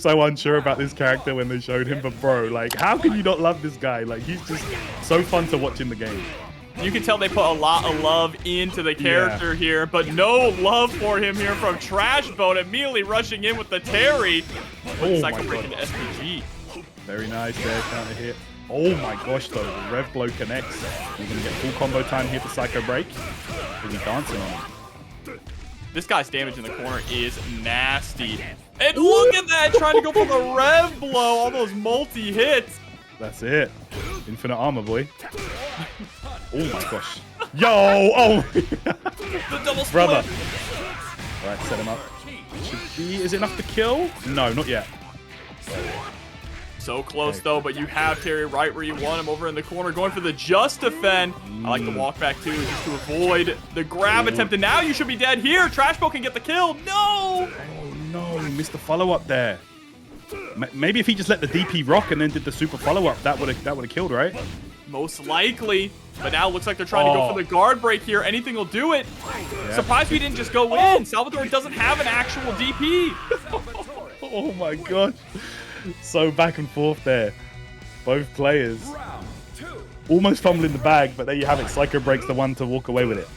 so unsure about this character when they showed him, but bro, like, how can you not love this guy? Like, he's just so fun to watch in the game. You can tell they put a lot of love into the character here, but no love for him here from TrashBoat, immediately rushing in with the Terry. Oh Cycle my break god. into SPG. Very nice there, counter hit. Oh my gosh, though, the Rev Blow connects. We're gonna get full combo time here for Psycho Break. He's dancing on him. This guy's damage in the corner is nasty. And look at that, trying to go for the Rev Blow, all those multi-hits. That's it. Infinite armor, boy. Oh my gosh. Yo! Oh! The double split. Brother. Alright, set him up. Should be. Is it enough to kill? No, not yet. So close though, but you have Terry right where you want him over in the corner, going for the just defend. I like the walk back too, just to avoid the grab attempt. And now you should be dead here. TrashBoat can get the kill. No! Oh no, missed the follow up there. Maybe if he just let the DP rock and then did the super follow up, that would have killed, right? Most likely. But now it looks like they're trying to go for the guard break here. Anything will do it. Yeah. Surprised we didn't just go in. Salvatore doesn't have an actual DP. Oh my gosh. So back and forth there. Both players. Almost fumbling the bag, but there you have it. Psycho Break's the one to walk away with it.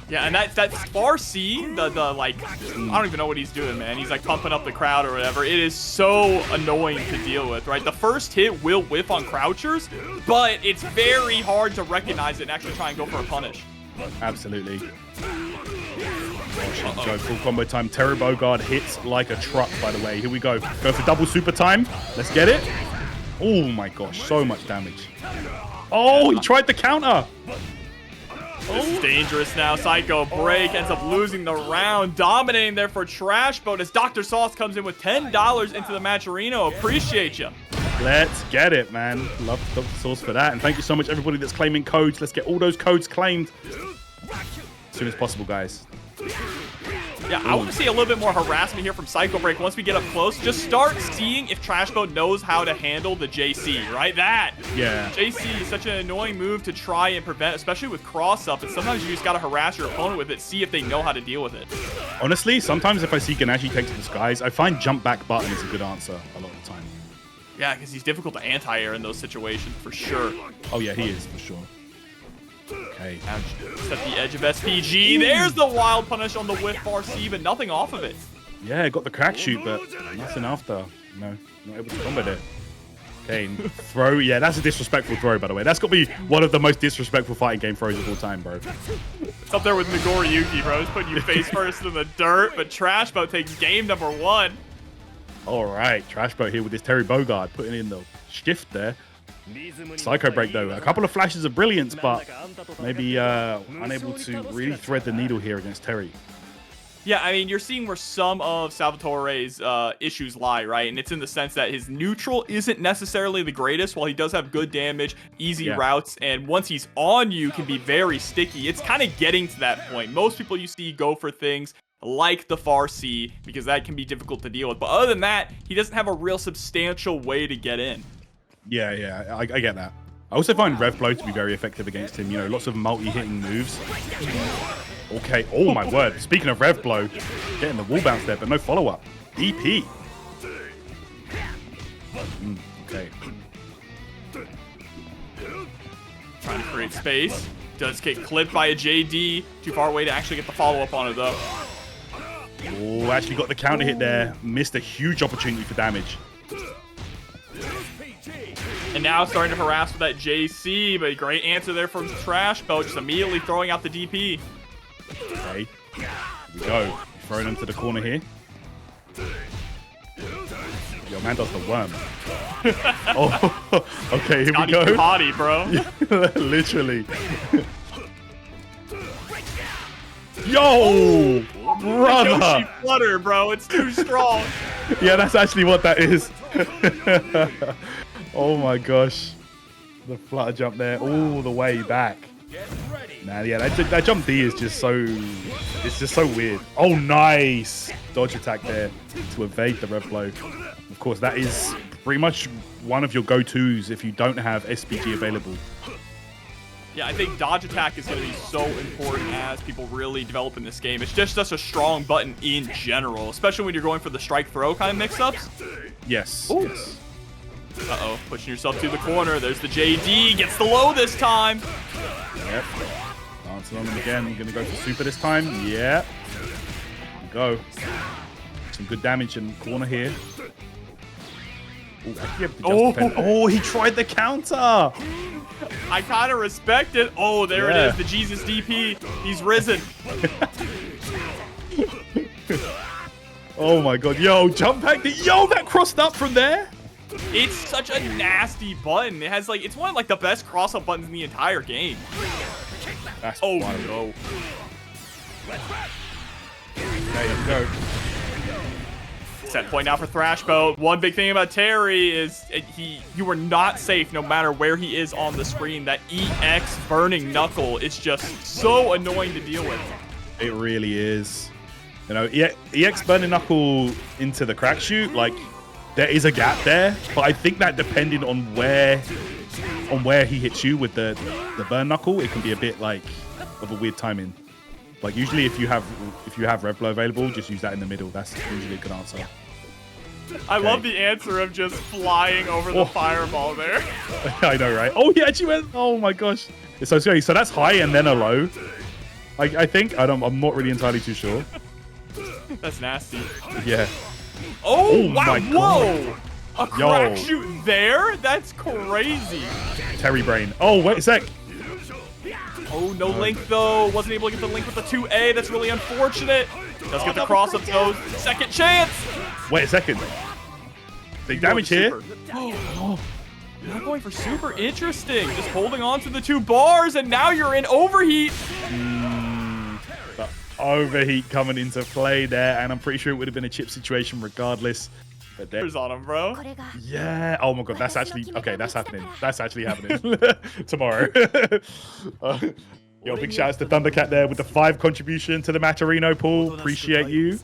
Yeah, and that Spar C, the like, I don't even know what he's doing, man. He's like pumping up the crowd or whatever. It is so annoying to deal with, right? The first hit will whiff on crouchers, but it's very hard to recognize it and actually try and go for a punish. Absolutely. Go full combo time. Terry Bogard hits like a truck, by the way. Here we go. Go for double super time. Let's get it. Oh my gosh, so much damage. Oh, he tried the counter. This is dangerous now. Psycho Break ends up losing the round. Dominating there for TrashBoat as Dr. Sauce comes in with $10 into the match. RINO, appreciate you. Let's get it, man. Love Dr. Sauce for that. And thank you so much, everybody that's claiming codes. Let's get all those codes claimed as soon as possible, guys. Yeah, I want to see a little bit more harassment here from Psycho Break once we get up close. Just start seeing if TrashBoat knows how to handle the JC, right? That. Yeah. JC is such an annoying move to try and prevent, especially with cross-up. And sometimes you just got to harass your opponent with it, see if they know how to deal with it. Honestly, sometimes if I see Ganacci take to the skies, I find jump back button is a good answer a lot of the time. Yeah, because he's difficult to anti-air in those situations, for sure. Oh, yeah, he is, for sure. Okay. Just at the edge of SPG. There's the wild punish on the whiff RC, but nothing off of it. Yeah, got the crack shoot, but nothing after. No, not able to combo it. Kain, throw. Yeah, that's a disrespectful throw, by the way. That's got to be one of the most disrespectful fighting game throws of all time, bro. It's up there with Nagoriyuki, bro. It's putting you face first in the dirt, but TrashBoat takes game number 1. All right, TrashBoat here with this Terry Bogard, putting in the shift there. Psycho Break, though. A couple of flashes of brilliance, but maybe unable to really thread the needle here against Terry. Yeah, I mean, you're seeing where some of Salvatore's issues lie, right? And it's in the sense that his neutral isn't necessarily the greatest, while he does have good damage, easy routes, and once he's on you, can be very sticky. It's kind of getting to that point. Most people you see go for things like the far C, because that can be difficult to deal with. But other than that, he doesn't have a real substantial way to get in. Yeah, I get that. I also find Rev Blow to be very effective against him. You know, lots of multi-hitting moves. Okay, oh my word. Speaking of Rev Blow, getting the wall bounce there, but no follow-up. DP. Okay. Trying to create space. Does get clipped by a JD. Too far away to actually get the follow-up on it, though. Oh, actually got the counter hit there. Missed a huge opportunity for damage. And now starting to harass with that JC, but a great answer there from TrashBoat, just immediately throwing out the DP. Okay, here we go. Throwing him to the corner here. Yo, man does the worm. Oh, okay, here we go. Party, bro. Literally. Yo, brother. Yoshi flutter, bro. It's too strong. Yeah, that's actually what that is. Oh my gosh. The flutter jump there all the way back. Nah, yeah, that jump D is just so... It's just so weird. Oh, nice. Dodge attack there to evade the Rev Blow. Of course, that is pretty much one of your go-tos if you don't have SPG available. Yeah, I think dodge attack is going to be so important as people really develop in this game. It's just such a strong button in general, especially when you're going for the strike throw kind of mix-ups. Yes. Ooh. Yes. Uh-oh, pushing yourself to the corner. There's the JD, gets the low this time. Yep. Dancing on him again. I'm gonna go for super this time. Yeah. Go. Some good damage in the corner here. Oh, he tried the counter. I kind of respect it. Oh, there it is. The Jesus DP. He's risen. Oh my god. Yo, jump back. Yo, that crossed up from there. It's such a nasty button. It has like, it's one of like the best cross-up buttons in the entire game. That's oh no. There you go. Set point now for TrashBoat. One big thing about Terry is you are not safe no matter where he is on the screen. That EX burning knuckle is just so annoying to deal with. It really is. You know, EX burning knuckle into the crack shoot, like there is a gap there, but I think that depending on where he hits you with the burn knuckle, it can be a bit like of a weird timing. Like usually if you have rev blow available, just use that in the middle. That's usually a good answer. I love the answer of just flying over the fireball there. I know, right? Oh, he actually went. Oh my gosh, it's so scary. So that's high and then a low. I think I'm not really entirely too sure. That's nasty. Yeah. Oh wow! My Whoa! A crack shoot there? That's crazy. Terry brain. Oh wait a sec. Oh, no link though. Wasn't able to get the link with the 2A. That's really unfortunate. Does get the cross up though. Second chance. Wait a second. Big damage here. Oh, you're not going for super. Interesting. Just holding on to the 2 bars, and now you're in overheat. The overheat coming into play there, and I'm pretty sure it would have been a chip situation regardless. But there's on him, bro. Yeah. Oh my god, that's actually okay. That's happening. That's actually happening tomorrow. Yo, big shout outs to Thundercat there with the 5 contribution to the match, RINO pool. Appreciate you.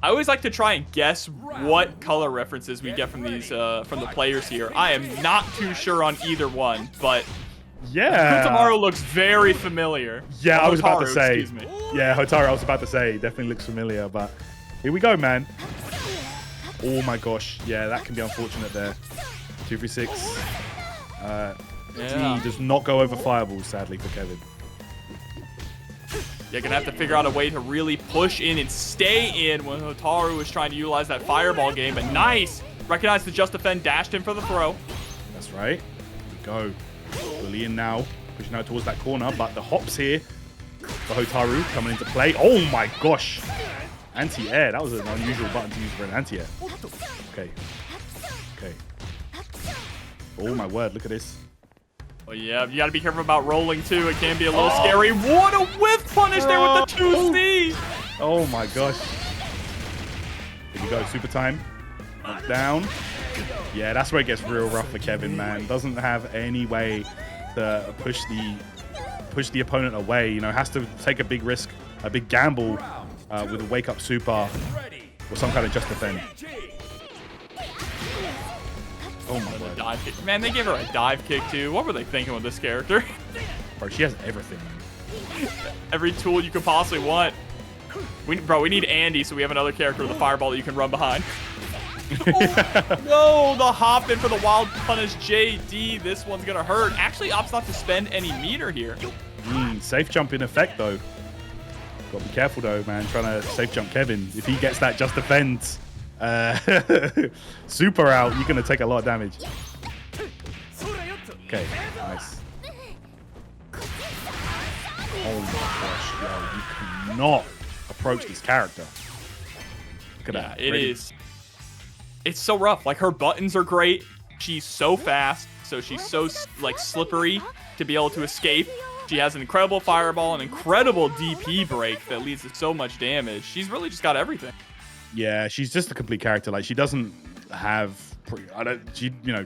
I always like to try and guess what color references we get from these from the players here. I am not too sure on either one, but yeah, Hokutomaru looks very familiar. Yeah, I was about to say. Excuse me. Yeah, Hotaru, I was about to say. Definitely looks familiar, but here we go, man. Oh my gosh, yeah, that can be unfortunate there. 236. He does not go over fireballs, sadly, for Kevin. You're gonna have to figure out a way to really push in and stay in when Hotaru is trying to utilize that fireball game. But nice! Recognized the just defend, dashed in for the throw. That's right. Here we go. Fully in now, pushing out towards that corner, but the hops here for Hotaru coming into play. Oh my gosh! Anti-air, that was an unusual button to use for an anti-air. Okay. Okay. Oh my word, look at this. Oh yeah, you gotta be careful about rolling too. It can be a little scary. What a whiff punish there with the 2C! Oh my gosh. Here we go, super time. Up, down. Yeah, that's where it gets real rough for Kevin, man. Doesn't have any way to push the opponent away. You know, has to take a big risk, a big gamble with a wake up super or some kind of just defend. Oh my god. Dive kick. Man, they gave her a dive kick too. What were they thinking with this character? Bro, she has everything. Every tool you could possibly want. Bro, we need Andy, so we have another character with a fireball that you can run behind. No, the hop in for the wild punish JD. This one's gonna hurt. Actually opts not to spend any meter here. Safe jump in effect though. Gotta be careful though, man. Trying to safe jump Kevin. If he gets that just defend super out, you're gonna take a lot of damage. Okay, nice. Oh my gosh, yo, you cannot approach this character. Look at that. It is. It's so rough. Like, her buttons are great. She's so fast, so she's so like slippery to be able to escape. She has an incredible fireball, an incredible DP break that leads to so much damage. She's really just got everything. Yeah, she's just a complete character. Like, she doesn't have, you know,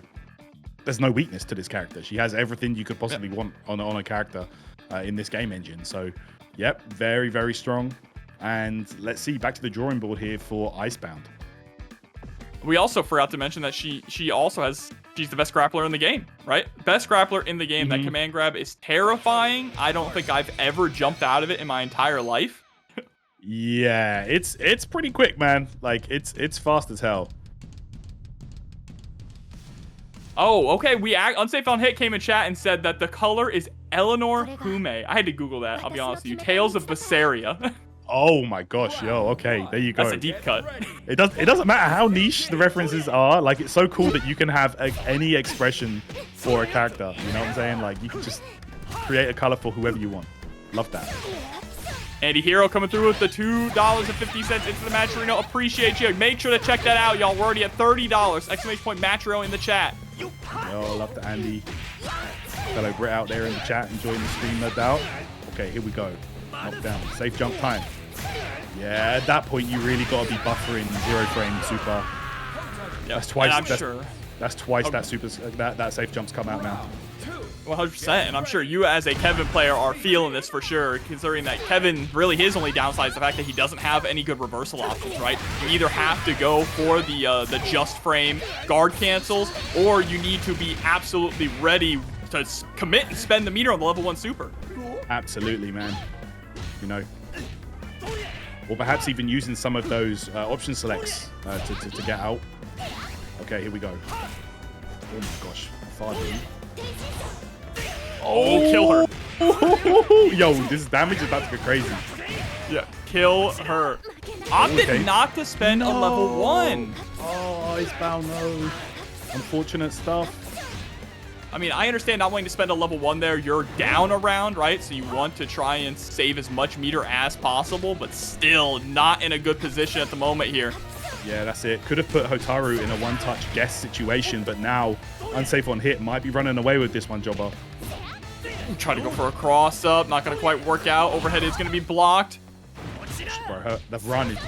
there's no weakness to this character. She has everything you could possibly want on a character in this game engine. So, yep, very, very strong. And let's see, back to the drawing board here for Icebound. We also forgot to mention that she also has, she's the best grappler in the game, right? Best grappler in the game. That command grab is terrifying. I don't think I've ever jumped out of it in my entire life. Yeah, it's pretty quick, man. Like, it's fast as hell. Oh, okay. UnsafeonHit came in chat and said that the color is Eleanor Hume. I had to Google that. I'll be honest with you. Tales of Berseria. Oh my gosh, yo, okay, there you go. That's a deep cut. It doesn't matter how niche the references are. Like, it's so cool that you can have any expression for a character. You know what I'm saying? Like, you can just create a color for whoever you want. Love that. Andy Hero coming through with the $2.50 into the match, RINO. Appreciate you. Make sure to check that out, y'all. We're already at $30. Exclamation point match RINO in the chat. Yo, love the Andy. Fellow Brit out there in the chat enjoying the stream, no doubt. Okay, here we go. Knockdown. Safe jump time. Yeah, at that point you really got to be buffering 0 frame super. Yep. That's twice. That's twice Okay. that safe jump's come out now. 100%, and I'm sure you as a Kevin player are feeling this for sure, considering that Kevin, really his only downside is the fact that he doesn't have any good reversal options, right? You either have to go for the just frame guard cancels, or you need to be absolutely ready to commit and spend the meter on the level 1 super. Absolutely, man. You know. Or perhaps even using some of those option selects to get out. Okay, here we go. Oh my gosh. Oh, kill her. Yo, this damage is about to get crazy. Yeah, kill her. Opted not to spend a level 1. Oh, Icebound, no. Unfortunate stuff. I mean, I understand not wanting to spend a level 1 there. You're down a round, right? So you want to try and save as much meter as possible, but still not in a good position at the moment here. Yeah, that's it. Could have put Hotaru in a one-touch guess situation, but now UnsafeonHit might be running away with this one, Jobber. Try to go for a cross-up. Not going to quite work out. Overhead is going to be blocked. Bro, the run is...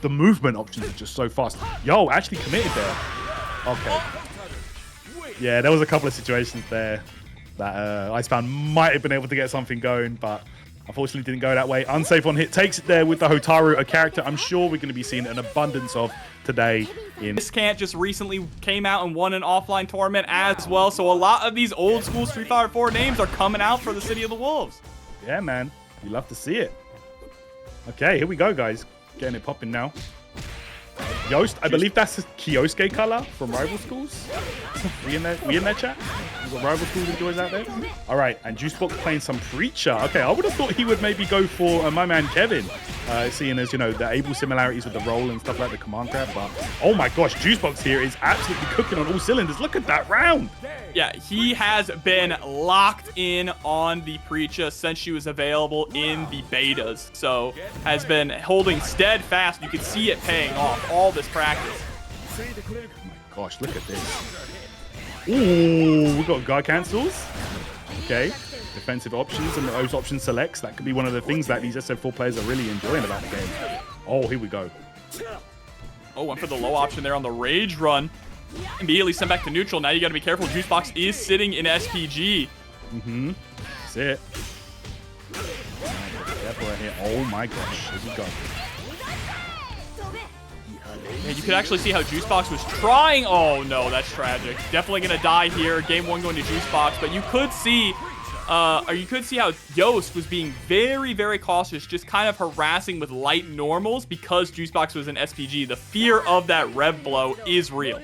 The movement options are just so fast. Yo, actually committed there. Okay. Yeah, there was a couple of situations there that Icebound might have been able to get something going, but unfortunately didn't go that way. UnsafeonHit takes it there with the Hotaru, a character I'm sure we're going to be seeing an abundance of today. This can't just recently came out and won an offline tournament as well, so a lot of these old school Street Fighter 4 names are coming out for the City of the Wolves. Yeah, man. You love to see it. Okay, here we go, guys. Getting it popping now. Yoast, I believe that's a Kyosuke color from Rival Schools. We in that chat? We've got Rival Schools enjoys out there. All right, and Juicebox playing some Preecha. Okay, I would have thought he would maybe go for my man Kevin, seeing as, you know, the able similarities with the roll and stuff like the command grab. But oh my gosh, Juicebox here is absolutely cooking on all cylinders. Look at that round. Yeah, he has been locked in on the Preecha since she was available in the betas. So has been holding steadfast. You can see it paying off all this practice. Oh my gosh, look at this. Ooh, we got guard cancels. Okay, defensive options and those option selects. That could be one of the things that these SF4 players are really enjoying about the game. Oh, here we go. Oh, went for the low option there on the rage run. Immediately sent back to neutral. Now you got to be careful. Juicebox is sitting in SPG. Mm-hmm. That's it. Careful right here. Oh my gosh. Here we go. Yeah, you could actually see how Juicebox was trying. Oh no, that's tragic. Definitely gonna die here. Game 1 going to Juicebox, but you could see, how Yoast was being very, very cautious, just kind of harassing with light normals because Juicebox was in SPG. The fear of that rev blow is real.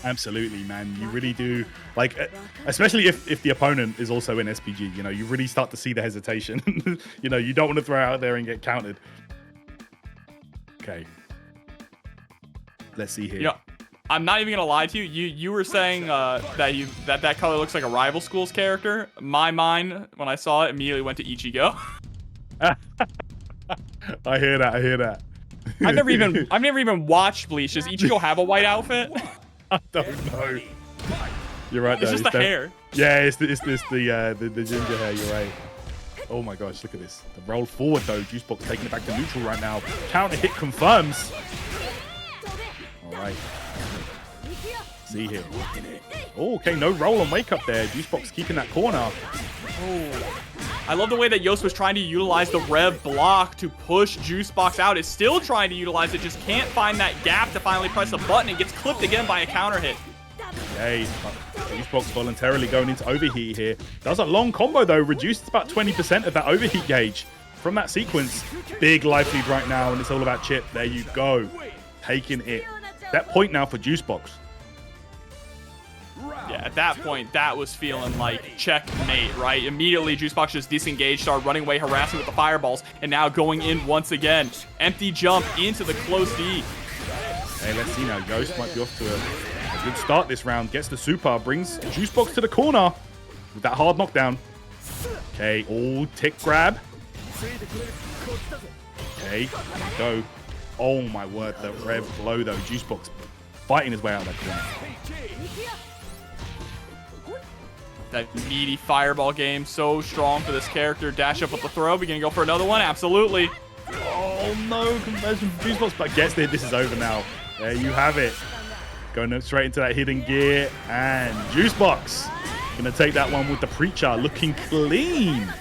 Absolutely, man. You really do, like, especially if the opponent is also in SPG, you know, you really start to see the hesitation. You know, you don't want to throw it out there and get countered. Okay. Let's see here. Yeah, I'm not even gonna lie to you. You were saying that color looks like a Rival Schools character. My mind, when I saw it, immediately went to Ichigo. I hear that. I've never even watched Bleach. Does Ichigo have a white outfit? I don't know. You're right. It's just the hair. Yeah, it's the ginger hair. You're right. Oh my gosh, look at this. The roll forward though. Juicebox taking it back to neutral right now. Counter hit confirms. All right. See here. Oh, okay, no roll on wake up there. Juicebox keeping that corner. Oh. I love the way that Yoast was trying to utilize the rev block to push Juicebox out. Is still trying to utilize it, just can't find that gap to finally press the button and gets clipped again by a counter hit. Okay, Juicebox voluntarily going into overheat here. Does a long combo though, reduces about 20% of that overheat gauge from that sequence. Big life lead right now, and it's all about chip. There you go. Taking it. That point now for Juicebox. Yeah, at that point, that was feeling like checkmate, right? Immediately, Juicebox just disengaged, started running away, harassing with the fireballs, and now going in once again. Empty jump into the close D. Hey, let's see now. Yoast might be off to a good start this round. Gets the super, brings Juicebox to the corner with that hard knockdown. Okay, all tick grab. Okay, go. Oh my word, the rev blow though. Juicebox fighting his way out of that corner. That meaty fireball game, so strong for this character. Dash up with the throw. We gonna go for another one? Absolutely. Oh no, conversion from Juicebox, but gets there. This is over now. There you have it. Going straight into that hidden gear, and Juicebox gonna take that one with the Preecha, looking clean.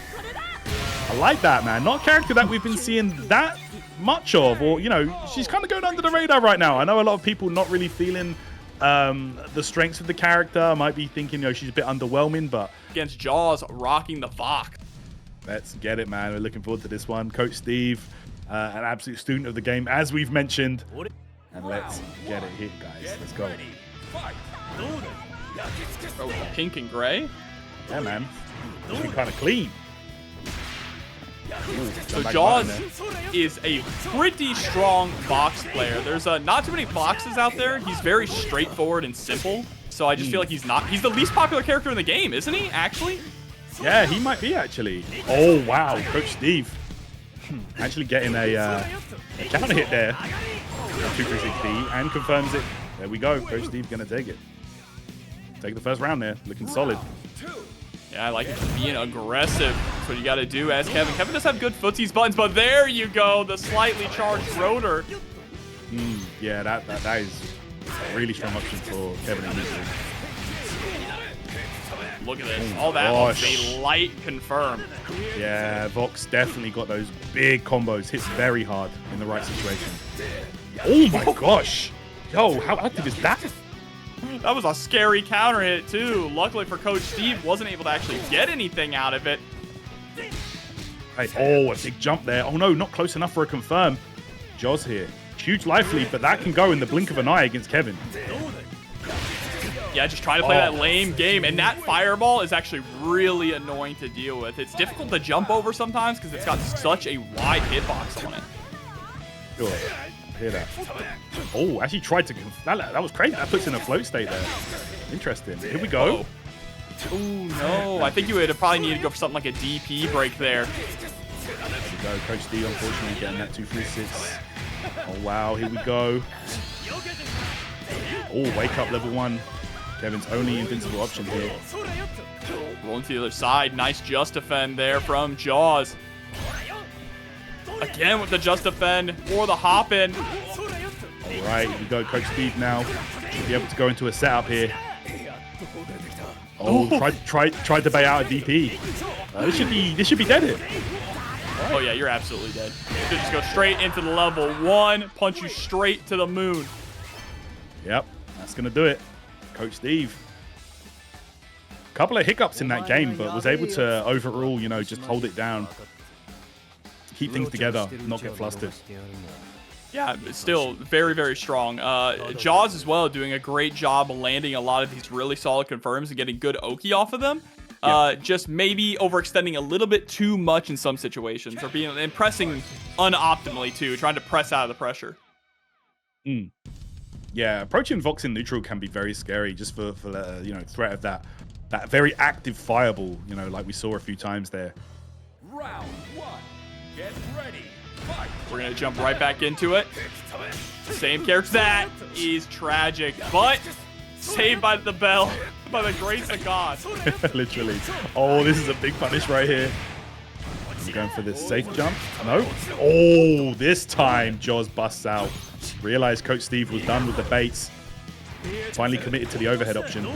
I like that, man. Not a character that we've been seeing that much of, or you know, she's kind of going under the radar right now. I know a lot of people not really feeling the strengths of the character, might be thinking, you know, she's a bit underwhelming, but against Jozz, rocking the Fox. Let's get it, man. We're looking forward to this one. Coach Steve, an absolute student of the game, as we've mentioned. And let's get it hit, guys. Let's go. Oh, pink and gray? Yeah, man. Looking kind of clean. Ooh, so Jozz is a pretty strong box player. There's not too many boxes out there. He's very straightforward and simple. So I just feel like he's the least popular character in the game, isn't he, actually? Yeah, he might be, actually. Oh, wow. Coach Steve actually getting a counter hit there. 2-3-6D and confirms it. There we go. Coach Steve gonna take it. Take the first round there. Looking solid. Yeah, I like it. Just being aggressive. That's what you got to do as Kevin. Kevin does have good footsies buttons, but there you go. The slightly charged rotor. Yeah, that is a really strong option for Kevin and Mitchell. Look at this. All that was a light confirm. Yeah, Vox definitely got those big combos. Hits very hard in the right situation. Oh my gosh. Yo, how active is that? That was a scary counter hit, too. Luckily for Coach Steve, wasn't able to actually get anything out of it. Hey, oh, a big jump there. Oh, no, not close enough for a confirm. Jozz here. Huge life lead, but that can go in the blink of an eye against Kevin. Yeah, just try to play that lame game. And that fireball is actually really annoying to deal with. It's difficult to jump over sometimes because it's got such a wide hitbox on it. Sure. Hear that. Oh, actually tried to... That was crazy. That puts in a float state there. Interesting. Here we go. Oh, no. I think you would probably need to go for something like a DP break there. There we go. Coach D, unfortunately, getting that 2-3-6. Oh, wow. Here we go. Oh, wake up level 1. Kevin's only invincible option here. Rolling to the other side. Nice just defend there from Jozz. Again with the just defend for the hop in. All right, here we go. Coach Steve now should be able to go into a setup here. Oh, tried to bait out a DP. This should be dead here. Oh yeah, you're absolutely dead. You just go straight into the level 1, punch you straight to the moon. Yep, that's gonna do it. Coach Steve. A couple of hiccups in that game, but was able to overall, you know, just hold it down. Keep things together, not get flustered. Yeah, it's still very, very strong. Jozz as well doing a great job landing a lot of these really solid confirms and getting good Oki off of them. Just maybe overextending a little bit too much in some situations, or and pressing unoptimally too, trying to press out of the pressure. Yeah, approaching Vox in neutral can be very scary, just for the you know, threat of that very active fireball, you know, like we saw a few times there. Round 1. Get ready. Fight. We're gonna jump right back into it. Same character. That is tragic, but saved by the bell, by the grace of God. Literally. Oh, this is a big punish right here. I'm going for this safe jump. No. Oh, this time Jozz busts out. Realized Coach Steve was done with the baits. Finally committed to the overhead option.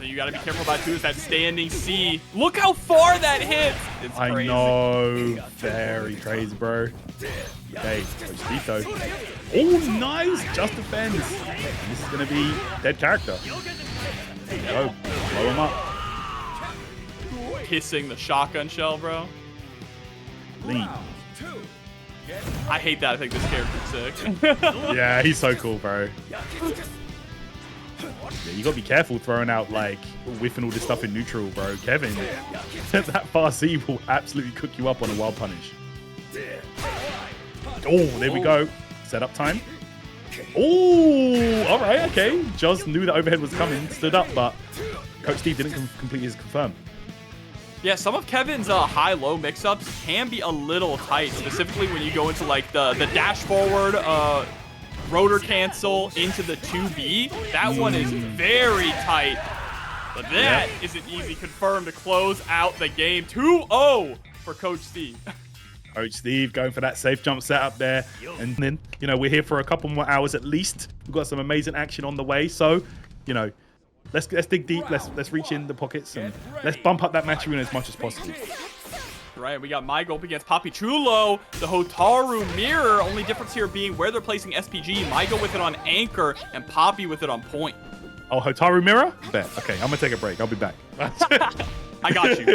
You got to be careful about too is that standing C. Look how far that hits. It's crazy. I know. Very crazy, bro. Okay, Coach Steve though. Oh, nice. Just defends. And this is going to be dead character. There you go. Blow him up. Kissing the shotgun shell, bro. Lean. I hate that. I think this character's sick. Yeah, he's so cool, bro. Yeah, you gotta be careful throwing out like whiffing all this stuff in neutral, bro. Kevin, that far C will absolutely cook you up on a wild punish. Oh, there we go. Setup time. Oh, all right, okay. Jozz knew that overhead was coming, stood up, but Coach Steve didn't complete his confirm. Yeah, some of Kevin's high-low mix-ups can be a little tight, specifically when you go into like the dash forward, rotor cancel into the 2B. That one is very tight. But that is an easy confirm to close out the game. 2-0 for Coach Steve. Coach Steve going for that safe jump setup there. And then, you know, we're here for a couple more hours at least. We've got some amazing action on the way. So, you know, let's dig deep. Let's reach in the pockets and let's bump up that match win as much as possible. Right, we got Maigo up against Papi.Chulo, the Hotaru mirror. Only difference here being where they're placing SPG. Maigo with it on anchor and Papi with it on point. Oh, Hotaru mirror? Bet. Okay, I'm gonna take a break. I'll be back. I got you.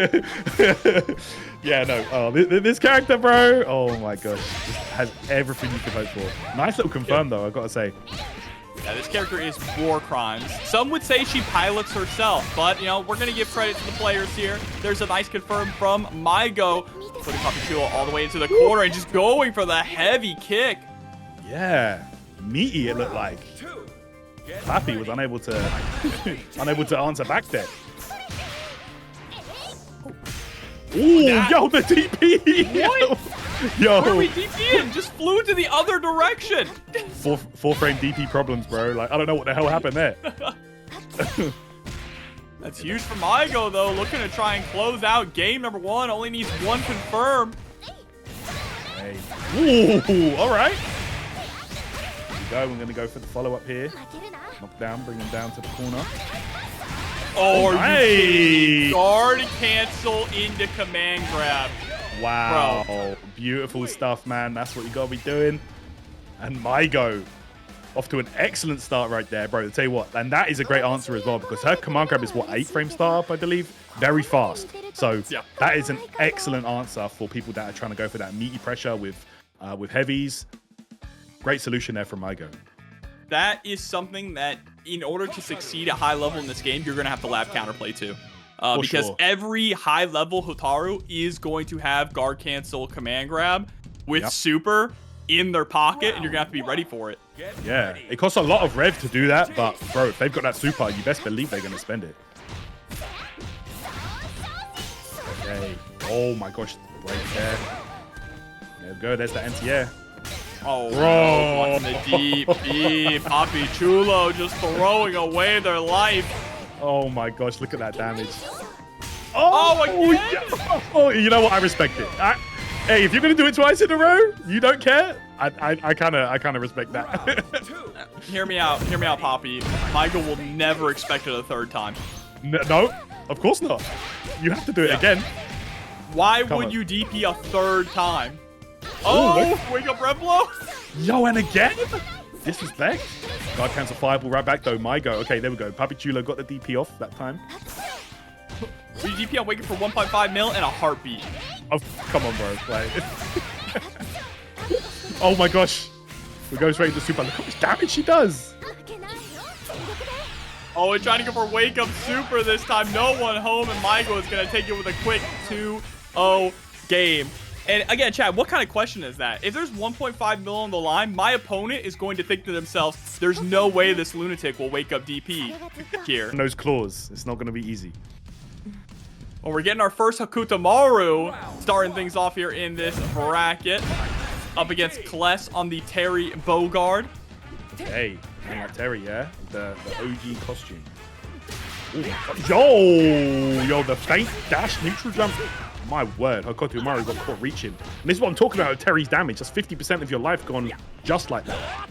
Yeah, no. Oh, this character, bro. Oh my gosh, just has everything you could hope for. Nice little confirm though, I gotta say. Yeah, this character is war crimes. Some would say she pilots herself, but, you know, we're going to give credit to the players here. There's a nice confirm from Maigo, putting Papi.Chulo all the way into the corner and just going for the heavy kick. Yeah, meaty it looked like. Papi was unable to answer back there. Ooh, yo, the DP! What? Yo. Where are we DPing? Just flew into the other direction. Four frame DP problems, bro. Like, I don't know what the hell happened there. That's huge for Maigo, though. Looking to try and close out game number 1. Only needs 1 confirm. Hey. Ooh, all right. Here we go. We're going to go for the follow-up here. Knock down, bring him down to the corner. Oh, nice. Guard cancel into command grab. Wow. Bro. Beautiful stuff, man. That's what you got to be doing. And Maigo off to an excellent start right there, bro. I'll tell you what, and that is a great answer as well because her command grab is what, 8-frame startup, I believe? Very fast. So yeah, that is an excellent answer for people that are trying to go for that meaty pressure with heavies. Great solution there from Maigo. That is something that in order to succeed at high level in this game, you're going to have to lab counterplay too. Because every high level Hotaru is going to have guard cancel command grab with super in their pocket, and you're going to have to be ready for it. Yeah, it costs a lot of rev to do that, but bro, if they've got that super, you best believe they're going to spend it. Okay. Oh my gosh, right there. There we go, there's the anti-air. Oh, bro. The deep B. Papi.Chulo just throwing away their life. Oh my gosh, look at that damage. Oh, again? Yeah. Oh, you know what? I respect it. Hey, if you're gonna do it twice in a row, you don't care. I kind of respect that. Hear me out, Papi. Maigo will never expect it a third time. No, of course not. You have to do it again. Why would you DP a third time? Oh, wake up red blow. Yo, and again? Disrespect. Guard cancel fireball right back though. Maigo. Okay, there we go. Papi.Chulo got the DP off that time. We DP on Waking for 1.5 mil and a heartbeat. Oh, come on, bro. Like, oh my gosh. We go straight into super. Look how much damage she does. Oh, we're trying to go for wake up super this time. No one home, and Maigo is going to take it with a quick 2-0 game. And again, Chad, what kind of question is that? If there's 1.5 mil on the line, my opponent is going to think to themselves, there's no way this lunatic will wake up DP here. And those claws. It's not going to be easy. Well, we're getting our first Hokutomaru, starting things off here in this bracket. Up against Cless on the Terry Bogard. Hey, Terry, yeah? The OG costume. Ooh. Yo, the feint dash neutral jump. My word, Hokutomaru got caught reaching. And this is what I'm talking about with Terry's damage. That's 50% of your life gone just like that.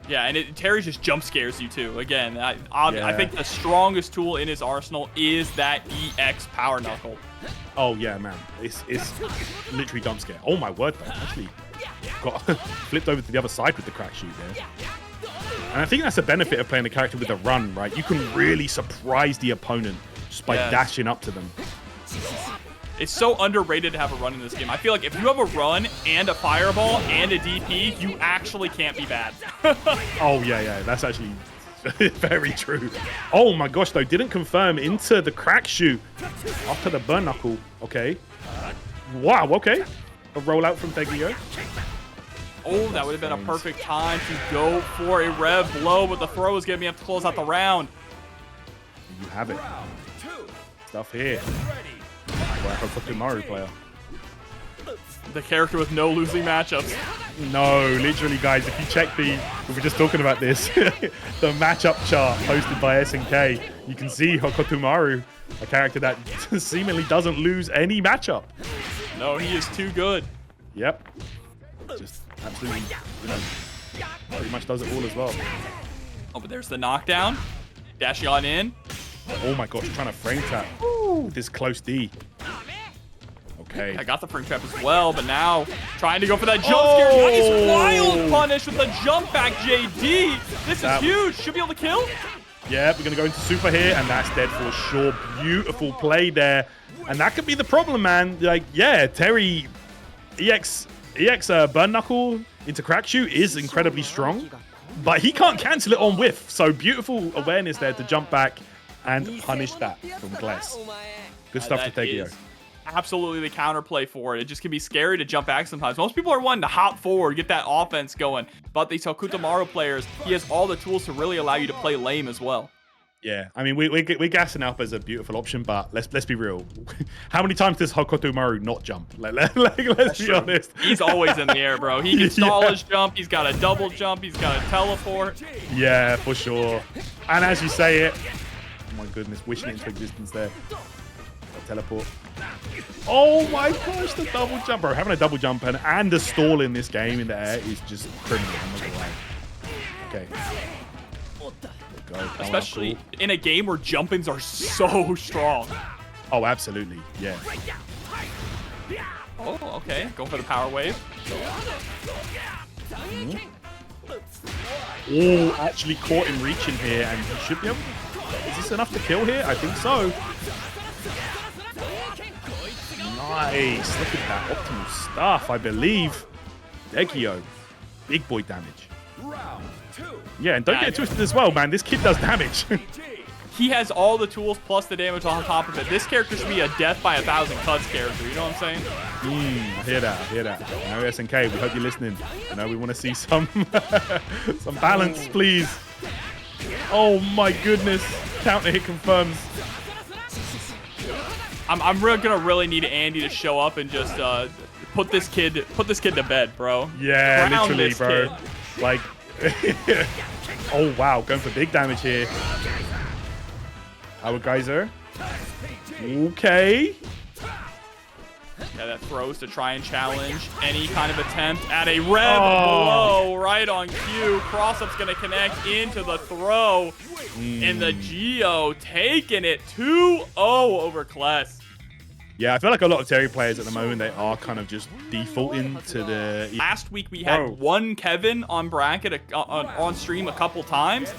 Yeah, and Terry just jump scares you too. Again, I think the strongest tool in his arsenal is that EX power knuckle. Oh yeah, man. It's literally jump scare. Oh my word, though. Actually got flipped over to the other side with the crack shoot there. And I think that's a benefit of playing a character with a run, right? You can really surprise the opponent just by dashing up to them. It's so underrated to have a run in this game. I feel like if you have a run and a fireball and a DP, you actually can't be bad. Oh, yeah. That's actually Very true. Oh my gosh, though, didn't confirm into the crack shoot after the burn knuckle. Okay. Wow, okay. A rollout from TheGio. Oh, that would have been a perfect time to go for a rev blow, but the throw is going to be able to close out the round. You have it. Stuff here. Hokutomaru player. The character with no losing matchups. No, literally, guys, if you check we were just talking about this, the matchup chart posted by SNK, you can see Hokutomaru, a character that seemingly doesn't lose any matchup. No, he is too good. Yep. Just absolutely, pretty much does it all as well. Oh, but there's the knockdown. Dashing on in. Oh my gosh, trying to frame trap. Ooh, this close D. Okay. I got the frame trap as well, but now trying to go for that jump scare. Nice wild punish with the jump back JD. This is huge. Should be able to kill. Yeah, we're going to go into super here, and that's dead for sure. Beautiful play there. And that could be the problem, man. Like, yeah, Terry EX burn knuckle into crack shoot is incredibly strong, but he can't cancel it on whiff. So beautiful awareness there to jump back and punish that from Cless. Good stuff to TheGio. Absolutely the counterplay for it. It just can be scary to jump back sometimes. Most people are wanting to hop forward, get that offense going. But these Hokutomaru players, he has all the tools to really allow you to play lame as well. Yeah, I mean, we're gassing up as a beautiful option, but let's be real. How many times does Hokutomaru not jump? Let's be honest. He's always in the air, bro. He can stall his jump. He's got a double jump. He's got a teleport. Yeah, for sure. And as you say it, oh my goodness, wishing it into existence there. A teleport. Oh my gosh, the double jump, bro. Having a double jump and a stall in this game in the air is just criminal. I'm not gonna lie. Okay. Go, especially in a game where jump-ins are so strong. Oh, absolutely. Yeah. Oh, okay. Going for the power wave. Oh, actually caught him reaching here, and he should be able to... Is this enough to kill here? I think so. Nice. Look at that optimal stuff, I believe. TheGio. Big boy damage. Yeah, and don't get twisted as well, man. This kid does damage. He has all the tools plus the damage on top of it. This character should be a death by 1,000 cuts character. You know what I'm saying? I hear that. I hear that. You know, SNK, we hope you're listening. You know, we want to see some some balance, please. Oh my goodness. Counter hit confirms. I'm gonna really need Andy to show up and just put this kid to bed, bro. Yeah, Crown literally, this bro. kid. Like, oh wow, going for big damage here. Power geyser. Okay. Yeah, that throws to try and challenge any kind of attempt at a rev blow right on cue. Cross-up's gonna connect into the throw. And the Geo taking it 2-0 over Cless. Yeah, I feel like a lot of Terry players at the moment, they are kind of just defaulting to the... Last week we had one Kevin on bracket on stream a couple times.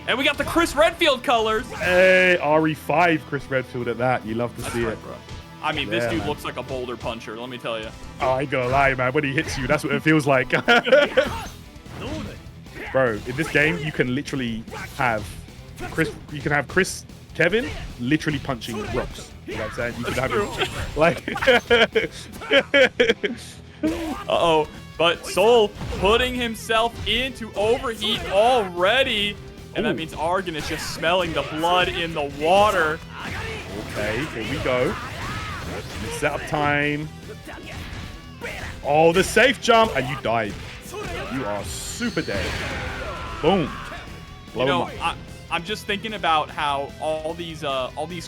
And we got the Chris Redfield colors. Hey, RE5 Chris Redfield at that. You love to see it. Bro. I mean, this dude looks like a boulder puncher, let me tell you. Oh, I ain't gonna lie, man. When he hits you, that's what it feels like. Bro, in this game, you can literally have Chris Kevin literally punching rocks. You know what I'm saying? You can have him like... Uh-oh. But Soul putting himself into overheat already. And that means Argen is just smelling the blood in the water. Okay, here we go. Setup time. Oh, the safe jump. And you died. You are super dead. Boom. Blow him up. I'm just thinking about how all these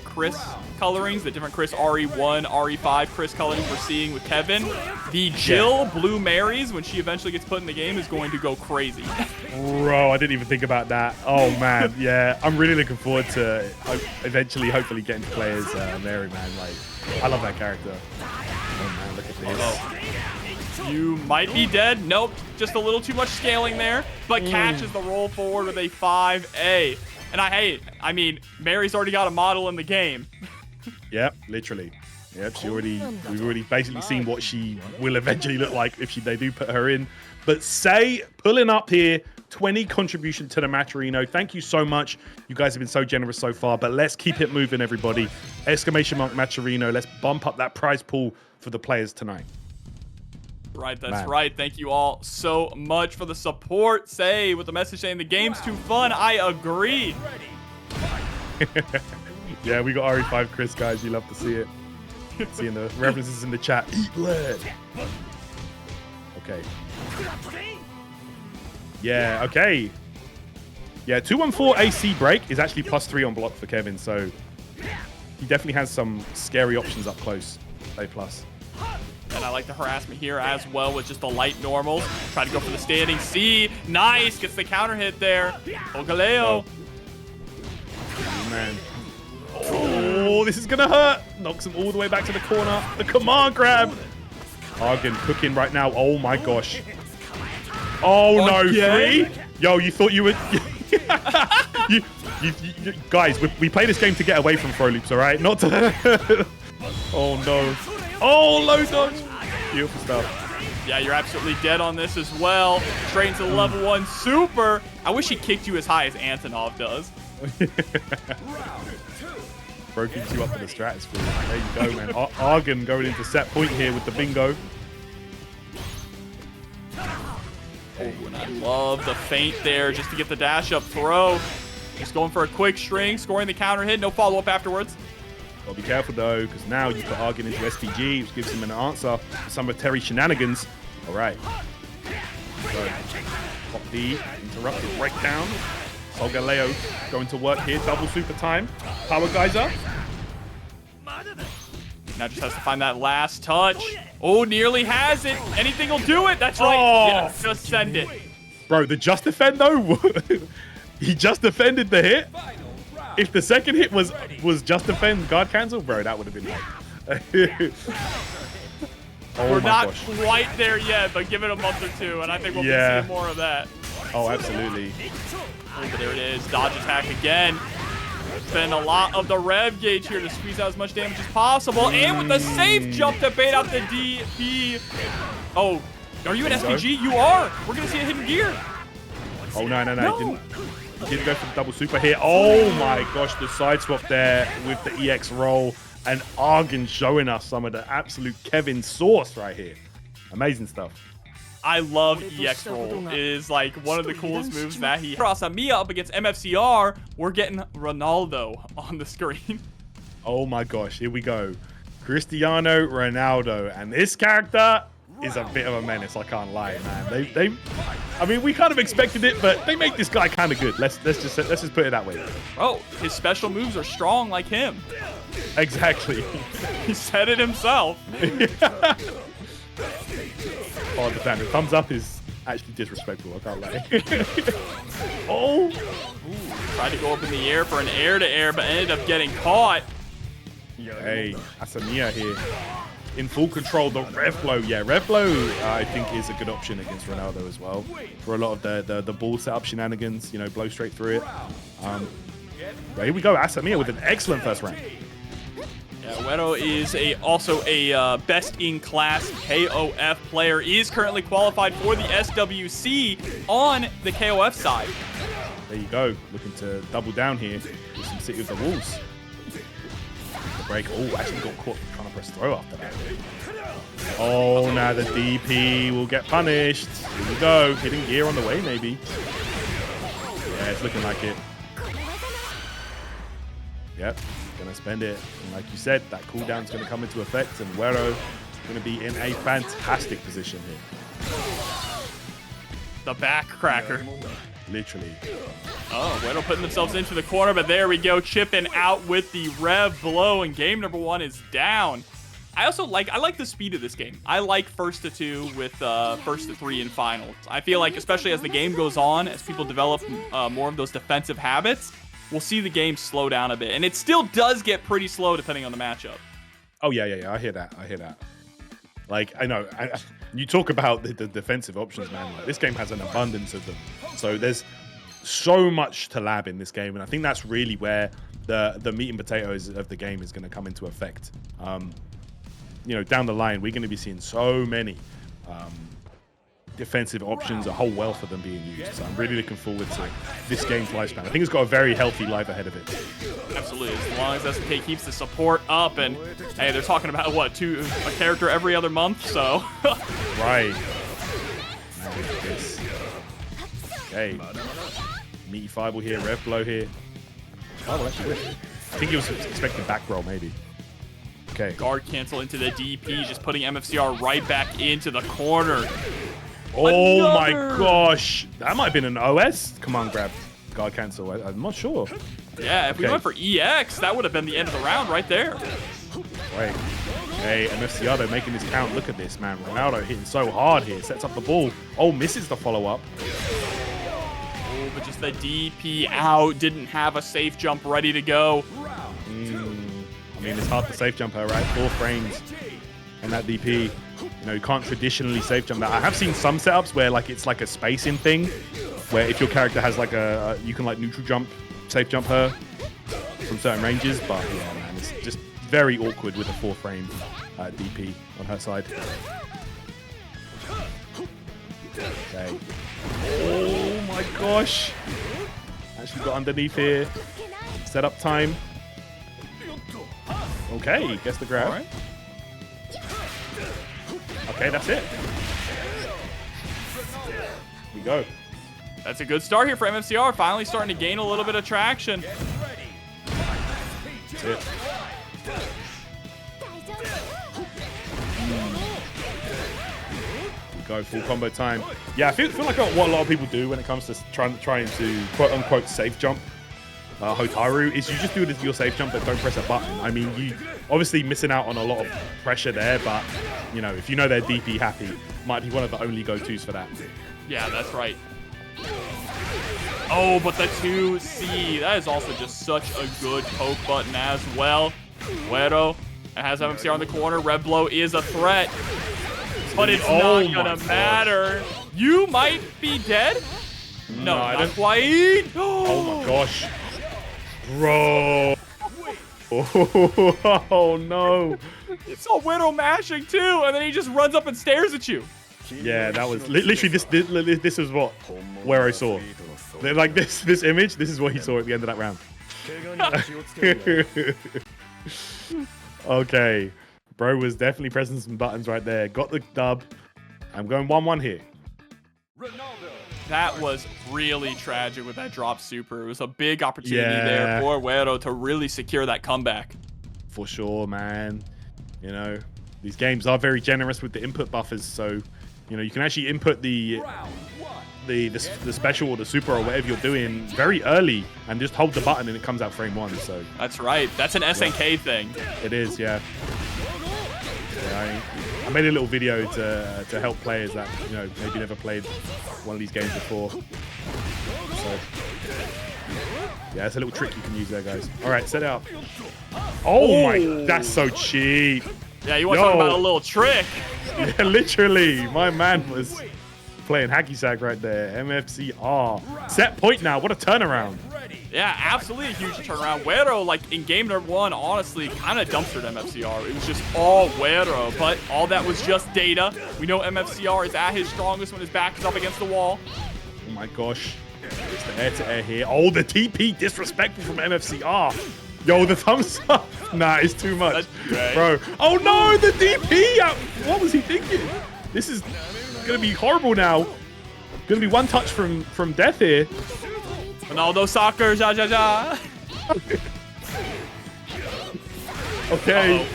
Chris colorings, the different Chris RE1, RE5 Chris colorings we're seeing with Kevin, the Jill Blue Marys, when she eventually gets put in the game, is going to go crazy. Bro, I didn't even think about that. Oh, man. Yeah, I'm really looking forward to eventually, hopefully, getting to play as Mary, man. Like, I love that character. Oh, man, look at this. You might be dead. Nope, just a little too much scaling there. But catches the roll forward with a 5A. And I mean, Mary's already got a model in the game. Yep, literally. Yep, we've already basically seen what she will eventually look like if they do put her in. But Say pulling up here 20 contribution to the match, RINO. Thank you so much. You guys have been so generous so far, but let's keep it moving, everybody. Exclamation mark Matcherino. Let's bump up that prize pool for the players tonight. Right, that's right. Thank you all so much for the support. Say with the message saying the game's too fun. I agree. Yeah, we got RE5 Chris, guys. You love to see it. Seeing the references in the chat. Eat lead. Okay. Yeah, okay. Yeah, 214 AC break is actually +3 on block for Kevin, so he definitely has some scary options up close. A+. And I like the harassment here as well with just the light normals. Try to go for the standing C. Nice. Gets the counter hit there. Solgaleo. Oh, man. Oh, this is going to hurt. Knocks him all the way back to the corner. The command grab. Argen cooking right now. Oh, my gosh. Oh, no. 3? Yo, you thought you would... guys, we play this game to get away from throw loops, all right? Not to... Oh, no. Oh, low dodge. Beautiful stuff. Yeah, you're absolutely dead on this as well. Straight into level 1 super. I wish he kicked you as high as Antonov does. Bro keeps you up to the stratosphere. There you go, man. Argen going into set point here with the bingo. Oh, and I love the feint there just to get the dash up throw. Just going for a quick string, scoring the counter hit. No follow-up afterwards. Gotta be careful though, because now you put Argen into SPG, which gives him an answer for some of Terry's shenanigans. All right. So, Pop D, interrupted breakdown. Solgaleo going to work here, double super time. Power geyser. Now just has to find that last touch. Oh, nearly has it. Anything will do it. That's right. Oh. Yeah, just send it. Bro, the just defend though, he just defended the hit. If the second hit was just defend guard cancel, bro, that would have been like. Oh, we're not quite there yet, but give it a month or two, and I think we'll be seeing more of that. Oh, absolutely. Oh, but there it is. Dodge attack again. Spend a lot of the rev gauge here to squeeze out as much damage as possible. And with the safe jump to bait out the DP. Oh, are you an SPG? You are. We're going to see a hidden gear. Oh, no. He didn't go for the double super here. Oh, my gosh. The side swap there with the EX roll. And Argen showing us some of the absolute Kevin sauce right here. Amazing stuff. I love EX roll. It is like one of the coolest moves that he... For Asamiya up against MFCR, we're getting Ronaldo on the screen. Oh my gosh, here we go. Cristiano Ronaldo. And this character is a bit of a menace, I can't lie, man. I mean, we kind of expected it, but they make this guy kind of good. Let's just put it that way. Oh, his special moves are strong like him. Exactly. He said it himself. Oh, the thumbs up is actually disrespectful, I can't lie. Oh! Ooh, tried to go up in the air for an air-to-air, but ended up getting caught. Hey, Asamiya here. In full control, the rev blow. Yeah, rev blow, I think, is a good option against Ronaldo as well. For a lot of the ball setup shenanigans, you know, blow straight through it. But here we go, Asamiya with an excellent first round. Yeah, Wero is also a best-in-class KOF player. He is currently qualified for the SWC on the KOF side. There you go. Looking to double down here with some City of the Wolves. The break. Oh, actually got caught trying to press throw after that. Oh, now the DP will get punished. Here we go. Hitting gear on the way, maybe. Yeah, it's looking like it. Yep. Gonna spend it, and like you said, that cooldown's gonna come into effect, and Wero gonna be in a fantastic position here. The back cracker. Literally. Oh, Wero putting themselves into the corner, but there we go, chipping out with the rev blow, and game number 1 is down. I like the speed of this game. I like 1st to 2 with 1st to 3 in finals. I feel like, especially as the game goes on, as people develop more of those defensive habits, we'll see the game slow down a bit. And it still does get pretty slow depending on the matchup. Oh, yeah. I hear that. Like, I know. You talk about the defensive options, man. Like, this game has an abundance of them. So there's so much to lab in this game. And I think that's really where the meat and potatoes of the game is going to come into effect. You know, down the line, we're going to be seeing so many defensive options, a whole wealth of them being used. So I'm really looking forward to this game's lifespan. I think it's got a very healthy life ahead of it. Absolutely, as long as SNK keeps the support up, and hey, they're talking about what, a character every other month, so. Right. Okay. Meaty Fireball here, Rev Blow here. Oh, well, actually, I think he was expecting back roll, maybe. Okay. Guard cancel into the DP, just putting MFCR right back into the corner. Oh my gosh. That might have been an OS. Come on, grab. Guard cancel. I'm not sure. Yeah, if we went for EX, that would have been the end of the round right there. Right. Hey, MFCR, they're making this count. Look at this, man. Ronaldo hitting so hard here. Sets up the ball. Oh, misses the follow-up. Oh, but just the DP out. Didn't have a safe jump ready to go. I mean, it's hard to safe jump her, right? 4 frames and that DP. You know, you can't traditionally safe jump that. I have seen some setups where, like, it's like a spacing thing, where if your character has, like, you can, like, neutral jump, safe jump her from certain ranges. But, yeah, man, it's just very awkward with a 4-frame DP on her side. Okay. Oh my gosh. Actually got underneath here. Setup time. Okay, gets the grab. Right. Okay, that's it. Here we go. That's a good start here for MFCR. Finally starting to gain a little bit of traction. That's it. Go full combo time. Yeah, I feel like what a lot of people do when it comes to trying to quote unquote safe jump Hotaru is you just do your safe jump but don't press a button. I mean, you obviously missing out on a lot of pressure there, but you know, if you know they're DP happy, might be one of the only go-tos for that. Yeah, that's right. Oh, but the 2C, that is also just such a good poke button as well. Wero has MFCR on the corner. Red Blow is a threat, but it's not gonna matter. You might be dead. No, not quite. Oh my gosh. Bro. Oh no. You saw Wero mashing too, and then he just runs up and stares at you. Yeah, that was literally this was what Wero saw. Like this image, this is what he saw at the end of that round. Okay. Bro was definitely pressing some buttons right there. Got the dub. I'm going 1-1 here. That was really tragic with that drop super. It was a big opportunity there for Wero to really secure that comeback. For sure, man. You know, these games are very generous with the input buffers, so you know you can actually input the special or the super or whatever you're doing very early and just hold the button and it comes out frame 1. So that's right. That's an SNK thing. It is, yeah. I made a little video to help players that maybe never played one of these games before. So yeah, it's a little trick you can use there, guys. All right, set it up. Oh my, that's so cheap. Yeah, you want to talk about a little trick? Yeah, literally, my man was playing hacky sack right there. MFCR. Set point now. What a turnaround. Yeah, absolutely a huge turnaround. Wero, like, in game number 1, honestly, kind of dumpstered MFCR. It was just all Wero, but all that was just data. We know MFCR is at his strongest when his back is up against the wall. Oh my gosh. It's the air-to-air here. Oh, the TP disrespectful from MFCR. Yo, the thumbs up. Nah, it's too much. Bro. Oh no, the DP. What was he thinking? This is going to be horrible now. Going to be one touch from death here. Ronaldo soccer, ja ja ja. Okay.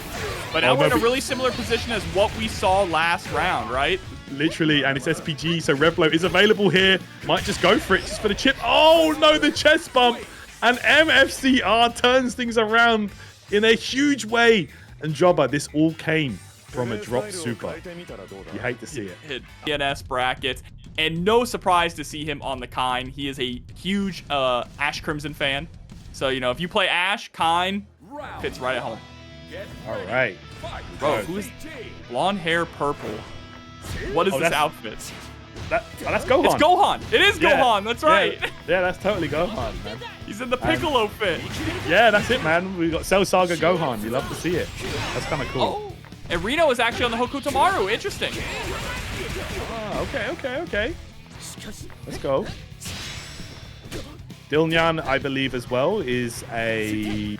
But now we're in a really similar position as what we saw last round, right? Literally, and it's SPG, so Revlo is available here. Might just go for it, just for the chip. Oh no, the chest bump. And MFCR turns things around in a huge way. And Jobber, this all came from a drop super. You hate to see it. Hit TNS brackets. And no surprise to see him on the Kain. He is a huge Ash Crimson fan. So, you know, if you play Ash, Kain fits right at home. All right. Bro, who is blonde hair purple? What is this outfit? That's Gohan. It's Gohan. It is Gohan. That's right. Yeah, that's totally Gohan, man. He's in the Piccolo fit. Yeah, that's it, man. We got Cell Saga Gohan. You love to see it. That's kind of cool. Oh. And RINO is actually on the Hokutomaru. Interesting. Okay. Let's go. Dylnyan, I believe, as well, is a...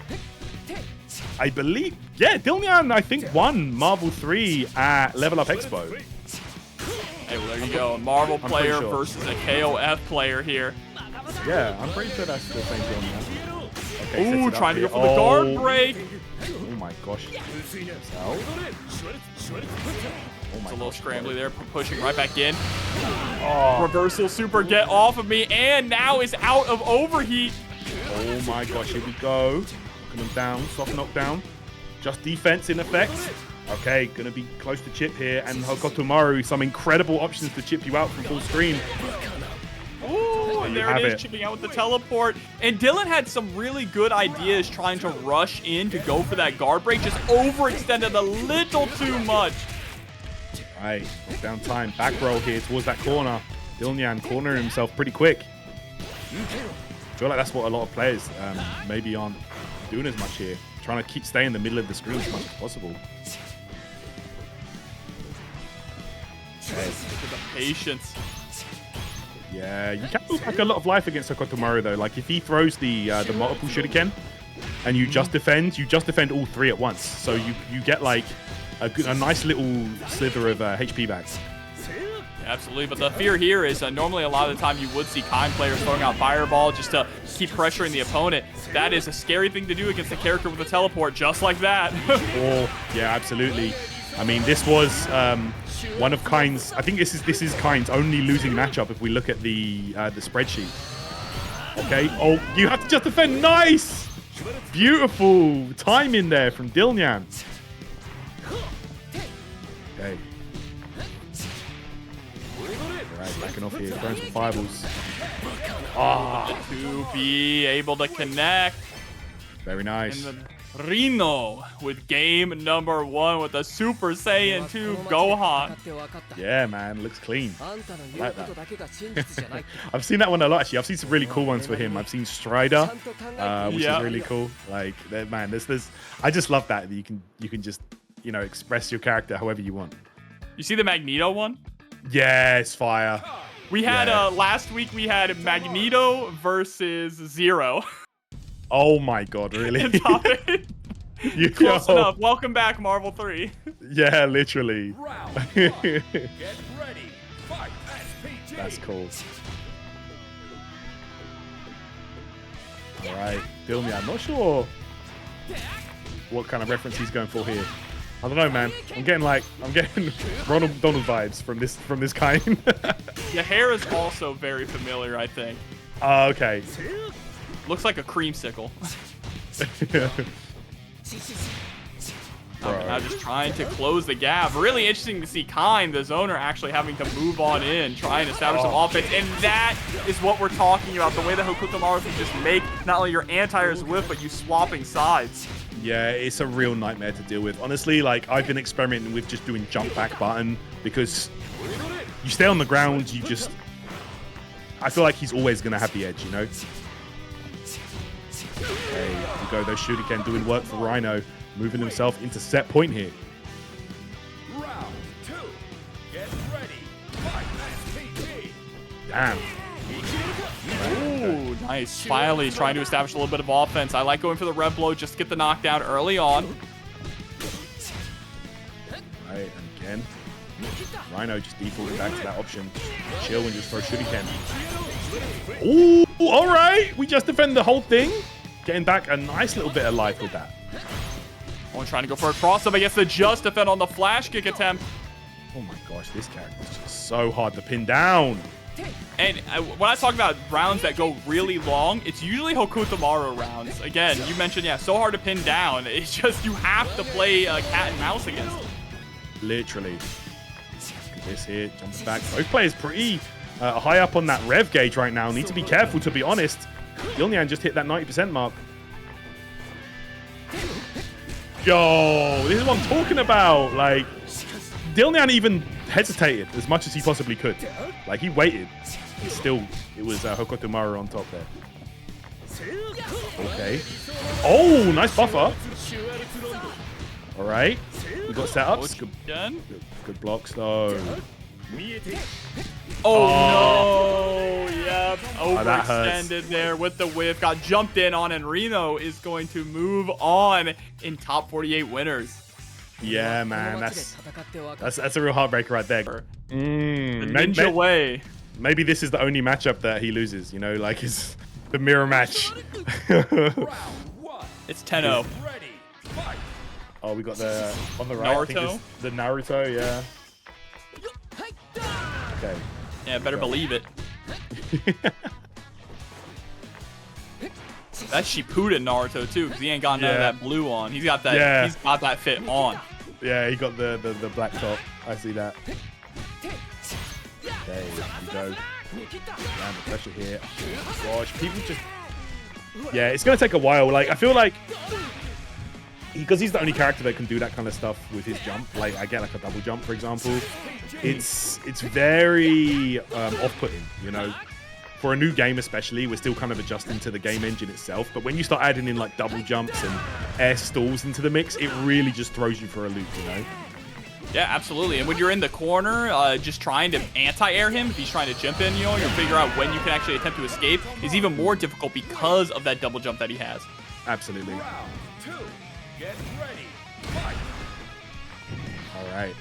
Dylnyan, I think, won Marvel 3 at Level Up Expo. Hey, well, there you go. A Marvel player sure. versus a KOF player here. Yeah, I'm pretty sure that's the same Dylnyan. Okay, Ooh, trying to go for the guard break. Oh my gosh. It's a little scrambly there, pushing right back in. Reversal super, get off of me, and now is out of overheat. Oh my gosh, here we go. Knocking him down, soft knockdown. Just defense in effect. Okay, gonna be close to chip here, and Hokutomaru, some incredible options to chip you out from full screen. Ooh, and there it is, chipping out with the teleport. And Dylan had some really good ideas trying to rush in to go for that guard break, just overextended a little too much. Right, knockdown time, back roll here towards that corner. Dylnyan cornering himself pretty quick. I feel like that's what a lot of players maybe aren't doing as much here. Trying to stay in the middle of the screen as much as possible. Look at the patience. Yeah, you can lose like a lot of life against Hokutomaru though. Like if he throws the multiple shuriken and you just defend all three at once. So you get like a nice little slither of HP back. Yeah, absolutely, but the fear here is normally a lot of the time you would see Kain players throwing out Fireball just to keep pressuring the opponent. That is a scary thing to do against a character with a teleport just like that. Oh, yeah, absolutely. I mean, this was one of Kain's. I think this is Kain's only losing matchup if we look at the spreadsheet. Okay. Oh, you have to just defend. Nice, beautiful time in there from Dylnyan. Okay. Alright, backing off here, throwing some fireballs. To be able to connect. Very nice. And then RINO with game number 1 with a Super Saiyan 2 Gohan. Yeah, man, looks clean. I like that. I've seen that one a lot, actually. I've seen some really cool ones for him. I've seen Strider, which is really cool. Like, man, I just love that you can just, you know, express your character however you want. You see the Magneto one? Yes, fire. We had last week we had Magneto versus Zero. Oh my god, really? Close enough. Welcome back, Marvel 3. Yeah, literally. Round 1. Get ready. Fight. SPG. That's cool. All right, Dylnyan. I'm not sure what kind of reference he's going for here. I don't know, man. I'm getting Ronald McDonald vibes from this Kain. The hair is also very familiar, I think. Okay. Looks like a creamsicle. Now just trying to close the gap. Really interesting to see Kain, the zoner, actually having to move on in, trying to establish some offense. And that is what we're talking about. The way that Hokutomaru can just make not only your anti-airs whiff, but you swapping sides. Yeah, it's a real nightmare to deal with. Honestly, like, I've been experimenting with just doing jump back button because you stay on the ground, I feel like he's always going to have the edge, you know? There you go, those shuriken doing work for RINO, moving himself into set point here. Round 2. Get ready. Fight. SPG. Damn. Ooh, nice. Finally trying to establish a little bit of offense. I like going for the rev blow just to get the knockdown early on. Right, and again, RINO just defaulted back to that option. Chill and just throw shuriken. Ooh, all right. We just defend the whole thing. Getting back a nice little bit of life with that. One trying to go for a cross-up. I guess the just defend on the flash kick attempt. Oh my gosh, this character is just so hard to pin down. And when I talk about rounds that go really long, it's usually Hokutomaru rounds. Again, you mentioned, yeah, so hard to pin down. It's just you have to play cat and mouse against them. Literally. Look at this here, jumps back. Both players pretty high up on that rev gauge right now. Need to be careful, to be honest. Dylnyan just hit that 90% mark. Yo, this is what I'm talking about. Like, Dylnyan even hesitated as much as he possibly could. Like, he waited. It was Hokutomaru on top there. Okay. Oh, nice buffer. All right. We got setups. Good blocks, though. Oh, no. Yep. that hurts. Overextended there with the whiff. Got jumped in on, and RINO is going to move on in top 48 winners. Yeah, man. That's a real heartbreaker right there. The ninja way. Maybe this is the only matchup that he loses, you know, like it's the mirror match. It's 10-0. Oh, we got the on the right. Naruto? I think the Naruto, yeah. Okay. Yeah, better believe it. That's Shippuden Naruto too, because he ain't got none of that blue on. He's got that. Yeah. He's got that fit on. Yeah, he got the black top. I see that. Okay, here we go. Down the pressure here. Gosh, people just. Yeah, it's gonna take a while. Like I feel like because he's the only character that can do that kind of stuff with his jump. Like I get like a double jump, for example. It's very off-putting, you know. For a new game especially, we're still kind of adjusting to the game engine itself. But when you start adding in like double jumps and air stalls into the mix, it really just throws you for a loop, you know. Yeah, absolutely. And when you're in the corner, just trying to anti-air him, if he's trying to jump in, you know, you'll figure out when you can actually attempt to escape is even more difficult because of that double jump that he has. Absolutely. Round 2. Get ready. Fight. All right.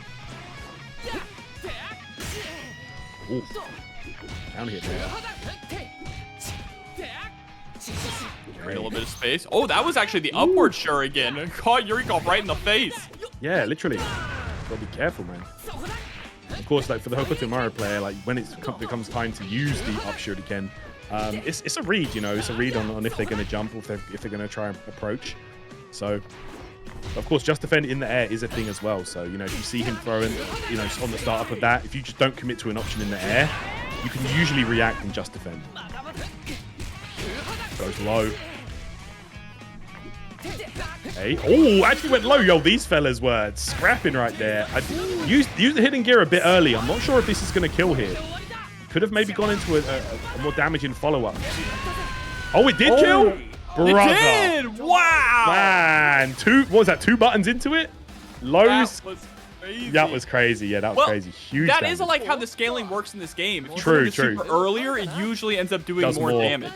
Ooh. Down here, man. A little bit of space. Oh, that was actually the upward shuriken. Caught Yurikov right in the face. Yeah, literally. Gotta be careful, man. Of course, like for the Hokutomaru player, like when it becomes time to use the up shuriken, it's a read, you know. It's a read on if they're gonna jump or if they're gonna try and approach. So, of course, just defend in the air is a thing as well. So, you know, if you see him throwing, you know, on the startup of that, if you just don't commit to an option in the air, you can usually react and just defend. Goes low. Hey. Oh, actually went low. Yo, these fellas were scrapping right there. I used the hidden gear a bit early. I'm not sure if this is going to kill here. Could have maybe gone into a more damaging follow-up. Oh, it did kill? Brother. It did! Wow! Man, what was that? 2 buttons into it? Lows? That was crazy. That was crazy. Yeah, that was crazy. Huge That damage. is like how the scaling works in this game. If you True, put it true. super earlier, it usually ends up doing Does more more. damage.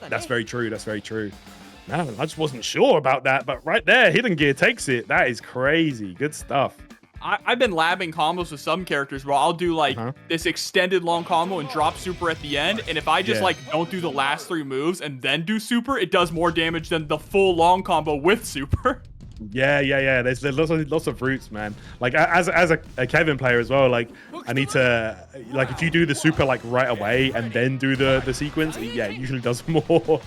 That's very true. That's very true. Man, I just wasn't sure about that, but right there, hidden gear takes it. That is crazy. Good stuff. I've been labbing combos with some characters where I'll do like this extended long combo and drop super at the end. And if I just like don't do the last 3 moves and then do super, it does more damage than the full long combo with super. Yeah. There's lots of routes, man. Like as a Kevin player as well, like I need to like if you do the super like right away and then do the sequence, yeah, it usually does more.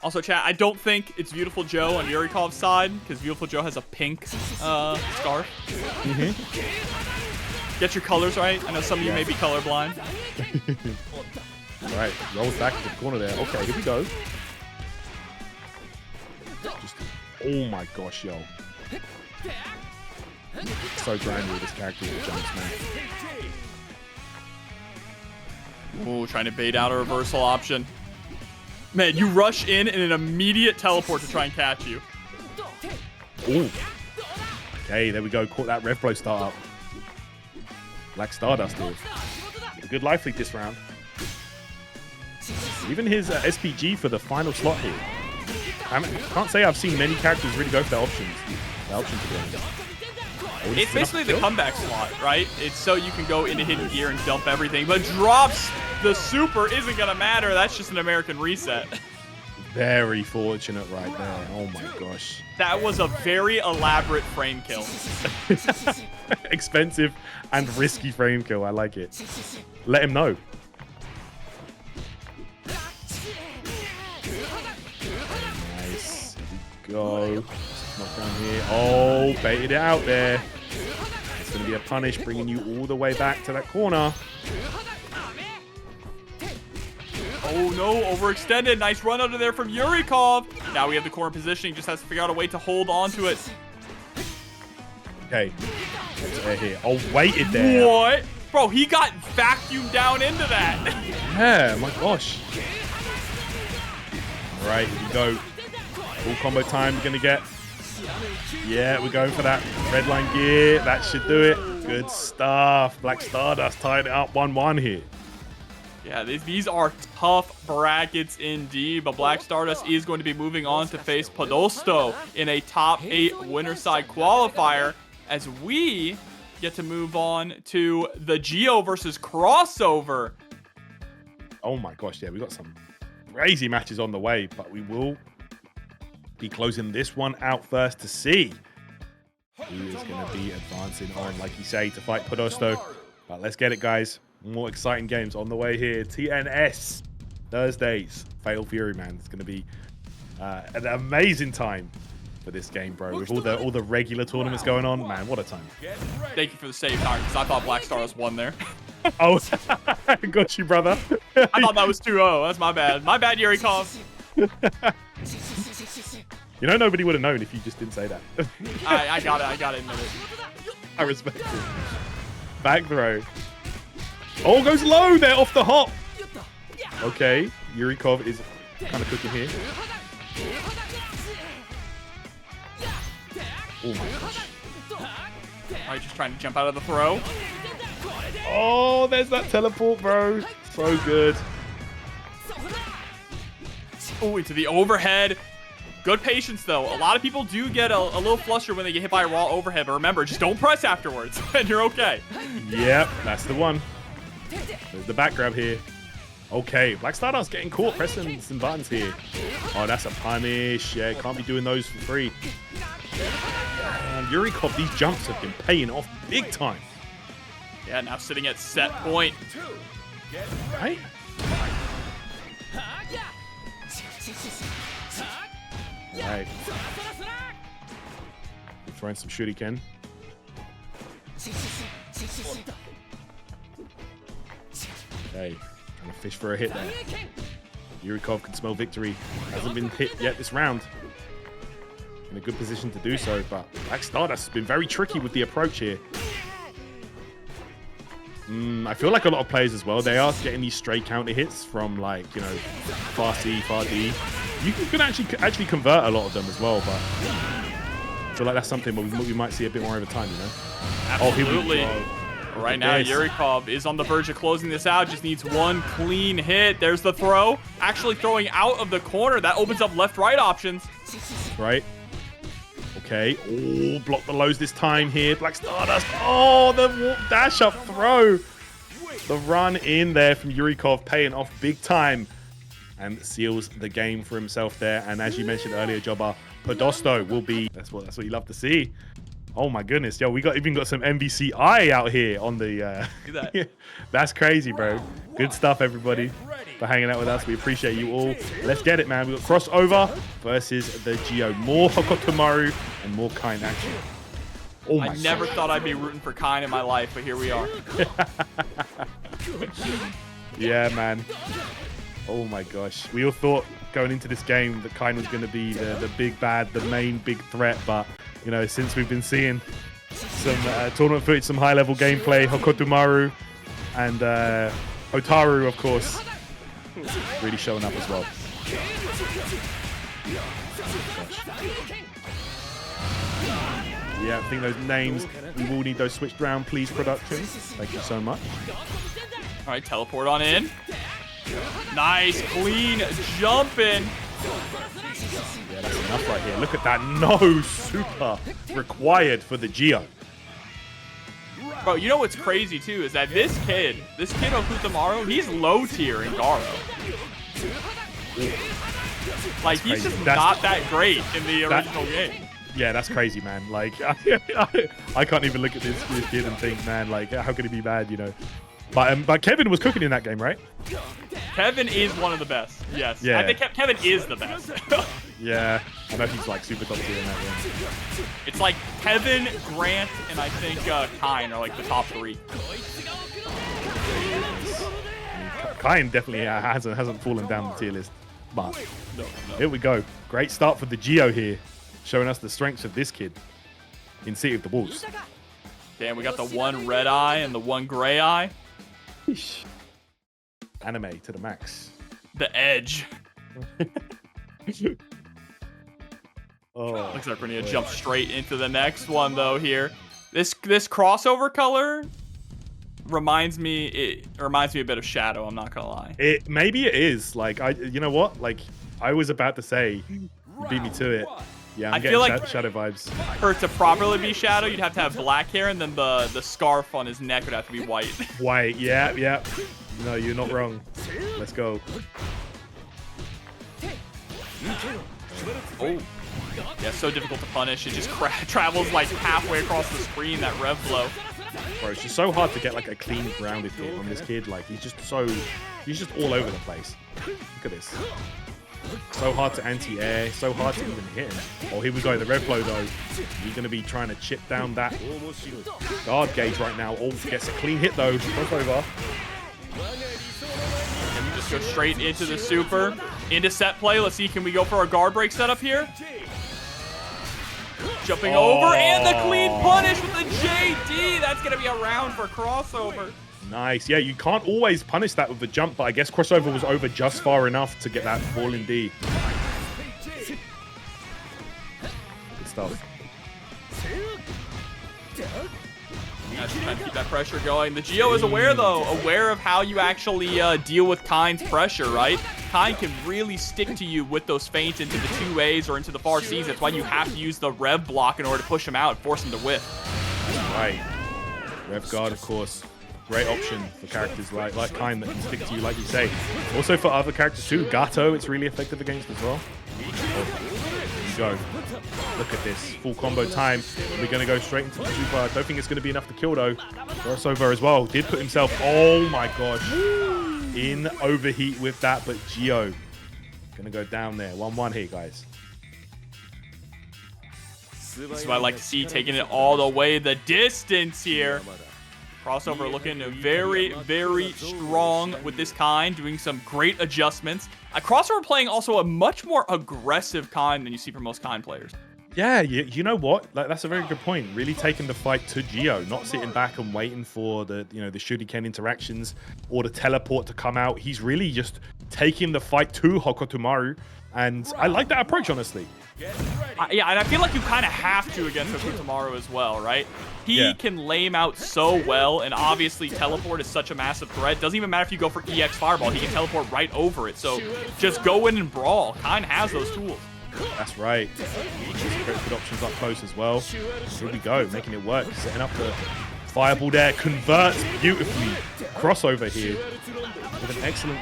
Also, chat, I don't think it's Beautiful Joe on Yurikov's side, because Beautiful Joe has a pink scarf. Get your colors right. I know some of you may be colorblind. All right, rolls back to the corner there. Okay, here we go. Just, oh my gosh, yo. So grindy with this character with jumps, man. Ooh, trying to bait out a reversal option. Man, you rush in and an immediate teleport to try and catch you. Ooh. Okay, there we go. Caught that rev flow start up. Black Stardust here. A good life leak this round. Even his SPG for the final slot here. I can't say I've seen many characters really go for their options. It's basically the comeback slot, right? It's so you can go into hidden gear and dump everything, but drops the super isn't gonna matter. That's just an American reset. Very fortunate right there. Oh my gosh. That was a very elaborate frame kill. Expensive and risky frame kill. I like it. Let him know. Nice. Here we go. Knock down here. Oh, baited it out there. It's going to be a punish, bringing you all the way back to that corner. Oh no, overextended. Nice run under there from Yurikov. Now we have the corner positioning. Just has to figure out a way to hold on to it. Okay. Let's here. Oh, waited there. What? Bro, he got vacuumed down into that. Yeah, my gosh. All right, here we go. Full combo time we're going to get. Yeah, we're going for that red line gear. That should do it. Good stuff. Black Stardust tied it up 1-1 here. Yeah, these are tough brackets indeed, but Black Stardust is going to be moving on to face Podosto in a top 8 winner side qualifier as we get to move on to TheGio versus Crossover. Oh my gosh, yeah, we got some crazy matches on the way, but we will be closing this one out first to see who is going to be advancing on, like you say, to fight Podosto. But let's get it, guys. More exciting games on the way here. TNS Thursdays. Fatal Fury, man. It's going to be an amazing time for this game, bro. With all the regular tournaments going on, man, what a time. Thank you for the save time, because I thought Black Stardust won there. Oh, got you, brother. I thought that was 2-0. That's my bad. My bad, Yurikov. You know, nobody would have known if you just didn't say that. I got it. I got to admit it. I respect it. Back throw. Oh, goes low there off the hop. Okay, Yurikov is kind of cooking here. Oh my gosh. All right, just trying to jump out of the throw. Oh, there's that teleport, bro. So good. Oh, into the overhead. Good patience, though. A lot of people do get a little flustered when they get hit by a raw overhead, but remember, just don't press afterwards, and you're okay. Yep, that's the one. There's the back grab here. Okay, Black Stardust getting caught pressing some buttons here. Oh, that's a punish. Yeah, can't be doing those for free. And Yurikov, these jumps have been paying off big time. Yeah, now sitting at set point. Right? Right. Throwing some shuriken. Okay, trying to fish for a hit there. Yurikov can smell victory. Hasn't been hit yet this round. In a good position to do so, but Black Stardust has been very tricky with the approach here. I feel like a lot of players as well, they are getting these stray counter hits from, like, you know, far C, far D. You can actually convert a lot of them as well, but I feel like that's something we might see a bit more over time, you know? Absolutely. Oh, right now, Yurikov is on the verge of closing this out. Just needs one clean hit. There's the throw. Actually throwing out of the corner. That opens up left-right options. Right. Okay. Oh, block the lows this time here. Black Stardust. Oh, the dash up throw. The run in there from Yurikov paying off big time and seals the game for himself there. And as you mentioned earlier, Jobber, Podosto will be, that's what you love to see. Oh my goodness, yo, we even got some MVCI out here on the that's crazy, bro. Good stuff, everybody, for hanging out with us. We appreciate you all. Let's get it, man. We got crossover versus TheGio. More Hokutomaru and more Kain action. Oh my I never thought I'd be rooting for Kain in my life, but here we are. Yeah, man. Oh my gosh. We all thought going into this game that Kain was going to be the big bad, the main big threat, but you know, since we've been seeing some tournament footage, some high-level gameplay, Hokutomaru and Hotaru, of course, really showing up as well. Yeah, I think those names, we will need those switched around, please, production. Thank you so much. All right, teleport on in. Nice, clean jumping. Yeah, that's enough right here. Look at that. No super required for TheGio. Bro, you know what's crazy, too, is that this kid Hokutomaru, he's low tier in Garo. Like, he's just not that great in the original game. Yeah, that's crazy, man. Like, I can't even look at this kid and think, man, like, how could he be bad, you know? But Kevin was cooking in that game, right? Kevin is one of the best. Yes. Yeah. I think Kevin is the best. Yeah. I know he's like super top tier in that game. It's like Kevin, Grant, and I think Kain are like the top 3. Kain definitely hasn't fallen down the tier list. But here we go. Great start for TheGio here, showing us the strengths of this kid in City of the Bulls. Damn, we got the one red eye and the one gray eye. Anime to the max. The edge. Oh, looks like we're going to jump straight into the next one, though, here. This crossover color reminds me a bit of Shadow. I'm not gonna lie. Maybe it is. Like you know what? Like I was about to say, you beat me to it. Yeah, I'm getting like Shadow vibes. For it to properly be Shadow, you'd have to have black hair, and then the scarf on his neck would have to be white. White, yeah. No, you're not wrong. Let's go. Oh. Yeah, so difficult to punish. It just travels like halfway across the screen, that rev flow. Bro, it's just so hard to get like a clean grounded hit on this kid. Like he's just all over the place. Look at this. So hard to anti-air, so hard to even hit him. Oh, here we go, the rev flow though. He's gonna be trying to chip down that guard gauge right now. Oh, gets a clean hit though. Crossover. And we just go straight into the super. Into set play. Let's see, can we go for a guard break setup here? Jumping over, and the clean punish with the JD. That's going to be a round for crossover. Nice. Yeah, you can't always punish that with the jump, but I guess crossover was over just far enough to get that fall in D. Good stuff. Just trying to keep that pressure going. The Geo is aware, though, of how you actually deal with Kain's pressure, right? Kain can really stick to you with those feints into the 2As or into the far Cs. That's why you have to use the rev block in order to push him out and force him to whiff. Right. Rev guard, of course. Great option for characters like Kain that can stick to you, like you say. Also for other characters too. Gato, it's really effective against as well. There you go. Look at this. Full combo time. We're going to go straight into the super. I don't think it's going to be enough to kill though. Crossover as well. Did put himself, oh my gosh, in overheat with that, but Gio going to go down there. 1-1 here, guys. This is what I like to see, taking it all the way the distance here. Crossover looking very, very strong with this Kain, doing some great adjustments. Crossover playing also a much more aggressive Kain than you see from most Kain players. Yeah, you know what? Like, that's a very good point. Really taking the fight to Gio, not sitting back and waiting for the the shuriken interactions or the teleport to come out. He's really just taking the fight to Hokutomaru, and I like that approach, honestly. Yeah, and I feel like you kind of have to against Hokutomaru as well, right? He can lay him out so well, and obviously teleport is such a massive threat. Doesn't even matter if you go for EX Fireball, he can teleport right over it. So just go in and brawl. Kain has those tools. That's right. Good options up close as well. Here we go, making it work. Setting up the fireball there, converts beautifully. Crossover here with an excellent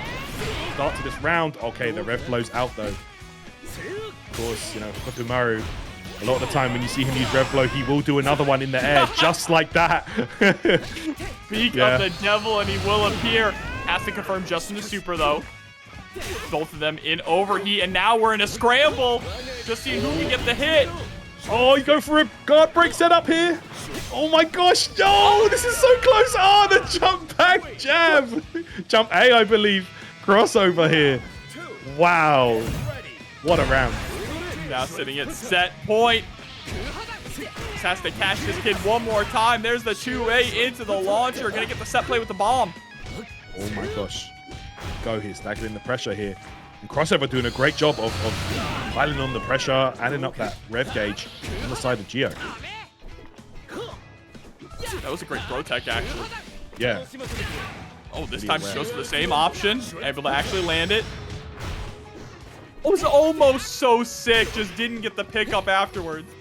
start to this round. Okay, the rev flows out though. Of course, Hokutomaru, a lot of the time when you see him use rev flow, he will do another one in the air, just like that. Speak of the devil, and he will appear. Has to confirm just in the super, though. Both of them in overheat, and now we're in a scramble. Just seeing who can get the hit. Oh, you go for a guard break setup here. Oh my gosh, no, this is so close. Oh, the jump back jab. Jump A, I believe. Crossover here. Wow. What a round. Now sitting at set point. Just has to catch this kid one more time. There's the 2A into the launcher. Gonna get the set play with the bomb. Oh my gosh. Go here, stacking the pressure here. And Crossover doing a great job of piling on the pressure, adding up that rev gauge on the side of Gio. That was a great throw tech, actually. Yeah. Oh, this time she goes for the same option. Able to actually land it. It was almost so sick, just didn't get the pickup afterwards.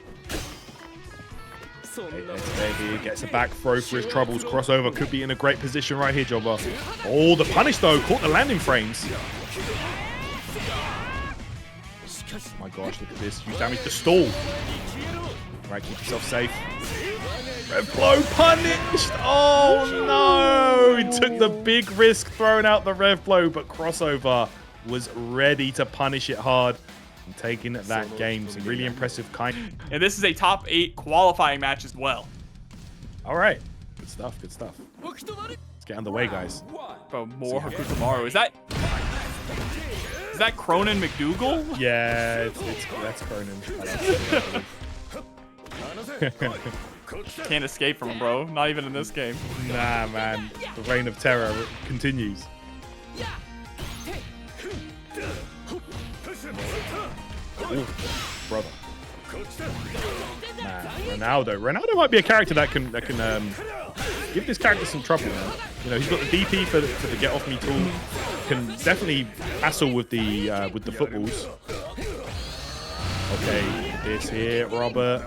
He gets a back throw for his troubles. Crossover could be in a great position right here, Jobber. Oh, the punish though, caught the landing frames. Oh my gosh, look at this. You damaged the stall. Right, keep yourself safe. Rev flow punished. Oh no! He took the big risk throwing out the rev flow, but Crossover was ready to punish it hard and taking that game. Some really impressive Kain. And this is a top 8 qualifying match as well. All right, good stuff, good stuff. Let's get underway, guys. Bro, more Hokutomaru. Is that Cronin McDougal? Yeah, that's Cronin. Can't escape from him, bro. Not even in this game. Nah, man. The reign of terror continues. Ooh, brother. Man, Ronaldo. Ronaldo might be a character that can give this character some trouble, man. You know, he's got the DP for the get off me tool. Can definitely hassle with the footballs. Okay, this here, Robert.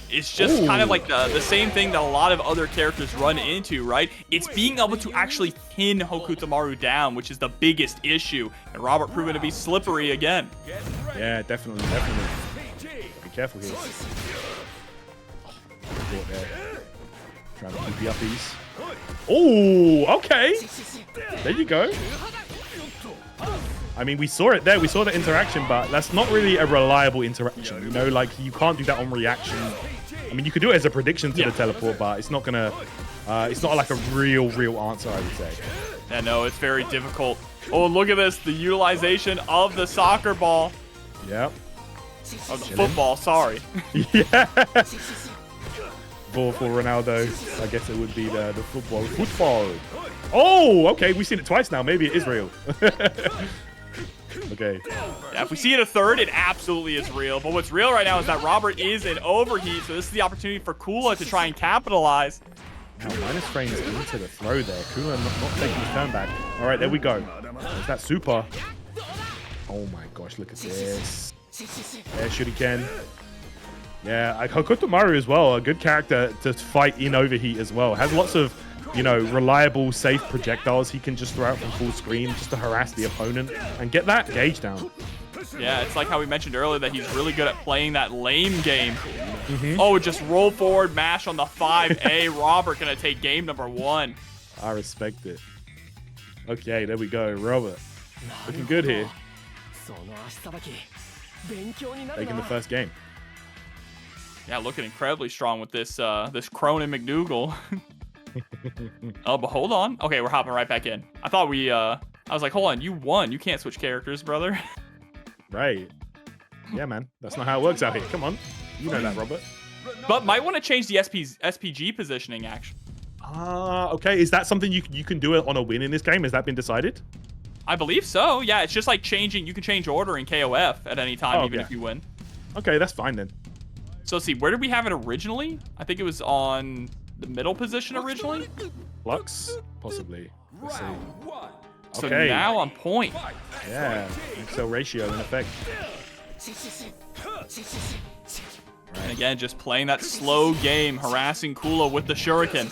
It's just kind of like the same thing that a lot of other characters run into, right? It's being able to actually pin Hokutomaru down, which is the biggest issue. And Robert proving to be slippery again. Yeah, definitely. Be careful here. Caught there. Trying to keep the uppies. Oh, okay. There you go. I mean, we saw it there. We saw the interaction, but that's not really a reliable interaction. You know, like you can't do that on reaction. I mean, you could do it as a prediction to the teleport, but it's not gonna. It's not like a real answer, I would say. Yeah, no, it's very difficult. Oh, look at this. The utilization of the soccer ball. Yep. Of the football, sorry. Yeah. For Ronaldo, I guess it would be the football. Football. Oh, okay. We've seen it twice now. Maybe it is real. Okay. Yeah, if we see it a third, it absolutely is real. But what's real right now is that Robert is in overheat, so this is the opportunity for Kula to try and capitalize. Now, minus frames into the throw there. Kula not taking his turn back. All right, there we go. There's that super. Oh my gosh, look at this. There, Shuriken. Yeah, Hokutomaru as well, a good character to fight in overheat as well. Has lots of, you know, reliable, safe projectiles he can just throw out from full screen just to harass the opponent and get that gauge down. Yeah, it's like how we mentioned earlier that he's really good at playing that lane game. Oh, just roll forward, mash on the 5A. Robert gonna take game number 1. I respect it. Okay, there we go. Robert, looking good here. Taking the first game. Yeah, looking incredibly strong with this this Cronin McDougal. Oh, but hold on. Okay, we're hopping right back in. I thought we I was like, hold on, you won. You can't switch characters, brother. Right. Yeah, man. That's not how it works out here. Come on. You know that, Robert. But might want to change the SPG positioning, actually. Okay. Is that something you can do it on a win in this game? Has that been decided? I believe so. Yeah, it's just like changing. You can change order in KOF at any time, even if you win. Okay, that's fine then. So let's see, where did we have it originally? I think it was on the middle position originally. Flux? Possibly. Let's see. So now on point. Yeah, Excel ratio in effect. And again, just playing that slow game, harassing Kula with the shuriken.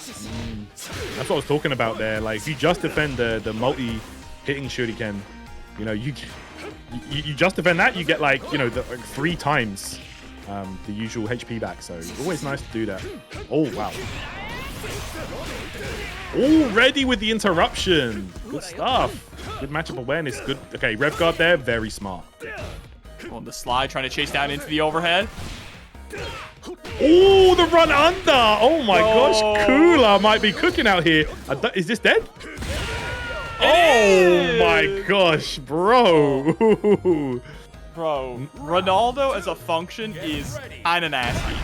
That's what I was talking about there. Like, if you just defend the multi-hitting shuriken, you know, you just defend that, you get like, you know, like 3 times the usual HP back. So always nice to do that. Oh, wow. Already with the interruption. Good stuff. Good matchup awareness. Good. Okay, rev guard there. Very smart. On the slide, trying to chase down into the overhead. Oh, the run under. Oh my gosh. Kula might be cooking out here. Is this dead? Oh my gosh, bro. Bro, Ronaldo as a function is kind of nasty.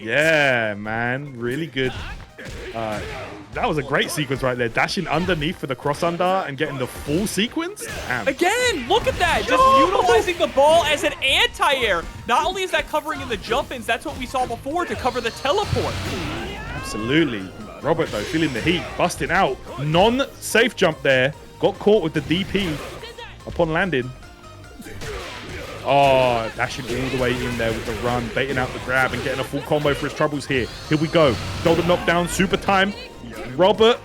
Yeah, man. Really good. That was a great sequence right there. Dashing underneath for the cross under and getting the full sequence. Damn. Again, look at that. Just utilizing the ball as an anti-air. Not only is that covering in the jump-ins, that's what we saw before to cover the teleport. Absolutely. Robert, though, feeling the heat. Busting out. Non-safe jump there. Got caught with the DP upon landing. Oh, dashing all the way in there with the run, baiting out the grab and getting a full combo for his troubles here. Here we go. Golden knockdown, super time. Robert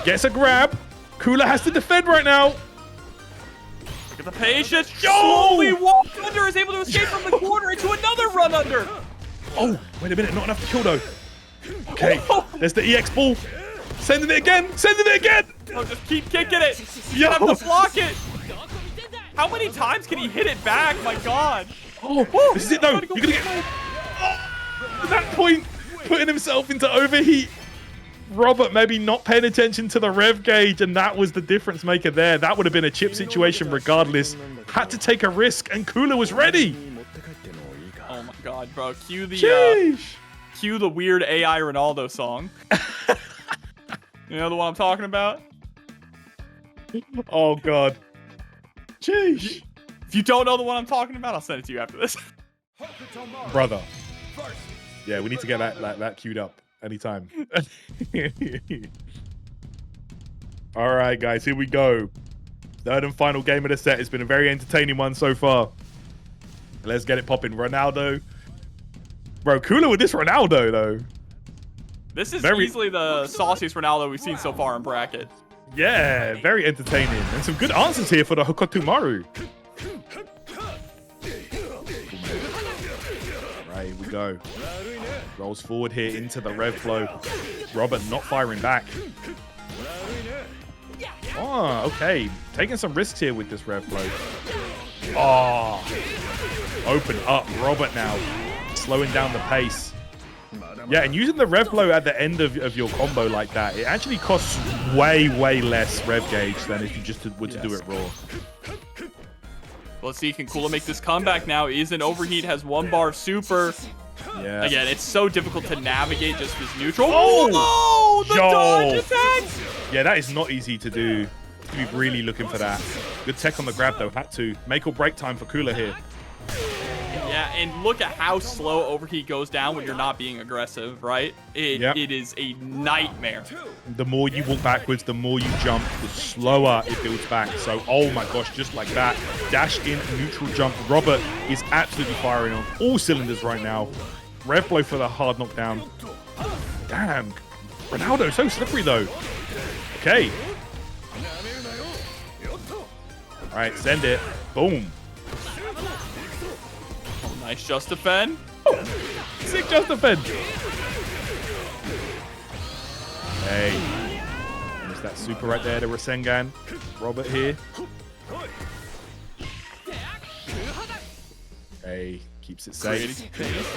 gets a grab. Kula has to defend right now. Look at the patience. Slowly walked under, is able to escape from the corner into another run under. Oh, wait a minute. Not enough to kill, though. Okay, there's the EX ball. Sending it again. Sending it again. Oh, just keep kicking it. You have to block it. How many times can he hit it back? My God. Oh, this is it, though. You're going to get... Oh, at that point, putting himself into overheat. Robert maybe not paying attention to the rev gauge, and that was the difference maker there. That would have been a chip situation regardless. Had to take a risk, and Kula was ready. Oh, my God, bro. Cue the weird AI Ronaldo song. You know the one I'm talking about? Oh, God. Jeez. If you don't know the one I'm talking about, I'll send it to you after this. Brother, Yeah, we need to get that queued up anytime. All right, guys, here we go. Third and final game of the set. It's been a very entertaining one so far. Let's get it popping. Ronaldo. Bro, Kula with this Ronaldo, though. This is easily the sauciest Ronaldo we've seen so far in bracket. Yeah, very entertaining. And some good answers here for the Hokutomaru. Right, here we go. Rolls forward here into the rev flow. Robert not firing back. Oh, okay. Taking some risks here with this rev flow. Oh, open up Robert now. Slowing down the pace. Yeah, and using the rev flow at the end of your combo like that, it actually costs way less rev gauge than if you just were to do it raw. Let's see, can Kula make this comeback now? Is an overheat, has 1 bar of super. Yeah. Again, it's so difficult to navigate just this neutral. Oh, the dodge attack! Yeah, that is not easy to do. To be really looking for that. Good tech on the grab though, had to. Make or break time for Kula here. Yeah, and look at how slow overheat goes down when you're not being aggressive, right? It is a nightmare. The more you walk backwards, the more you jump, the slower it builds back. So, oh my gosh, just like that. Dash in, neutral jump. Robert is absolutely firing on all cylinders right now. Rev blow for the hard knockdown. Damn. Ronaldo, so slippery though. Okay. All right, send it. Boom. Nice just defend. Sick just defend. Hey. There's that super right there, the Rasengan. Robert here. Hey, keeps it safe.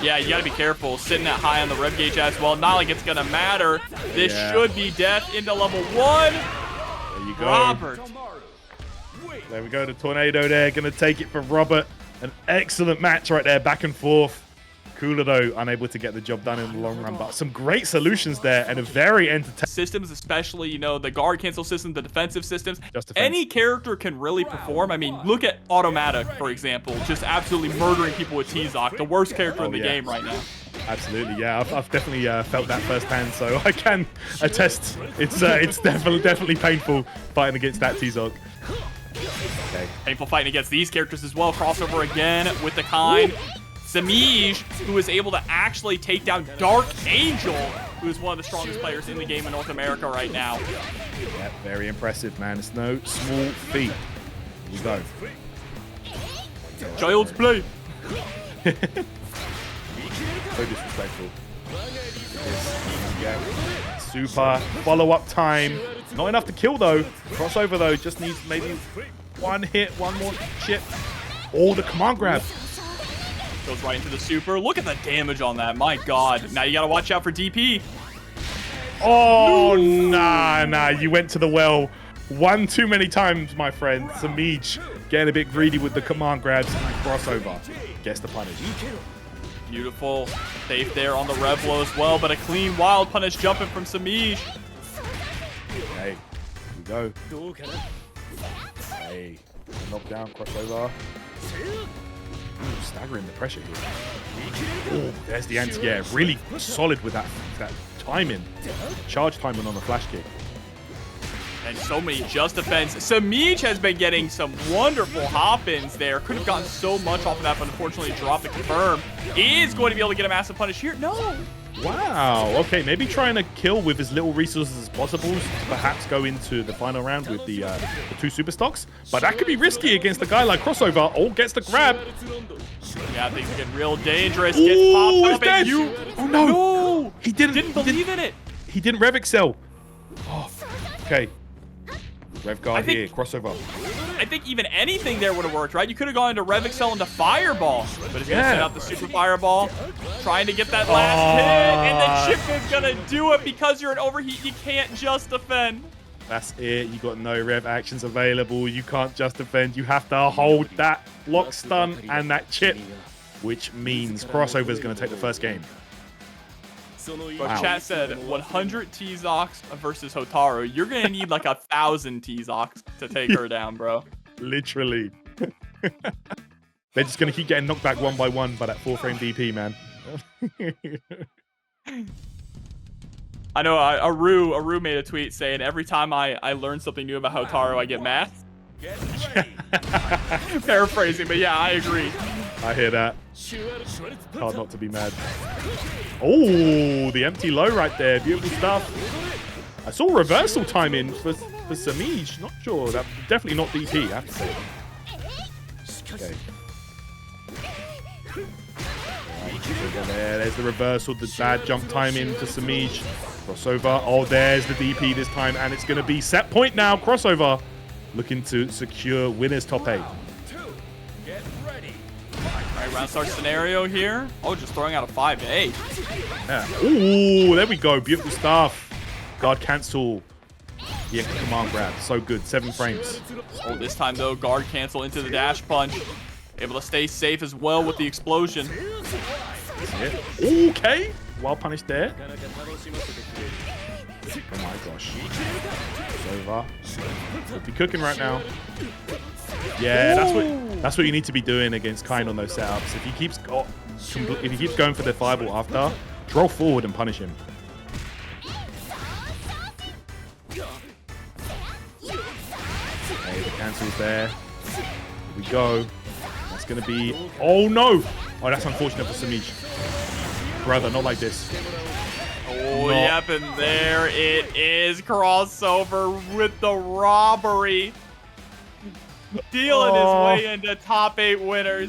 Yeah, you gotta be careful. Sitting that high on the rev gauge as well. Not like it's gonna matter. This should be death into level 1. There you go. Robert. There we go, the tornado there. Gonna take it for Robert. An excellent match right there, back and forth. Kula, though, unable to get the job done in the long run, but some great solutions there and a very entertaining systems, especially, you know, the guard cancel system, the defensive systems. Any character can really perform. I mean, look at Automatic, for example, just absolutely murdering people with T-Zoc, the worst character in the game right now. Absolutely, yeah. I've definitely felt that firsthand, so I can attest. It's definitely painful fighting against that T-Zoc. Okay. Painful fighting against these characters as well. Crossover again with the Kain. Semiij, who is able to actually take down Dark Angel, who is one of the strongest players in the game in North America right now. Yeah, very impressive, man. It's no small feat. Here we go. Child's play. So disrespectful. Super follow-up time. Not enough to kill, though. Crossover, though, just needs maybe one hit, one more chip. Oh, the command grab. Goes right into the super. Look at the damage on that. My God. Now you got to watch out for DP. Oh, nah. You went to the well one too many times, my friend. Semiij getting a bit greedy with the command grabs and crossover. Gets the punish. Beautiful. Safe there on the rev blow as well, but a clean wild punish jumping from Semiij. Okay, here we go. Hey, knockdown, crossover. Ooh, staggering the pressure here. Oh, there's the anti. Yeah, really solid with that timing. Charge timing on the flash kick. And so many just defense. Semiij has been getting some wonderful hop-ins there. Could have gotten so much off of that, but unfortunately dropped the confirm. Is going to be able to get a massive punish here. No. Wow. Okay, maybe trying to kill with as little resources as possible to perhaps go into the final round with the 2 super stocks. But that could be risky against a guy like Crossover. Oh, gets the grab. Yeah, things are getting real dangerous. Gets popped up and you... Oh, no. He didn't believe in it. He didn't rev excel. Oh, okay. Rev guard here, crossover. I think even anything there would have worked, right? You could have gone into Rev Excel into Fireball, but he's going to set out the Super Fireball, trying to get that last hit, and the chip is going to do it because you're an overheat. You can't just defend. That's it. You got no rev actions available. You can't just defend. You have to hold that block stun and that chip, which means crossover is going to take the first game. But chat said 100 T-Zocs versus Hotaru. You're going to need like 1,000 T-Zocs to take her down, bro. Literally. They're just going to keep getting knocked back one by one by that 4-frame DP, man. I know Aru made a tweet saying every time I learn something new about Hotaru, I get mad. Paraphrasing, but yeah, I agree. I hear that. Hard not to be mad. Oh, the empty low right there. Beautiful stuff. I saw reversal timing for Semiij. Not sure. That definitely not DP, I have to say. Okay. There's the reversal. The bad jump timing to Semiij. Crossover. Oh, there's the DP this time. And it's going to be set point now. Crossover. Looking to secure winner's top 8. Alright, round start scenario here. Oh, just throwing out a 5-8. Yeah. Ooh, there we go. Beautiful stuff. Guard cancel. Yeah, command grab. So good. 7 frames. Oh, this time though, guard cancel into the dash punch. Able to stay safe as well with the explosion. Okay. Well punished there. Oh my gosh. It's over. Could be cooking right now. Yeah, that's what you need to be doing against Kain on those setups. If he keeps going for the fireball after, draw forward and punish him. Okay, the cancel's there. Here we go. That's gonna be. Oh no! Oh, that's unfortunate for Semiij. Brother, not like this. Oh, yep, and there it is. Crossover with the robbery. Dealing his way into top 8 winners.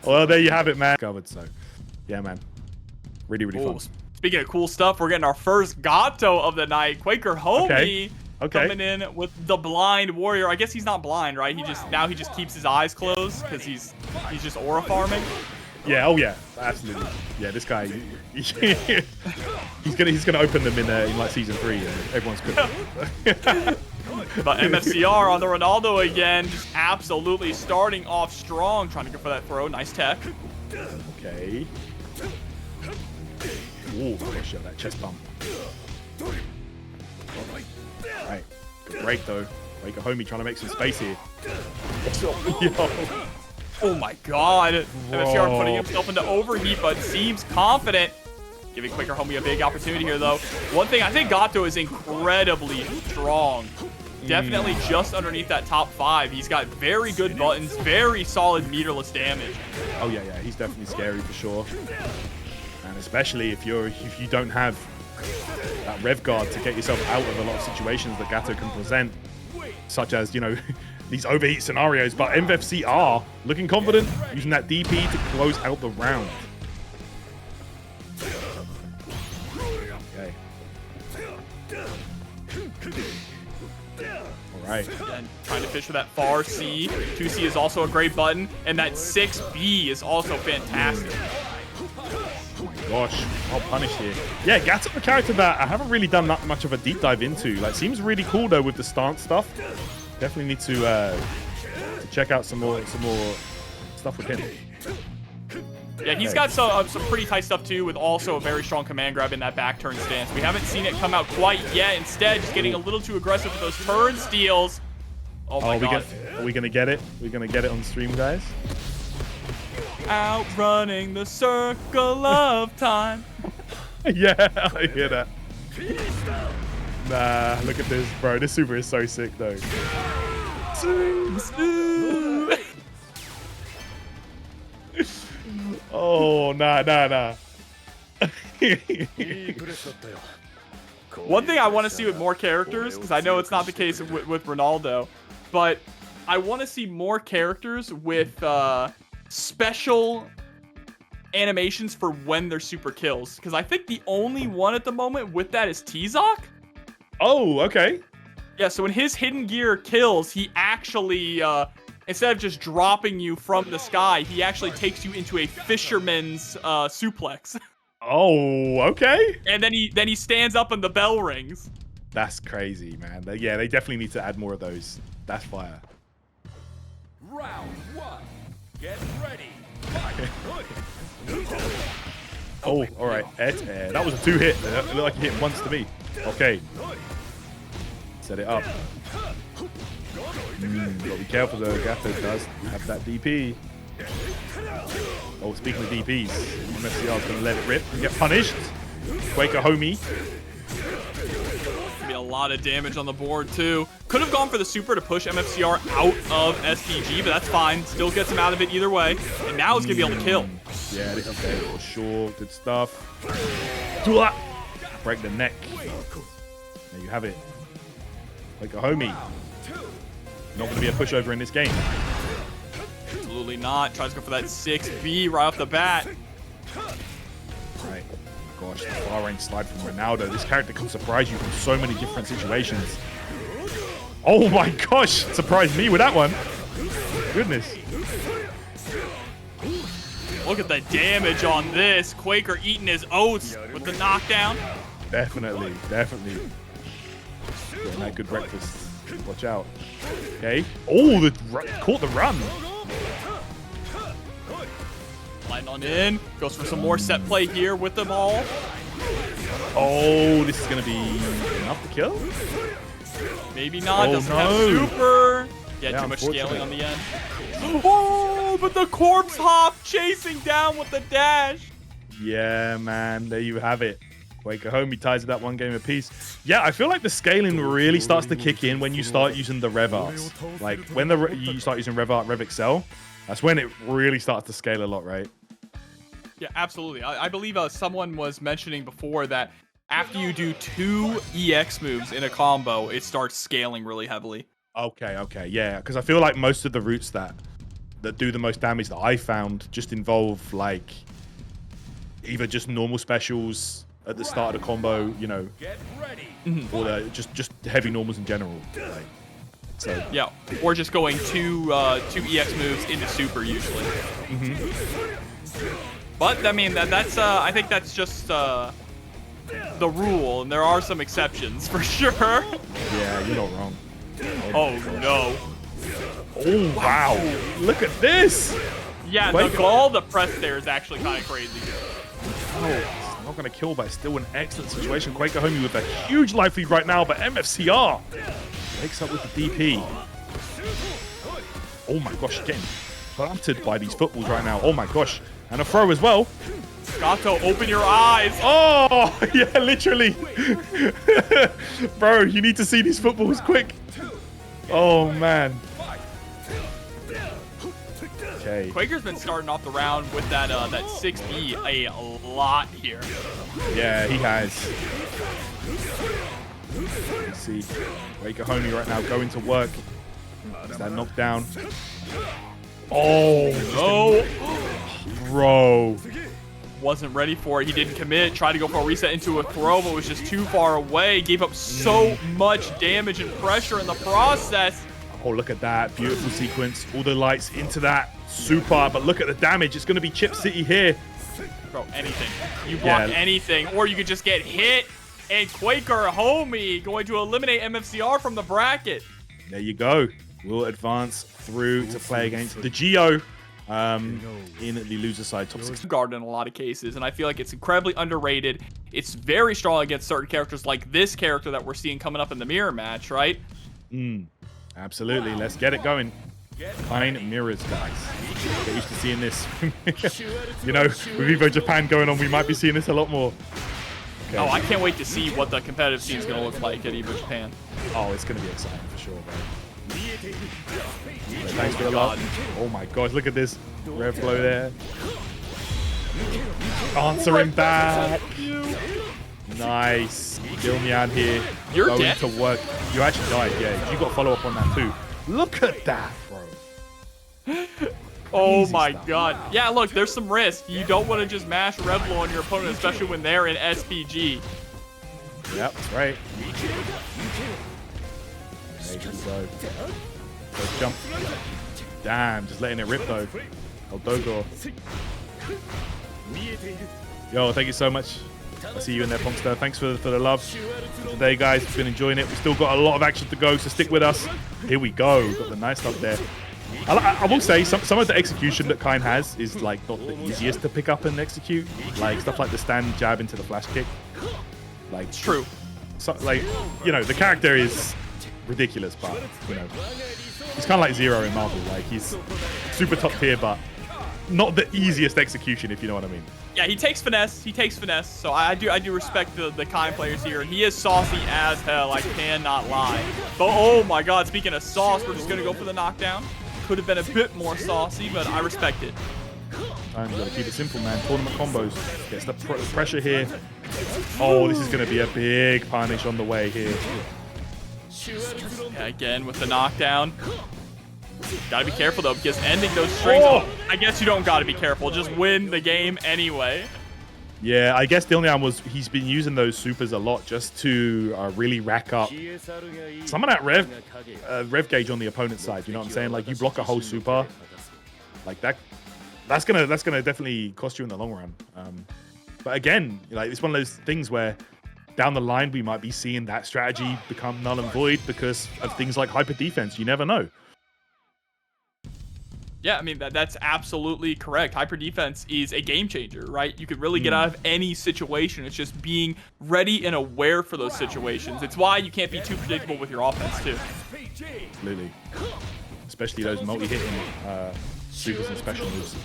Well, there you have it, man. Covered, so yeah, man. Really fun. Speaking of cool stuff, we're getting our first Gato of the night. Quaker Homie coming in with the blind warrior. I guess he's not blind, right? He just keeps his eyes closed because he's just aura farming. Yeah, oh yeah, absolutely. Yeah, this guy, he's gonna open them in like season 3, and everyone's cooking. But MFCR on the Ronaldo again, just absolutely starting off strong, trying to go for that throw. Nice tech. Okay. Ooh, gosh, that chest bump. Alright, good break though. Like a homie trying to make some space here. Yo. Oh my god. MFCR putting himself into overheat, but seems confident. Giving Quaker Homie a big opportunity here, though. One thing, I think Gato is incredibly strong. Definitely just underneath that top 5. He's got very good buttons, very solid meterless damage. Oh yeah, he's definitely scary for sure. And especially if you don't have that rev guard to get yourself out of a lot of situations that Gato can present, such as, you know, these overheat scenarios. But MFCR looking confident, using that DP to close out the round. Okay. All right. Again, trying to fish for that far C. 2C is also a great button, and that 6B is also fantastic. Oh my gosh, well punished here. Yeah, Gato's a character that I haven't really done that much of a deep dive into. Like, seems really cool though with the stance stuff. Definitely need to check out some more stuff with him. Yeah, he's got some pretty tight stuff too, with also a very strong command grab in that back turn stance. We haven't seen it come out quite yet. Instead, just getting a little too aggressive with those turn steals. Oh my god. Are we gonna get it? We're gonna get it on stream, guys. Outrunning the circle of time. Yeah, I hear that. Nah, look at this, bro. This super is so sick, though. Oh, nah. One thing I want to see with more characters, because I know it's not the case with Ronaldo, but I want to see more characters with special animations for when they're super kills. Because I think the only one at the moment with that is T-Zoc. Oh, okay. Yeah, so when his hidden gear kills, he actually, instead of just dropping you from the sky, he actually takes you into a fisherman's suplex. Oh, okay. And then he stands up and the bell rings. That's crazy, man. Yeah, they definitely need to add more of those. That's fire. Round 1. Get ready. Oh, all right. That was a 2-hit. It looked like he hit once to me. Okay. Set it up. Gotta be careful though. Gato does have that DP. Oh, speaking of DPs, MFCR is going to let it rip and get punished. Quaker homie. Be a lot of damage on the board too. Could have gone for the super to push MFCR out of SPG, but that's fine. Still gets him out of it either way. And now he's gonna be able to kill. Yeah, this is okay for sure. Good stuff. Break the neck. There you have it. Like a homie. Not gonna be a pushover in this game. Absolutely not. Tries to go for that 6B right off the bat. Right. Gosh, the far range slide from Ronaldo. This character can surprise you from so many different situations. Oh my gosh, surprised me with that one. Goodness. Look at the damage on this. Quaker eating his oats with the knockdown. Definitely, definitely. Getting that good breakfast. Watch out. Okay. Oh, caught the run. Sliding on in. Goes for some more set play here with them all. Oh, this is going to be enough to kill? Maybe not. Oh, Doesn't no. have super. Yeah, Too much scaling on the end. Oh, but the corpse hop chasing down with the dash. Yeah, man. There you have it. Quaker homie ties that one game apiece. Yeah, I feel like the scaling really starts to kick in when you start using the Rev Arts. Like, when you start using Rev Art, Rev Excel, that's when it really starts to scale a lot, right? Yeah, absolutely. I believe someone was mentioning before that after you do 2 EX moves in a combo, it starts scaling really heavily. Okay, yeah. Because I feel like most of the routes that do the most damage that I found just involve, like, either just normal specials at the start of the combo, you know, or just heavy normals in general. Like, so. Yeah, or just going two EX moves into super usually. But I mean that's I think that's just the rule, and there are some exceptions for sure. Yeah, you're not wrong. Oh no! Oh wow! Look at this! Yeah, the gall to press there is actually kind of crazy. Oh. Not going to kill, but still an excellent situation. Quaker homie with a huge life lead right now, but MFCR wakes up with the DP. Oh my gosh, getting planted by these footballs right now. Oh my gosh. And a throw as well. Gato, open your eyes. Oh, yeah, literally. Bro, you need to see these footballs quick. Oh, man. Okay. Quaker's been starting off the round with that 6B a lot here. Yeah, he has. Let's see. Quaker homie right now going to work. Is that knockdown? Oh, no. Bro. Wasn't ready for it. He didn't commit. Tried to go for a reset into a throw, but was just too far away. Gave up so much damage and pressure in the process. Oh, look at that. Beautiful sequence. All the lights into that. Super. But look at the damage. It's going to be Chip City here. Bro, anything. You block anything, or you could just get hit. And Quaker homie going to eliminate MFCR from the bracket. There you go. We'll advance through to play against TheGio in the loser side top 6. Guard in a lot of cases, and I feel like it's incredibly underrated. It's very strong against certain characters like this character that we're seeing coming up in the mirror match, right? Absolutely. Let's get it going. Kain mirrors, guys. Get used to seeing this. You know, with Evo Japan going on, we might be seeing this a lot more. Okay. Oh, I can't wait to see what the competitive scene is going to look like at Evo Japan. Oh, it's going to be exciting for sure, bro. Thanks for the love. Oh my gosh, look at this. Rev flow there. Answering back. Nice. Dylnyan here. You're going dead? to work. You actually died, yeah. You got follow up on that too. Look at that, bro. Oh Easy my stuff. god. Yeah, look, there's some risk. You don't want to just mash Revlo on your opponent, especially when they're in SPG. Yep, that's right. There you go. Go jump. Damn, just letting it rip though. Oh, Dogor. Yo, thank you so much. I see you in there, Punkster. Thanks for the love today, guys. Been enjoying it. We've still got a lot of action to go, so stick with us. Here we go. Got the nice stuff there. I will say some of the execution that Kain has is like not the easiest to pick up and execute. Like stuff like the stand jab into the flash kick. Like It's true. So, like, you know, the character is ridiculous, but you know, he's kind of like Zero in Marvel. Like he's super top tier, but not the easiest execution, if you know what I mean. Yeah, he takes finesse. He takes finesse. So I do respect the Kain players here. He is saucy as hell. I cannot lie. But oh my God, speaking of sauce, we're just gonna go for the knockdown. Could have been a bit more saucy, but I respect it. Time, you gotta keep it simple, man. Tournament combos. Gets the pressure here. Oh, this is gonna be a big punish on the way here. Yeah, again with the knockdown. Gotta be careful though, because ending those strings, I guess you don't gotta be careful. Just win the game anyway. Yeah, I guess Dylnyan he's been using those supers a lot just to really rack up some of that rev gauge on the opponent's side. You know what I'm saying? Like you block a whole super, like that's gonna definitely cost you in the long run. But again, like it's one of those things where down the line we might be seeing that strategy become null and void because of things like hyper defense. You never know. Yeah, I mean, that's absolutely correct. Hyper defense is a game changer, right? You could really get out of any situation. It's just being ready and aware for those situations. It's why you can't be too predictable with your offense, too. Absolutely. Especially those multi-hitting supers and special moves.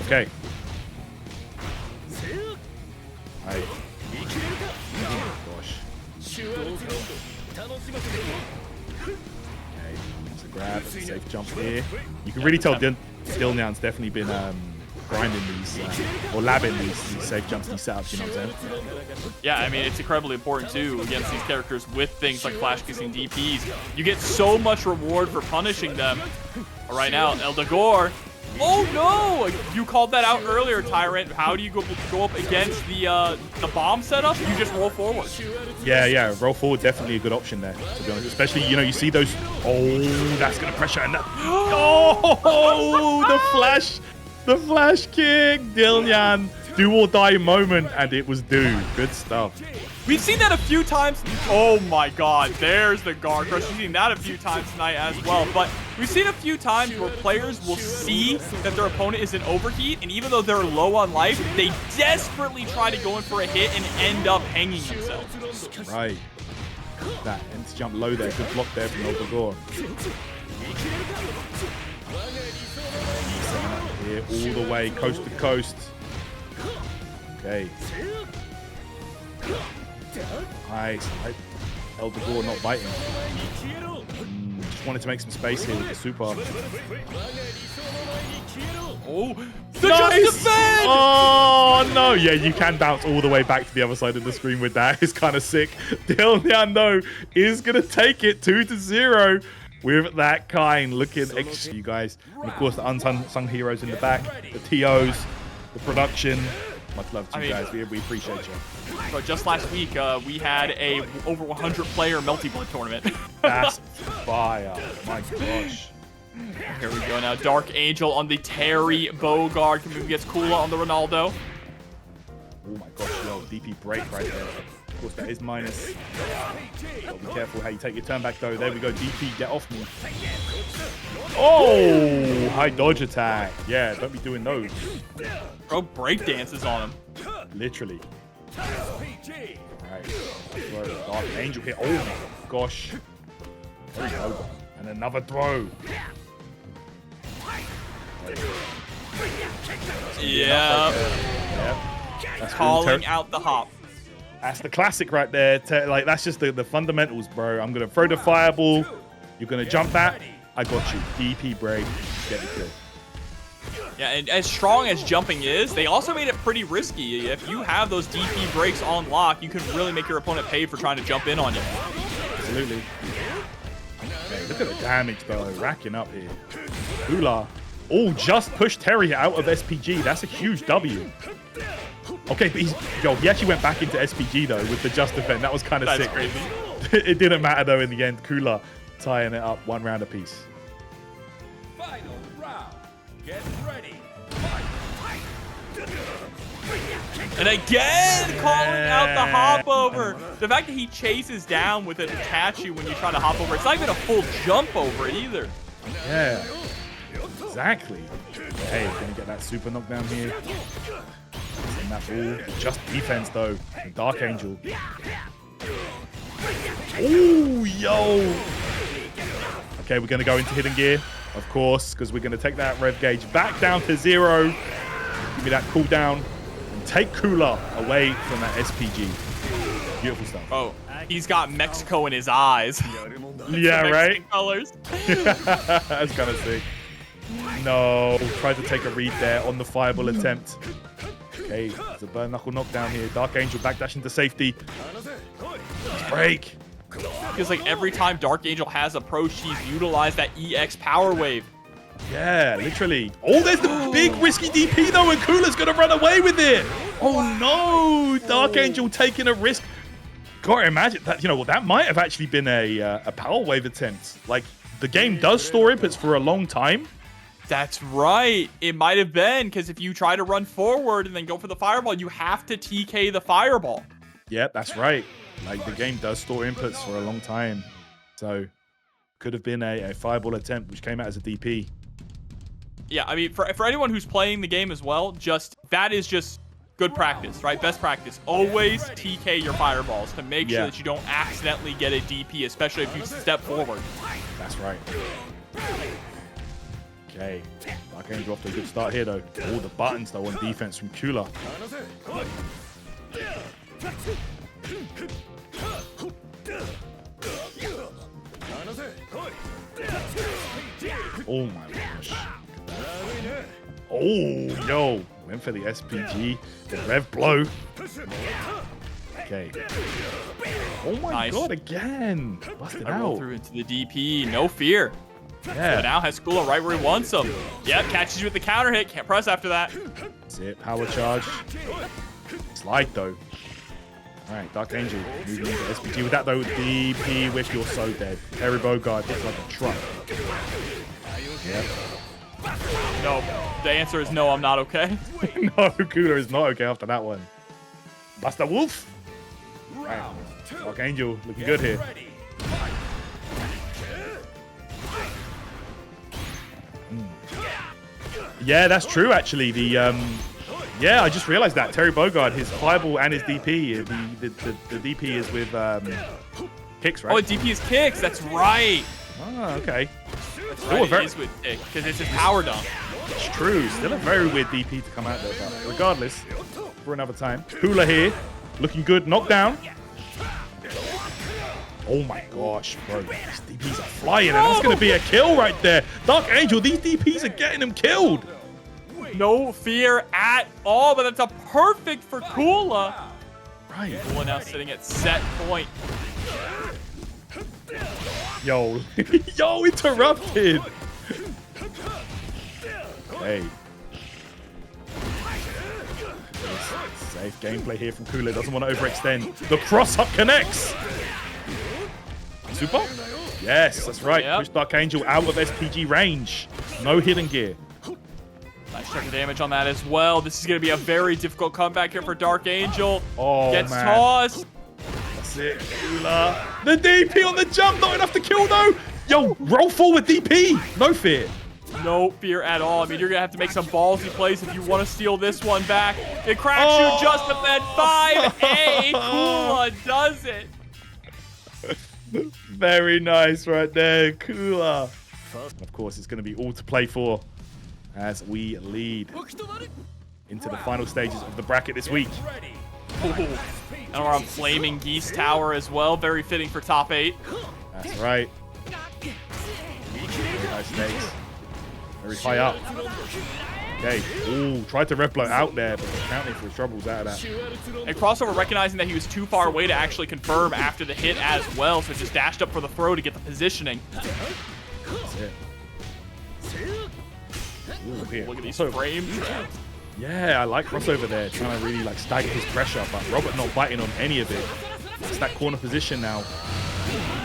Okay. Right. Oh, gosh. Grab, safe jump here. You can really tell Dylnyan's definitely been grinding these, or labbing these safe jumps, these setups, you know what I'm saying? Yeah, I mean, it's incredibly important, too, against these characters with things like flash kissing DPs. You get so much reward for punishing them. All right, now, Eldagor. Oh, no! You called that out earlier, Tyrant. How do you go up against the bomb setup? You just roll forward. Yeah, roll forward, definitely a good option there, to be honest. Especially, you know, you see those... Oh, that's going to pressure. And oh, the flash kick. Dylnyan, do or die moment, and it was due. Good stuff. We've seen that a few times. Oh my God, there's the guard crush. We've seen that a few times tonight as well. But we've seen a few times where players will see that their opponent is in overheat, and even though they're low on life, they desperately try to go in for a hit and end up hanging themselves. Right. That ends jump low there. Good block there from Hotaru. Here all the way, coast to coast. Okay. Nice. Hotaru not biting. Just wanted to make some space here with the super. Oh, the Just defend! Oh no! Yeah, you can bounce all the way back to the other side of the screen with that. It's kind of sick. Dylnyan though is gonna take it 2-0 with that Kain looking extra. You guys, and of course the unsung heroes in the back, the TOs, the production. Much love to you guys. We appreciate you. But just last week, we had a over 100 player multi-board tournament. That's fire! My gosh. Here we go now. Dark Angel on the Terry Bogard. Can gets Kula on the Ronaldo. Oh my gosh, yo, DP break right there. Of course, that is minus. Gotta be careful how you take your turn back though. There we go, DP, get off me. Oh, high dodge attack. Yeah, don't be doing those. Bro, break dances on him. Literally. Alright, throw. Dark Angel hit. Oh my gosh. There we go. And another throw. Yeah. Yep. Calling out the hop. That's the classic right there. Like, that's just the fundamentals, bro. I'm going to throw the fireball. You're going to jump that. I got you. DP break. Get the kill. Yeah, and as strong as jumping is, they also made it pretty risky. If you have those DP breaks on lock, you can really make your opponent pay for trying to jump in on you. Absolutely. Okay, look at the damage, though. Racking up here. Kula. Oh, just pushed Terry out of SPG. That's a huge W. Okay, but he actually went back into SPG, though, with the just defend. That was kind of sick. Crazy. It didn't matter, though, in the end. Kula tying it up 1 round apiece. Final round. Get ready. And again, calling out the hop over. The fact that he chases down with it to catch you when you try to hop over. It's not even a full jump over it either. Yeah. Exactly. Hey, gonna get that super knockdown here. And that ball. Just defense, though. Dark Angel. Ooh, yo. Okay, we're gonna go into hidden gear. of course, because we're going to take that rev gauge back down to 0. Give me that cooldown and take Kula away from that SPG. Beautiful stuff. Oh, he's got Mexico in his eyes. Yeah, right? Colors. That's kind of sick. No, tried to take a read there on the fireball attempt. Okay, it's a burn knuckle knockdown here. Dark Angel backdash into safety. Break. Feels like every time Dark Angel has approached, he's utilized that EX power wave. Yeah, literally. Oh, there's the big risky DP though, and Kula's gonna run away with it. Oh no, Dark Angel taking a risk. Gotta imagine that, that might have actually been a power wave attempt. Like, the game does store inputs for a long time. That's right. It might have been, because if you try to run forward and then go for the fireball, you have to TK the fireball. Yep, that's right. Like, the game does store inputs for a long time. So, could have been a fireball attempt, which came out as a DP. Yeah, I mean, for anyone who's playing the game as well, that is just good practice, right? Best practice. Always TK your fireballs to make sure that you don't accidentally get a DP, especially if you step forward. That's right. Okay, Dark Angel off to a good start here, though. All the buttons, though, on defense from Kula. Oh, my gosh. Oh, yo. Went for the SPG. The rev blow. Okay. Oh, my God, again. Busted out. Through into the DP. No fear. Yeah. But now has Kula right where he wants him. Yep, catches you with the counter hit. Can't press after that. That's it. Power charge. Slide, though. All right, Dark Angel moving into SPG. With that, though, DP, wish you're so dead. Terry Bogard hits like a truck. Yep. No, the answer is no, I'm not okay. No, Kula is not okay after that one. Buster Wolf. All right. Dark Angel looking good here. Yeah, that's true, actually. Yeah, I just realized that. Terry Bogard, his fireball and his DP, the DP is with kicks, right? Oh, DP is kicks. That's right. Oh, okay. That's right. It is with kick, because it's his power dump. It's true. Still a very weird DP to come out there, but regardless, for another time. Kula here, looking good. Knockdown. Oh my gosh, bro. These DPs are flying, and that's going to be a kill right there. Dark Angel, these DPs are getting him killed. No fear at all, but that's a perfect for Kula. Right. Kula now sitting at set point. Yo. Yo, interrupted. Hey. Safe gameplay here from Kula. Doesn't want to overextend. The cross-up connects. Super? Yes, that's right. Yep. Push Dark Angel out of SPG range. No hidden gear. Nice chunk of damage on that as well. This is going to be a very difficult comeback here for Dark Angel. Oh, Gets man. tossed. That's it. Kula. The DP on the jump. Not enough to kill, though. Yo, roll forward DP. No fear. No fear at all. I mean, you're going to have to make some ballsy plays if you want to steal this one back. It cracks you just at that 5A. Kula does it. Very nice right there, Kula. Of course, it's going to be all to play for as we lead into the final stages of the bracket this week. Ooh. And we're on Flaming Geese Tower as well. Very fitting for top 8. That's right. Very nice stakes. Very high up. Okay. Ooh, tried to red blow out there, but counting for his troubles out of that. And Crossover recognizing that he was too far away to actually confirm after the hit as well, so just dashed up for the throw to get the positioning. That's it. Ooh, here. Look at these frames. Yeah, I like crossover there, trying to really like stagger his pressure, but Robert not biting on any of it. It's that corner position now.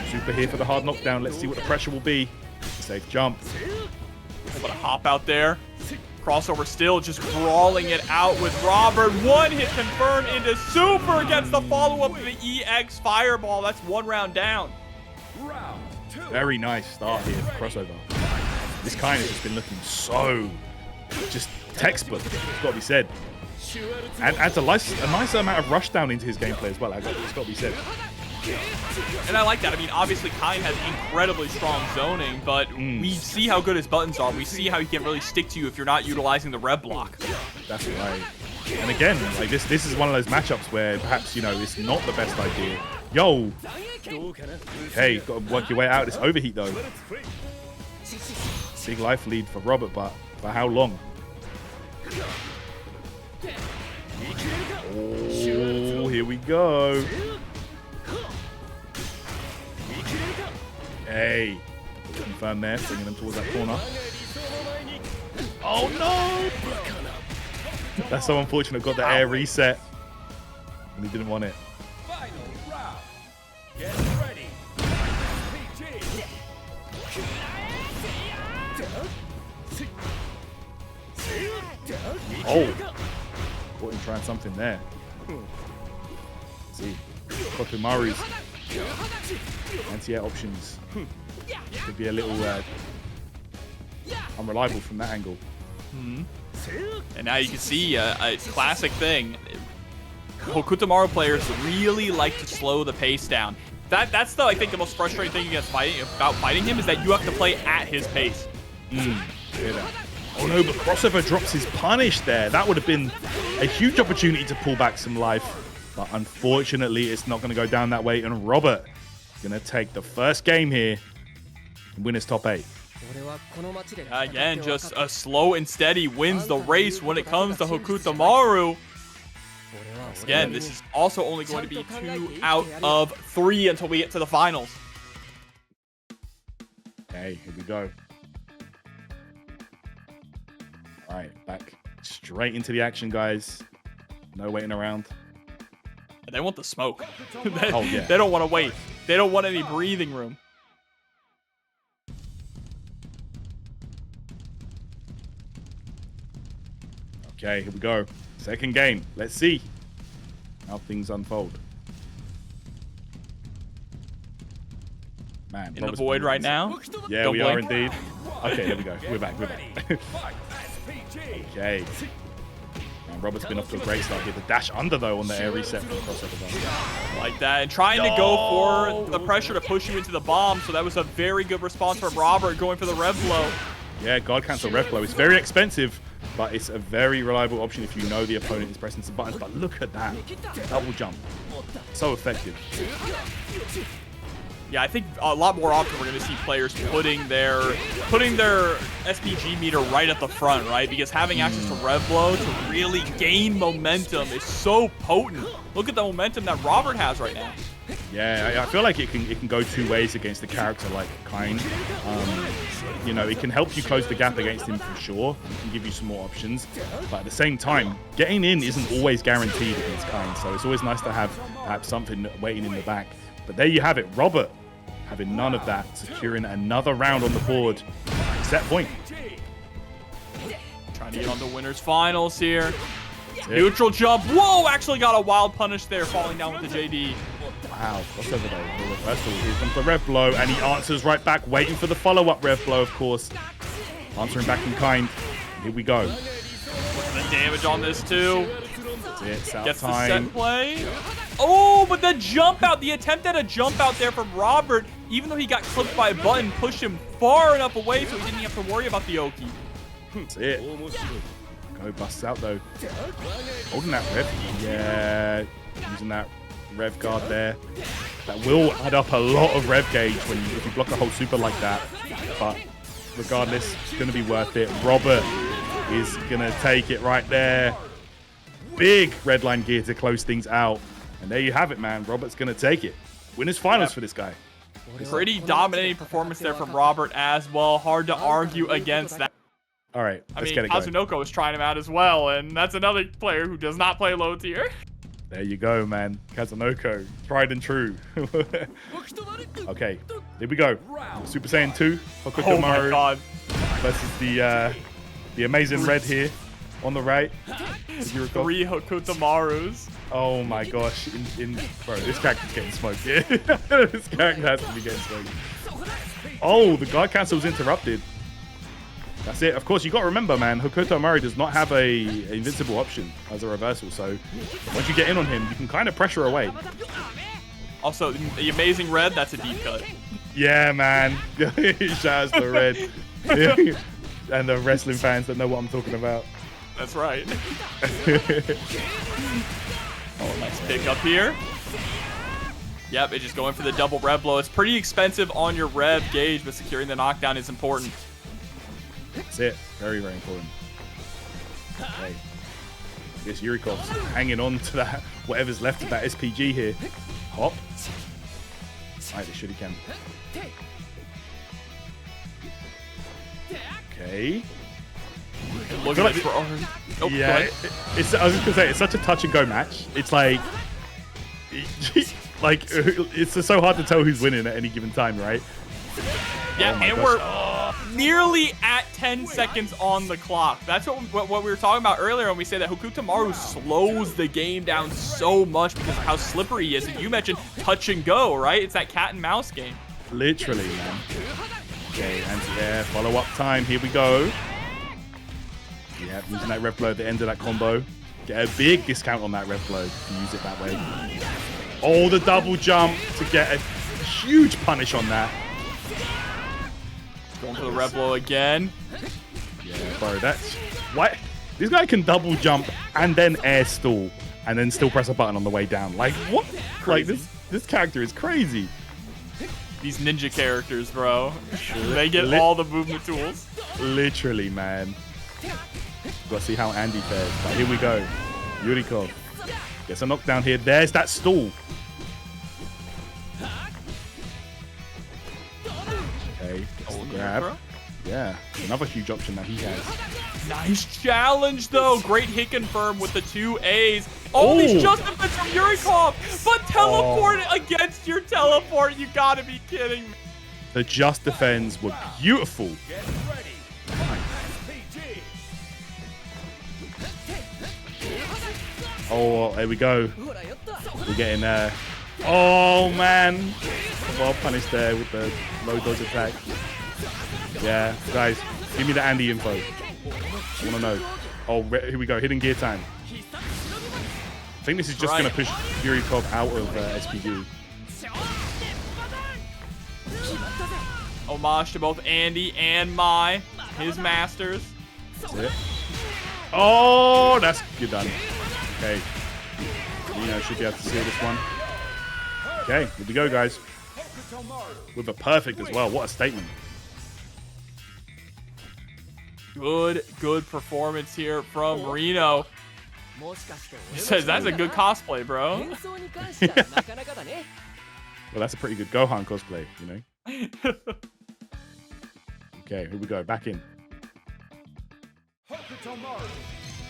Super here for the hard knockdown. Let's see what the pressure will be. Safe jump. But a hop out there. Crossover still just brawling it out with Robert. One hit confirmed into Super. Gets the follow-up of the EX Fireball. That's 1 round down. Very nice start here for crossover. This Kain has just been looking so just textbook, it's got to be said. And adds a nice amount of rush down into his gameplay as well. It's got to be said. And I like that. I mean, obviously, Kain has incredibly strong zoning, but we see how good his buttons are. We see how he can really stick to you if you're not utilizing the rev block. That's right. And again, like this is one of those matchups where perhaps, you know, it's not the best idea. Yo! Hey, got to work your way out of this overheat, though. Big life lead for Robert, but for how long? Oh, here we go. Hey, confirm there, bringing them towards that corner. Oh no! That's so unfortunate. Got the air reset, and he didn't want it. Final round. Get ready. Oh, caught him trying something there. Let's see, Hokutomaru's anti-air options could be a little unreliable from that angle. And now you can see a classic thing. Hokutomaru players really like to slow the pace down. That's I think the most frustrating thing about fighting him is that you have to play at his pace. Oh no, but Crossover drops his punish there. That would have been a huge opportunity to pull back some life. But unfortunately, it's not going to go down that way. And Robert is going to take the first game here and win his top 8. Again, just a slow and steady wins the race when it comes to Hokutomaru. Again, this is also only going to be 2 out of 3 until we get to the finals. Okay, here we go. All right, back straight into the action, guys. No waiting around. They want the smoke. Oh, yeah. They don't want to wait. They don't want any breathing room. Okay, here we go. Second game. Let's see how things unfold. Man, In the void right now? Yeah, Don't we blink. are indeed. Okay, there we go. We're back. Okay. And Robert's been off to a great start here. The dash under, though, on the air reset from the crossover. Like that. And trying to go for the pressure to push you into the bomb. So that was a very good response from Robert going for the rev blow. Yeah, guard cancel rev blow. It's very expensive, but it's a very reliable option if you know the opponent is pressing some buttons. But look at that. Double jump. So effective. Yeah, I think a lot more often we're going to see players putting their SPG meter right at the front, right? Because having access to rev blow to really gain momentum is so potent. Look at the momentum that Robert has right now. Yeah, I feel like it can go 2 ways against a character like Kain. You know, it can help you close the gap against him for sure. It can give you some more options. But at the same time, getting in isn't always guaranteed against Kain. So it's always nice to have perhaps something waiting in the back. But there you have it. Robert having none of that, securing another round on the board. Set point. Trying to get on the winners finals here. Neutral jump. Whoa, actually got a wild punish there, falling down with the JD. Wow, crossover though. The reversal. Here comes the rev blow, and he answers right back, waiting for the follow-up rev blow, of course. Answering back in kind. Here we go. The damage on this too. That's it. Gets the time. set play. Oh, but the jump out, the attempt at a jump out there from Robert, even though he got clipped by a button, pushed him far enough away so he didn't have to worry about the Oki. That's it. Go busts out though. Holding that rev. Yeah. Using that rev guard there. That will add up a lot of rev gauge if you block a whole super like that. But regardless, it's going to be worth it. Robert is going to take it right there. Big red line gear to close things out. And there you have it, man. Robert's going to take it. Winners finals for this guy. Pretty dominating performance there from Robert as well. Hard to argue against that. All right, let's get it going. Kazunoko is trying him out as well, and that's another player who does not play low tier. There you go, man. Kazunoko, tried and true. Okay, here we go. Super Saiyan 2, Hokutomaru Oh my god. versus the amazing red here on the right. Yurikov. 3 Hokutomarus. Oh my gosh, bro, this character's getting smoked. Yeah, this character has to be getting smoked. Oh, the guard cancel was interrupted. That's it. Of course, you got to remember, man, Hokutomaru does not have a invincible option as a reversal. So once you get in on him, you can kind of pressure away. Also, the amazing red, that's a deep cut. Yeah, man. Shout out to the red. And the wrestling fans that know what I'm talking about. That's right. Oh, nice pick up here. Yep, it's just going for the double rev blow. It's pretty expensive on your rev gauge, but securing the knockdown is important. That's it. Very, very important. Okay. I guess Yurikov's hanging on to that, whatever's left of that SPG here. Hop. Right, they should he can. Okay. Look like, for oh, yeah, I was just gonna say it's such a touch and go match. It's like it's so hard to tell who's winning at any given time, right? Yeah, and we're nearly at 10 seconds on the clock. That's what we were talking about earlier when we say that Hokutomaru slows the game down so much because of how slippery he is. And you mentioned touch and go, right? It's that cat and mouse game. Literally, man. Okay, anti-air, follow-up time. Here we go. Yeah, using that rev blow at the end of that combo. Get a big discount on that rev blow if you use it that way. Oh, the double jump to get a huge punish on that. Going for the rev blow again. Yeah, bro, that's... What? This guy can double jump and then air stall and then still press a button on the way down. Like, what? Crazy. Like, this character is crazy. These ninja characters, bro. They get all the movement tools. Literally, man. Gotta see how Andy fares. But here we go. Yurikov gets a knockdown here. There's that stall. Okay, gets the grab. Yeah, another huge option that he has. Nice challenge, though. Great hit confirm with the 2 A's. Oh, these just defense from Yurikov, but teleport against your teleport. You gotta be kidding me. The just defends were beautiful. Oh, there we go. We're getting there. Oh, man. Well punished there with the low dodge attack. Yeah, guys, give me the Andy info. I want to know. Oh, here we go. Hidden gear time. I think this is just going to push Yurikov out of SPG. Homage to both Andy and Mai, his masters. That's it. Oh, that's good done. Okay. RINO should be able to see this one. Okay, here we go, guys. With a perfect as well. What a statement. Good performance here from RINO. He says that's a good cosplay, bro. Well, that's a pretty good Gohan cosplay, you know? Okay, here we go. Back in.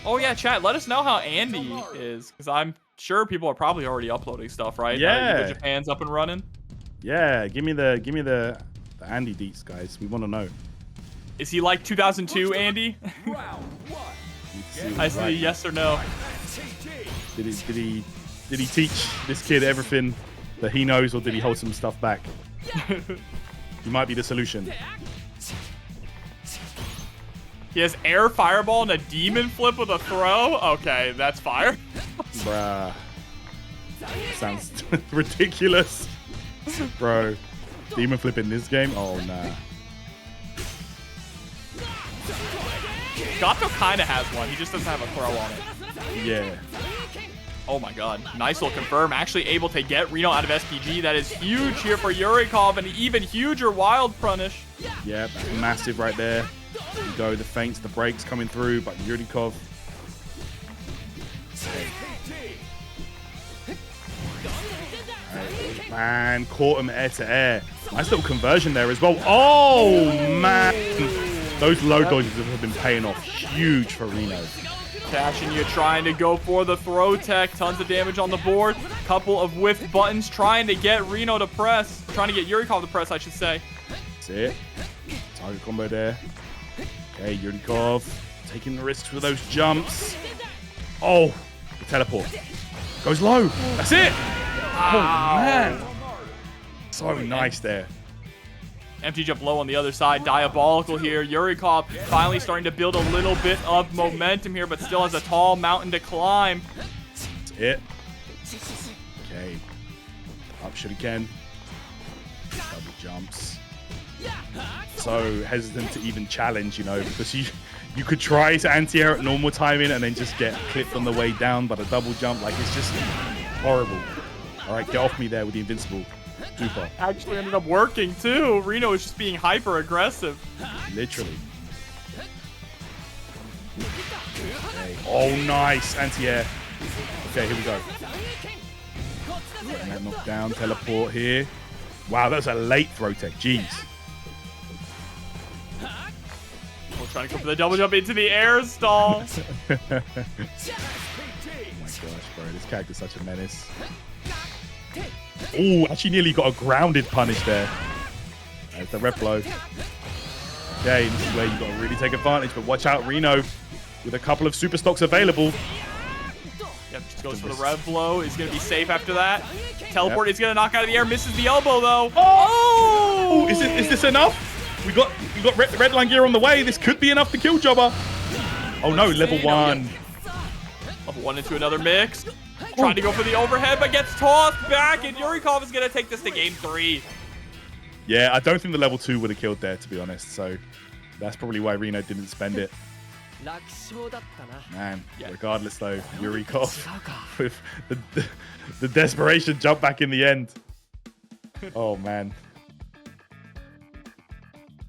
Oh, yeah, chat. Let us know how Andy is, because I'm sure people are probably already uploading stuff, right? Yeah. Japan's up and running. Yeah, give me the Andy deets, guys. We want to know. Is he like 2002 Andy? I see yes or no. Did he teach this kid everything that he knows, or did he hold some stuff back? He might be the solution. He has air fireball and a demon flip with a throw. Okay, that's fire. Bruh. Sounds ridiculous. Bro, demon flip in this game? Oh, nah. Gato kind of has one. He just doesn't have a throw on it. Yeah. Oh my god. Nice little confirm. Actually able to get RINO out of SPG. That is huge here for Yurikov, and even huger wild punish. Yep, massive right there. There you go, the feints, the breaks coming through, but Yurikov. Right, man, caught him air to air. Nice little conversion there as well. Oh, man. Those low dodges have been paying off huge for RINO. Cashin, trying to go for the throw tech. Tons of damage on the board. Couple of whiff buttons trying to get RINO to press. Trying to get Yurikov to press, I should say. That's it. Target combo there. Okay, Yurikov taking the risks with those jumps. Oh, the teleport. Goes low. That's it. Oh, man. So nice there. Empty jump low on the other side. Diabolical here. Yurikov finally starting to build a little bit of momentum here, but still has a tall mountain to climb. That's it. Okay. Up shuriken. Double jumps. So hesitant to even challenge, you know, because you could try to anti-air at normal timing and then just get clipped on the way down by the double jump. Like, it's just horrible. All right, get off me there with the invincible. Super. Actually ended up working too. RINO is just being hyper aggressive. Literally. Okay. Oh, nice. Anti-air. Okay, here we go. And that knockdown, teleport here. Wow, that's a late throw tech. Jeez. We're trying to go for the double jump into the air stall. Oh my gosh, bro. This character's such a menace. Oh, actually nearly got a grounded punish there. There's the rep blow. Okay, this is where you got to really take advantage, but watch out, RINO, with a couple of super stocks available. Yep, just goes for the rev blow. He's going to be safe after that. Teleport is going to knock out of the air. Misses the elbow, though. Oh! Is this enough? We got red line gear on the way. This could be enough to kill Jobber. Oh no, level 1. Level 1 into another mix. Trying to go for the overhead, but gets tossed back, and Yurikov is going to take this to game 3. Yeah, I don't think the level 2 would have killed there, to be honest. So that's probably why RINO didn't spend it. Man, regardless though, Yurikov with the desperation jump back in the end. Oh man.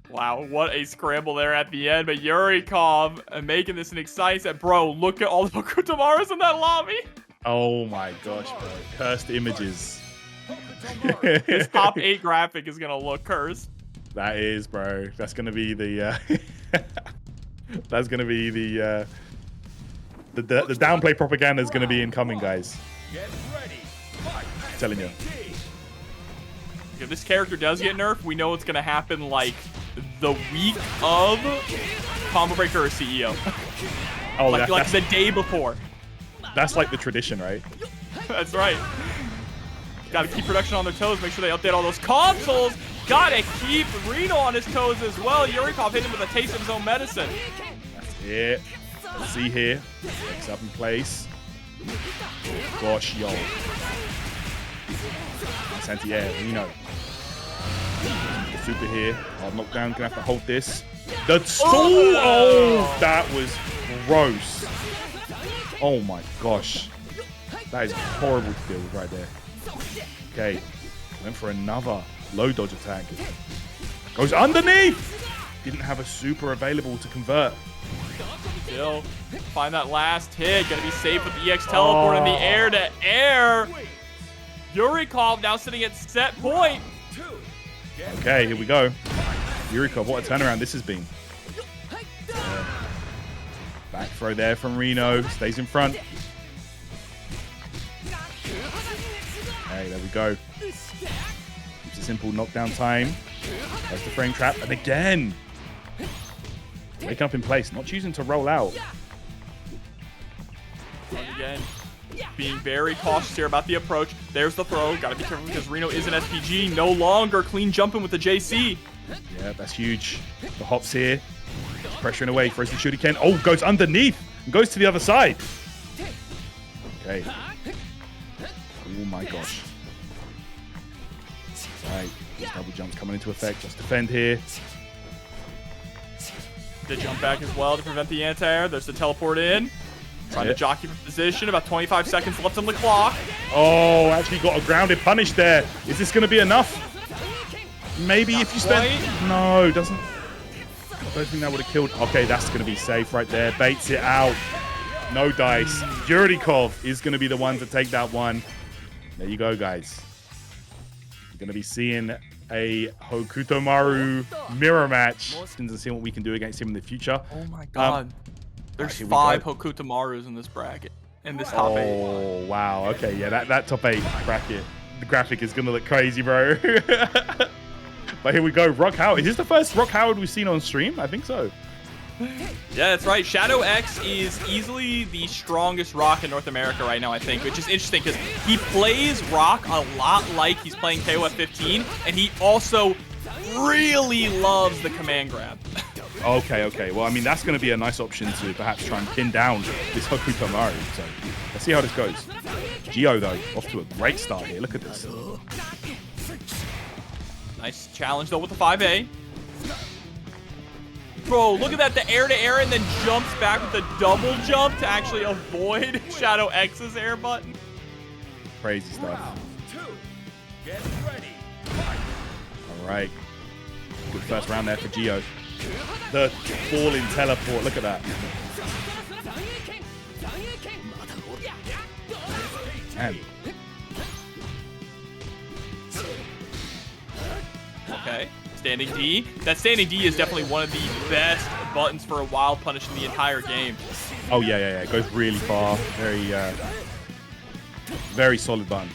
Wow, what a scramble there at the end, but Yurikov making this an exciting set. Bro, look at all the Hokutomarus in that lobby. Oh my gosh, bro. Cursed images. This top 8 graphic is gonna look cursed. That is, bro. That's gonna be the that's gonna be the downplay propaganda is gonna be incoming, guys. I'm telling you. If this character does get nerfed, we know it's gonna happen like the week of Combo Breaker or CEO. Oh, like the day before. That's like the tradition, right? That's right. Gotta keep production on their toes, make sure they update all those consoles. Gotta keep RINO on his toes as well. Yurikov hit him with a taste of his own medicine. That's it. Let's see here. Next up in place. Gosh, yo. Nice anti-air, RINO. The super here. Hard knockdown, gonna have to hold this. The stall! Oh, that was gross. Oh my gosh. That is horrible to deal with right there. Okay, went for another low dodge attack. Goes underneath! Didn't have a super available to convert. Still, find that last hit. Gonna be safe with the EX teleport in the air to air. Yurikov now sitting at set point. Okay, here we go. Yurikov, what a turnaround this has been. Back throw there from RINO. Stays in front. Okay, there we go. Keeps a simple knockdown time. There's the frame trap. And again. Waking up in place. Not choosing to roll out. And again, being very cautious here about the approach. There's the throw. Gotta be careful because RINO is an SPG. No longer clean jumping with the JC. Yeah, that's huge. The hops here. Pressuring away. Throws the shuriken. Oh, goes underneath. And goes to the other side. Okay. Oh my gosh. Right. These double jumps coming into effect. Just defend here. The jump back as well to prevent the anti-air. There's the teleport in. Trying to jockey for position. About 25 seconds left on the clock. Oh, actually got a grounded punish there. Is this going to be enough? Maybe if you spend... No, doesn't... I don't think that would have killed... Okay, that's going to be safe right there. Baits it out. No dice. Yurikov is going to be the one to take that one. There you go, guys. You're going to be seeing a Hokutomaru mirror match and see what we can do against him in the future. Oh my god. There's 5 Hokutomarus in this bracket. In this top 8. Oh, wow. Okay, yeah, that top 8 bracket. The graphic is going to look crazy, bro. But here we go. Rock Howard. Is this the first Rock Howard we've seen on stream? I think so. Yeah, that's right. Shadow X is easily the strongest Rock in North America right now, I think, which is interesting because he plays Rock a lot like he's playing KOF 15, and he also really loves the command grab. Okay. Well, I mean, that's going to be a nice option to perhaps try and pin down this Hokutomaru. So let's see how this goes. Gio, though, off to a great start here. Look at this. Nice challenge, though, with the 5A. Bro, look at that. The air-to-air and then jumps back with the double jump to actually avoid Shadow X's air button. Crazy stuff. Get ready. All right. Good first round there for Gio. The falling teleport. Look at that. Man. Okay. Standing D. That standing D is definitely one of the best buttons for a wild punish in the entire game. Oh, yeah. It goes really far. Very solid button.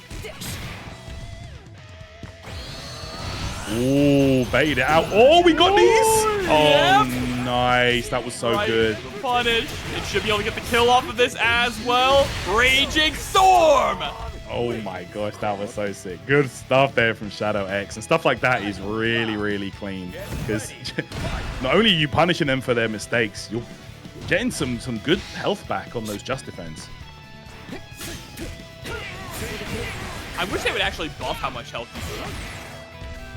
Ooh, baited it out. Oh, we got these. Oh, nice. That was so good. Punish. It should be able to get the kill off of this as well. Raging Storm. Oh my gosh, that was so sick. Good stuff there from Shadow X. And stuff like that is really, really clean. Because not only are you punishing them for their mistakes, you're getting some good health back on those just defense. I wish they would actually buff how much health you do.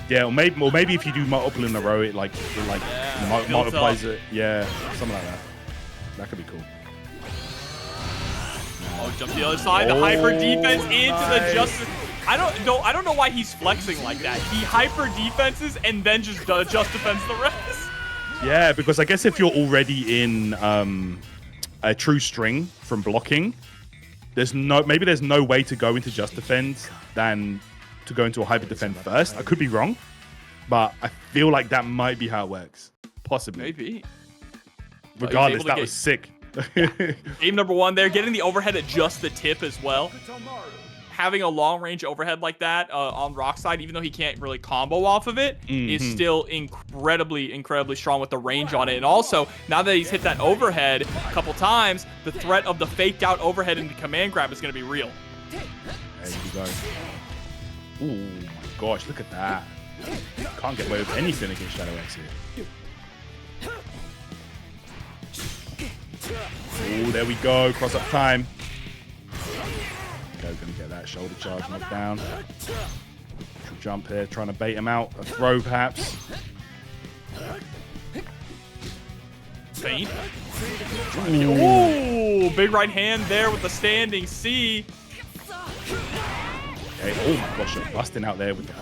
Yeah, or maybe if you do multiple in a row, it multiplies it. Yeah, something like that. That could be cool. Oh, jump to the other side. The hyper defense into the just. I don't know why he's flexing like that. He hyper defenses and then just just defends the rest. Yeah, because I guess if you're already in a true string from blocking, maybe there's no way to go into just defend than to go into a hyper defend first. I could be wrong, but I feel like that might be how it works. Possibly. Maybe. Regardless, that was sick. Game number one there, getting the overhead at just the tip as well. Having a long range overhead like that on Rock side, even though he can't really combo off of it, is still incredibly strong with the range on it. And also, now that he's hit that overhead a couple times, the threat of the faked out overhead into command grab is going to be real. There you go. Ooh, my gosh, look at that. Can't get away with anything against Shadow X here. Oh, there we go. Cross up time. Gonna get that shoulder charge knocked down. Jump here, trying to bait him out. A throw, perhaps. Feint. Ooh, big right hand there with the standing C. Okay. Oh my gosh, you're busting out there with the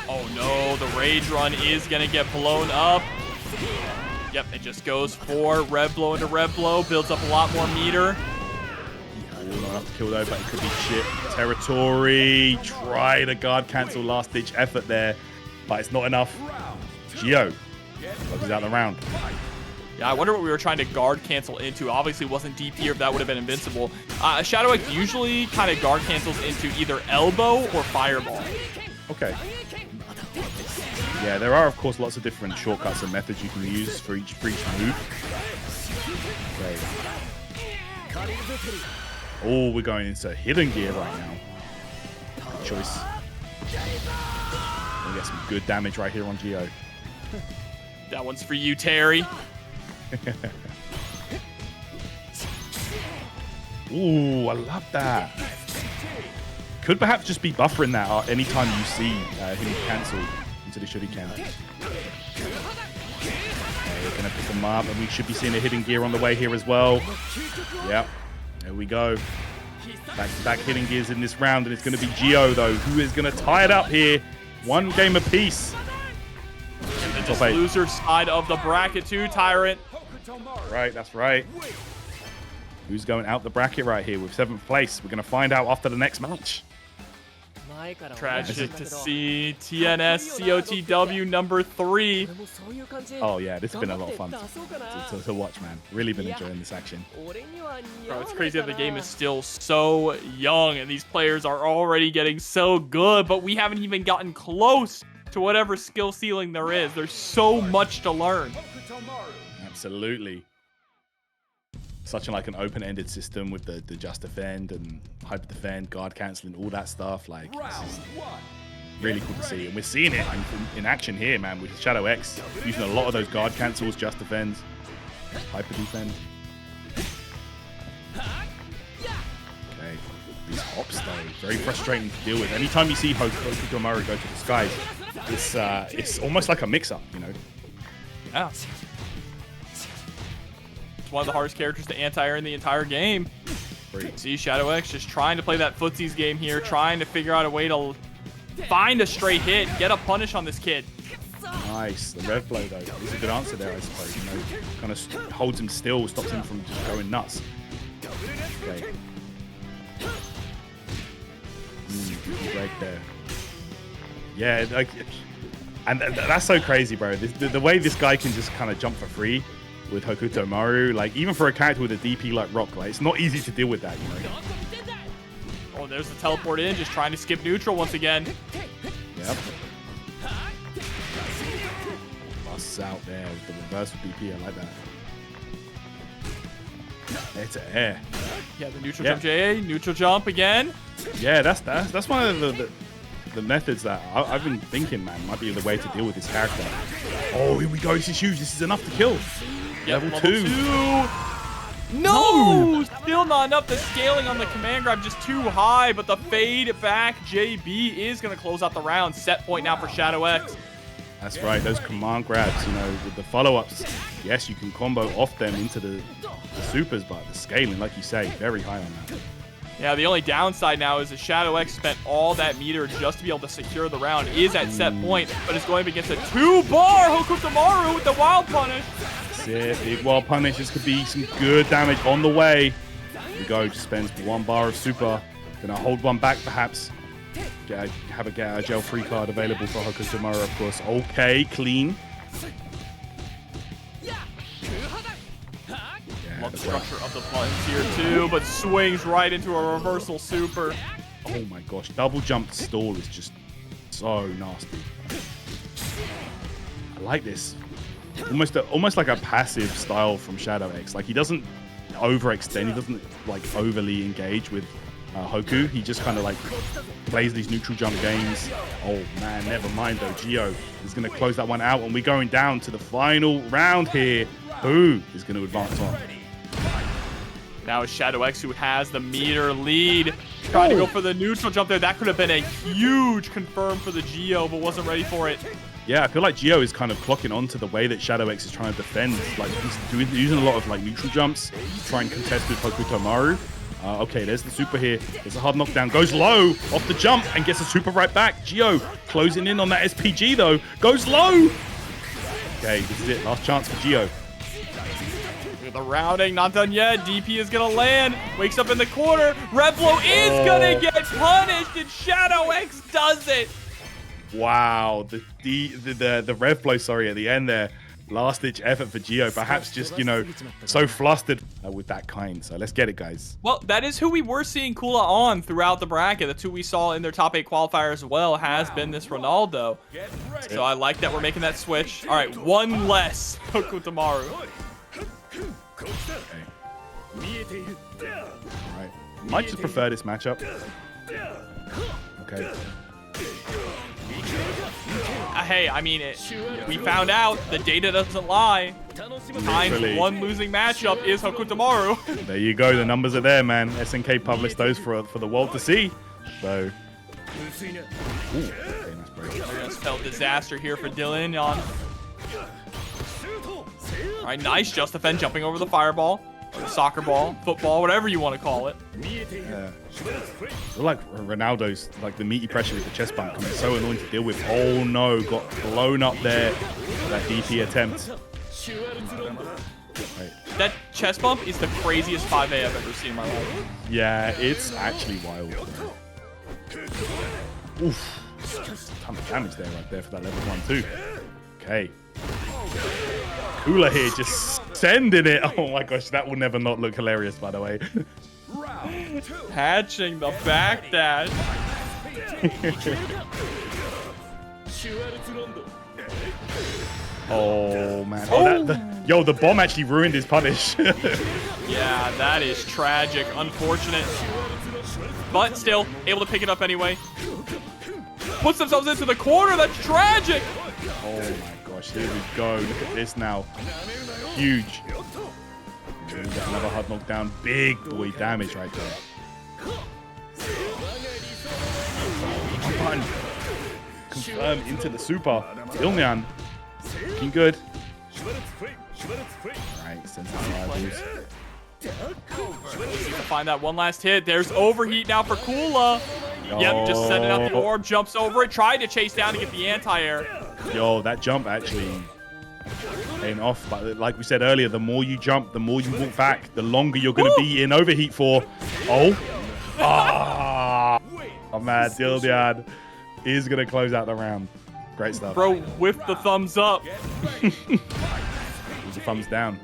Oh no, the rage run is gonna get blown up. Yep, it just goes for Rev Blow into Rev Blow, builds up a lot more meter. Oh, not enough to kill though, but it could be shit territory. Try the guard cancel last ditch effort there, but it's not enough. Gio closes out the round. Yeah, I wonder what we were trying to guard cancel into. Obviously, it wasn't DP, or if that would have been invincible. Shadow X usually kind of guard cancels into either elbow or fireball. Okay. Yeah, there are, of course, lots of different shortcuts and methods you can use for each move. Okay. Oh, we're going into hidden gear right now. Good choice. We get some good damage right here on Gio. That one's for you, Terry. Ooh, I love that. Could perhaps just be buffering that anytime you see him cancel into the shuriken. Okay, we're going to pick him up, and we should be seeing a hidden gear on the way here as well. Yep, there we go. Back-to-back hidden gears in this round, and it's going to be Gio, though, who is going to tie it up here. One game apiece. And then just loser side of the bracket too, Tyrant. Right, that's right. Who's going out the bracket right here with 7th place? We're going to find out after the next match. Tragic to see TNS COTW number 3. Oh yeah, this has been a lot of fun to watch, man. Really been enjoying this action. Bro, it's crazy that the game is still so young and these players are already getting so good, but we haven't even gotten close to whatever skill ceiling there is. There's so much to learn. Absolutely. Such an open-ended system with the just defend and hyper defend, guard canceling, all that stuff. Like, this is really cool to see, and we're seeing it in action here, man. With Shadow X using a lot of those guard cancels, just defends, hyper defend. These hops, though, very frustrating to deal with. Anytime you see Hokutomaru go to the skies, it's almost like a mix-up, you know? Yeah. It's one of the hardest characters to anti-air in the entire game. See Shadow X just trying to play that footsies game here, trying to figure out a way to find a straight hit, get a punish on this kid. Nice. The rev blow, though, is a good answer there, I suppose. You know, kind of holds him still, stops him from just going nuts. Okay. Right there. Yeah, like, and that's so crazy, bro. The way this guy can just kind of jump for free with Hokutomaru, like, even for a character with a DP like Rock, like, it's not easy to deal with that, you know? Oh, there's the teleport in, just trying to skip neutral once again. Yep. Busts out there with the reversal DP, I like that. It's air. Yeah, the neutral jump JA, neutral jump again. Yeah, that's one of the methods that I've been thinking, man, might be the way to deal with this character. Oh, here we go. This is huge. This is enough to kill. Yep, level 2. No! Still not enough. The scaling on the command grab just too high, but the fade back JB is going to close out the round. Set point now for Shadow X. That's right. Those command grabs, you know, with the follow-ups, yes, you can combo off them into the supers, but the scaling, like you say, very high on that. Yeah, the only downside now is that Shadow X spent all that meter just to be able to secure the round. Is at set point, but it's going up against a 2-bar Hokutomaru with the wild punish. That's it. Big wild punish. This could be some good damage on the way. Here we go. Just spends 1 bar of super. Gonna hold one back, perhaps. Have a get out of jail free card available for Hokutomaru, of course. Okay, clean. Love the structure of the buttons here too, but swings right into a reversal super. Oh my gosh, double jump stall is just so nasty. I like this. Almost like a passive style from Shadow X. Like, he doesn't overextend, he doesn't like overly engage with Hoku. He just kind of like plays these neutral jump games. Oh man, never mind though. Gio is going to close that one out, and we're going down to the final round here. Who is going to advance on? Now it's Shadow X who has the meter lead. Trying to go for the neutral jump there. That could have been a huge confirm for the Gio, but wasn't ready for it. Yeah, I feel like Gio is kind of clocking onto the way that Shadow X is trying to defend. Like, he's using a lot of like neutral jumps to try and contest with Hokutomaru. Okay, there's the super here. There's a hard knockdown. Goes low off the jump and gets a super right back. Gio closing in on that SPG though. Goes low. Okay, this is it. Last chance for Gio. The rounding, not done yet. DP is gonna land. Wakes up in the corner. Red Blow is gonna get punished, and Shadow X does it. Wow, the rev blow, sorry, at the end there. Last ditch effort for Gio. Perhaps just, you know, so flustered with that Kain. So let's get it, guys. Well, that is who we were seeing Kula on throughout the bracket. That's who we saw in their top 8 qualifier as well, has been this Ronaldo. So I like that we're making that switch. All right, one less Hokutomaru. Okay. Alright. Might just prefer this matchup. Okay. Hey, I mean, we found out the data doesn't lie. Kain's one losing matchup is Hokutomaru. There you go. The numbers are there, man. SNK published those for the world to see. So. Ooh, okay, nice break. We're gonna spell disaster here for Dylnyan. All right, nice just defend, jumping over the fireball, or the soccer ball, football, whatever you want to call it. Yeah. Like Ronaldo's, like the meaty pressure with the chest bump can be so annoying to deal with. Oh no, got blown up there. That DP attempt. Right. That chest bump is the craziest 5A I've ever seen in my life. Yeah, it's actually wild. Oof. A ton of damage there, right there for that level 1 too. Okay. Kula here just sending it. Oh my gosh, that will never not look hilarious, by the way. Hatching the backdash. Oh man. Oh, yo, the bomb actually ruined his punish. Yeah, that is tragic. Unfortunate. But still, able to pick it up anyway. Puts themselves into the corner. That's tragic. Oh my gosh, here we go. Look at this now. Huge. Another hard knockdown. Big boy damage right there. on. Confirm into the super. Dylnyan looking good. Right, sends out rivals. Find that one last hit. There's overheat now for Kula. Yep, just sending out the orb, jumps over it, tried to chase down to get the anti-air. Yo, that jump actually paying off. But like we said earlier, the more you jump, the more you walk back, the longer you're going to be in overheat for. Oh man, Dylnyan is going to close out the round. Great stuff. Bro, with the thumbs up. The thumbs down.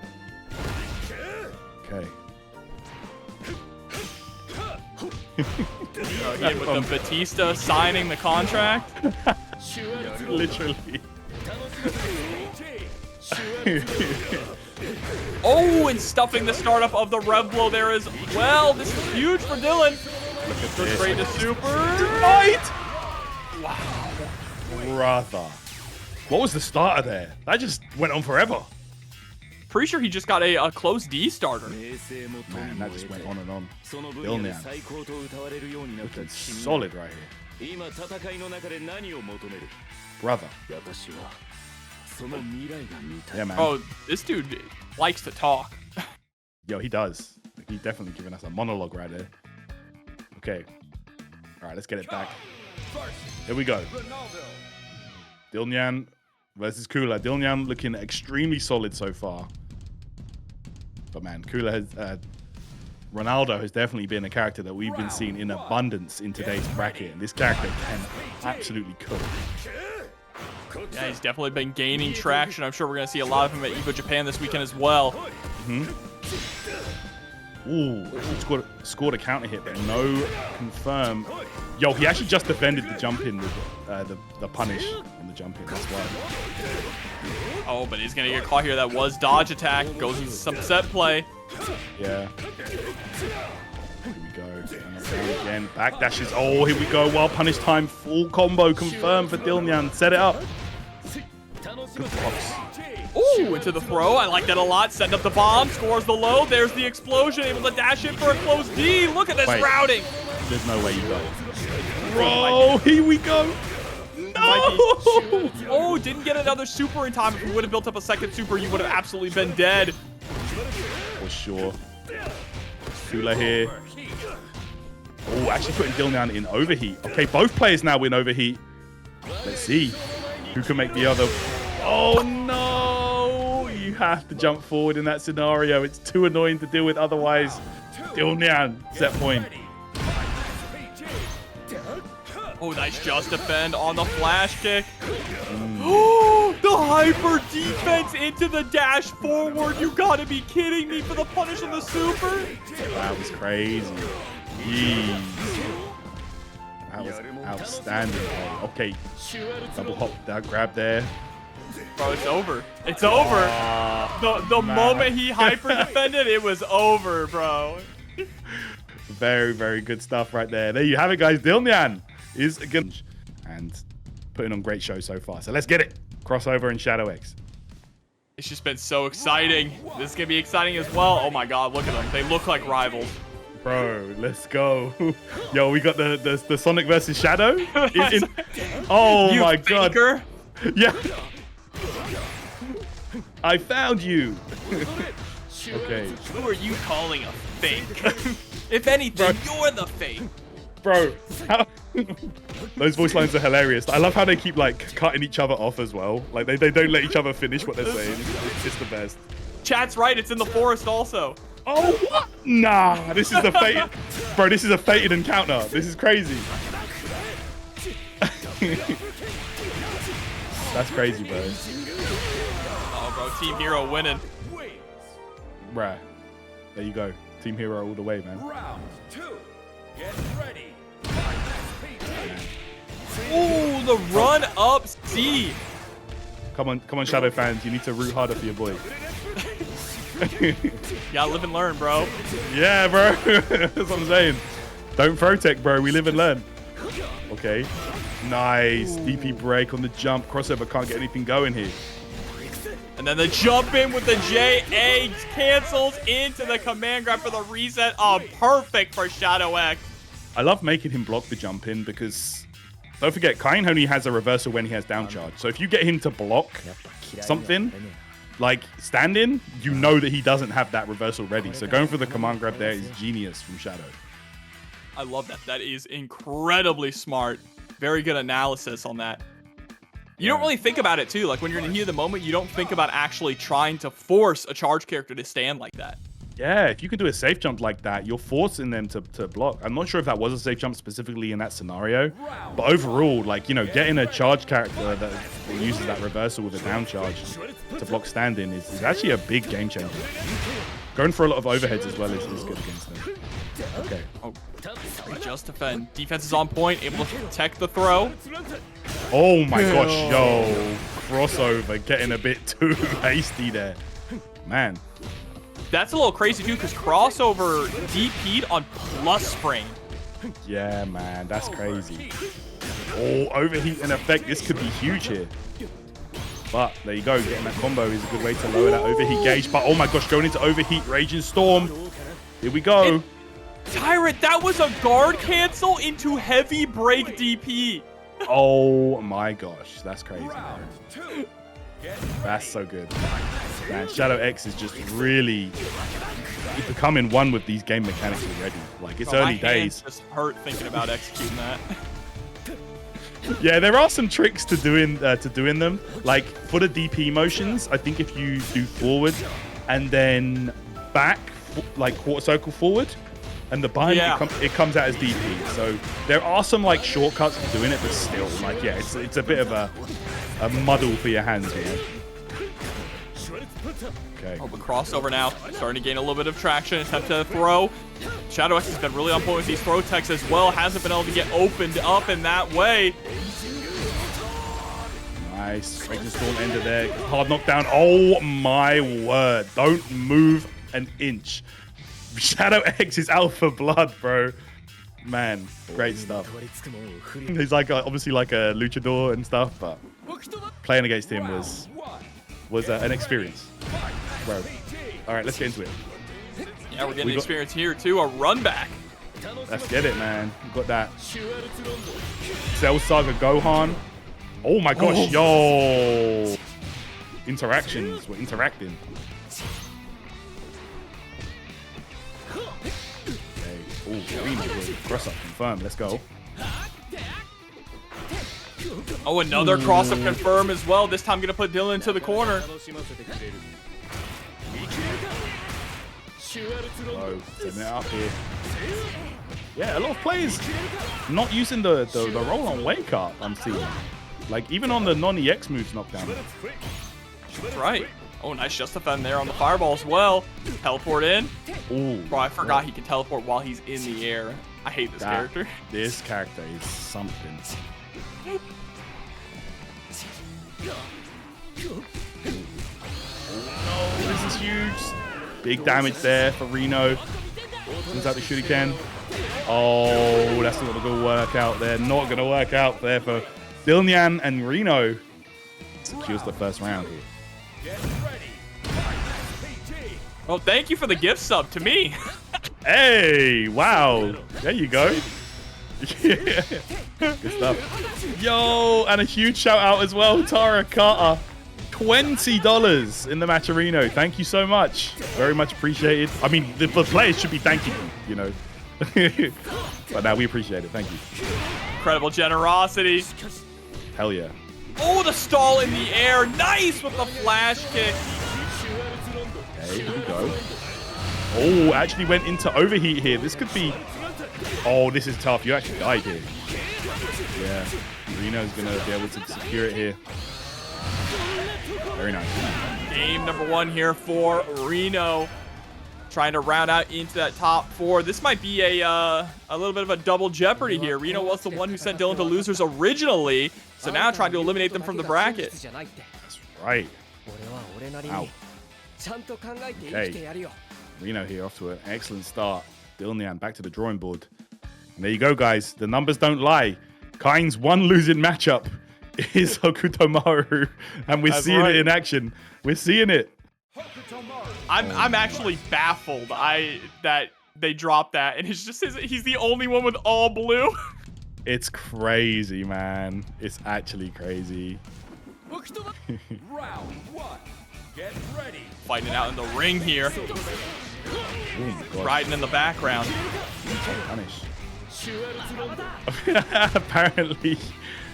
Okay. Again, with the Batista signing the contract. Literally. Oh, and stuffing the startup of the Rev Blow there as well. This is huge for Dylan. Goes straight to super. Right. Wow. Brother. What was the starter there? That just went on forever. Pretty sure he just got a close D starter. Man, that just went on and on. Dylnyan. Looking solid right here. Brother. Yeah, man. Oh, this dude likes to talk. Yo, he does. He's definitely giving us a monologue right there. Okay. All right, let's get it back. Here we go. Dylnyan versus Kula. Dylnyan looking extremely solid so far. But man, Kula has... Ronaldo has definitely been a character that we've been seeing in abundance in today's bracket. And this character can absolutely cook. Yeah, he's definitely been gaining traction. I'm sure we're going to see a lot of him at EVO Japan this weekend as well. Ooh, scored a counter hit, but no confirm. Yo, he actually just defended the jump in with the punish on the jump in. That's why. Oh, but he's going to get caught here. That was dodge attack. Goes into some set play. Yeah. Here we go. Again, back dashes. Oh, here we go. Wild punish time. Full combo confirmed for Dylnyan. Set it up. Good blocks. Ooh, into the throw. I like that a lot. Setting up the bomb. Scores the low. There's the explosion. Able to dash in for a close D. Look at this routing. There's no way you go. Bro, here we go. No! Oh, didn't get another super in time. If we would have built up a second super, you would have absolutely been dead. For sure. Kula here. Oh, actually putting Dylnyan in overheat. Okay, both players now win overheat. Let's see who can make the other. Oh no! You have to jump forward in that scenario. It's too annoying to deal with otherwise. Dylnyan, set point. Oh, nice just defend on the flash kick. Oh, the hyper defense into the dash forward. You gotta be kidding me for the punish on the super. That was crazy. Jeez. That was outstanding. Okay, double hop, that grab there. Bro, it's over. It's over. The moment he hyper defended, it was over, bro. Very, very good stuff right there. There you have it, guys. Dylnyan is good and putting on great shows so far. So let's get it. Crossover and Shadow X. It's just been so exciting. This is gonna be exciting as well. Oh my god, look at them. They look like rivals. Bro, let's go. Yo, we got the Sonic versus Shadow. Oh my god. Yeah. I found you. Okay. Who are you calling a fake? If anything, you're the fake. Bro, those voice lines are hilarious. I love how they keep like cutting each other off as well. Like they don't let each other finish what they're saying. It's the best. Chat's right. It's in the forest also. Oh, what? Nah, this is the fated. Bro, this is a fated encounter. This is crazy. That's crazy, bro. Oh, bro, Team Hero winning. Bruh. There you go. Team Hero all the way, man. Round 2. Get ready. Ooh, the run up C. Come on, Shadow fans. You need to root harder for your boy. You gotta live and learn, bro. Yeah, bro. That's what I'm saying. Don't throw tech, bro. We live and learn. Okay. Nice. DP break on the jump. Crossover can't get anything going here. And then the jump in with the JA cancels into the command grab for the reset. Oh, perfect for Shadow X. I love making him block the jump in because don't forget, Kain only has a reversal when he has down charge. So if you get him to block something, like stand-in, you know that he doesn't have that reversal ready. So going for the command grab there is genius from Shadow. I love that. That is incredibly smart. Very good analysis on that. You don't really think about it, too. Like, when you're in the heat of the moment, you don't think about actually trying to force a charge character to stand like that. Yeah, if you can do a safe jump like that, you're forcing them to block. I'm not sure if that was a safe jump specifically in that scenario, but overall, like, you know, getting a charge character that uses that reversal with a down charge to block stand-in is actually a big game changer. Going for a lot of overheads as well is good against them. Okay. Oh, just defend. Defense is on point, able to protect the throw. Oh my gosh, yo. Crossover, getting a bit too hasty there. Man. That's a little crazy, too, because crossover DP'd on plus frame. Yeah, man, that's crazy. Oh, overheat in effect. This could be huge here. But there you go. Getting that combo is a good way to lower that overheat gauge. But oh my gosh, going into overheat, Raging Storm. Here we go. Tyrant, that was a guard cancel into heavy break DP. Oh my gosh, that's crazy, man. That's so good. Man, Shadow X is just really becoming one with these game mechanics already. Like, it's early days. Just hurt thinking about executing that. Yeah, there are some tricks to doing them. Like, for the DP motions, I think if you do forward and then back, like quarter circle forward, and the bind, it comes out as DP. So there are some like shortcuts for doing it, but still, like, yeah, it's a bit of a muddle for your hands here. Okay. Oh, but crossover now, starting to gain a little bit of traction. Attempt to throw. Shadow X has been really on point with these throw techs as well. Hasn't been able to get opened up in that way. Nice. Raging Storm ended there. Hard knockdown. Oh my word. Don't move an inch. Shadow X is out for blood, bro. Man, great stuff. He's like obviously like a luchador and stuff, but playing against him was an experience, bro. All right, let's get into it. Yeah, we're getting experience here too. A run back. Let's get it, man. We've got that Cell Saga Gohan. Oh my gosh, yo! Interactions. We're interacting. Okay. Oh, RINO. Cross up confirmed. Let's go. Oh, another cross-up confirm as well. This time gonna put Dylnyan into the corner. Oh, setting it up here. Yeah, a lot of players not using the roll on wake up, I'm seeing. Like, even on the non-EX moves knockdown. That's right. Oh, nice just defend there on the fireball as well. Teleport in. Ooh. Bro, I forgot he can teleport while he's in the air. I hate this character. This character is something. Oh, this is huge. Big damage there for RINO. Comes out the shuriken. Oh, that's not going to work out there. Not going to work out there for Dylnyan and RINO. Secures the first round here. Oh, thank you for the gift sub to me. Hey, wow. There you go. Good stuff. Yo, and a huge shout out as well, Tara Carter. $20 in the match RINO. Thank you so much. Very much appreciated. I mean, the players should be thanking you, you know. But now we appreciate it. Thank you. Incredible generosity. Hell yeah. Oh, the stall in the air. Nice with the flash kick. Okay, here we go. Oh, actually went into overheat here. This could be... Oh, this is tough. You actually died here. Yeah. RINO's going to be able to secure it here. Very nice. Game number one here for RINO. Trying to round out into that top four. This might be a little bit of a double jeopardy here. RINO was the one who sent Dylnyan to losers originally, so now trying to eliminate them from the bracket. That's right. Ow. Okay. RINO here off to an excellent start. Dylnyan back to the drawing board. And there you go, guys. The numbers don't lie. Kain's one losing matchup is Hokutomaru, and we're seeing it in action. We're seeing it. I'm actually baffled that they dropped that, and it's just he's the only one with all blue. It's crazy, man. It's actually crazy. Round 1. Get ready. Fighting it out in the ring here. Oh my God. Riding in the background. Punish. Apparently,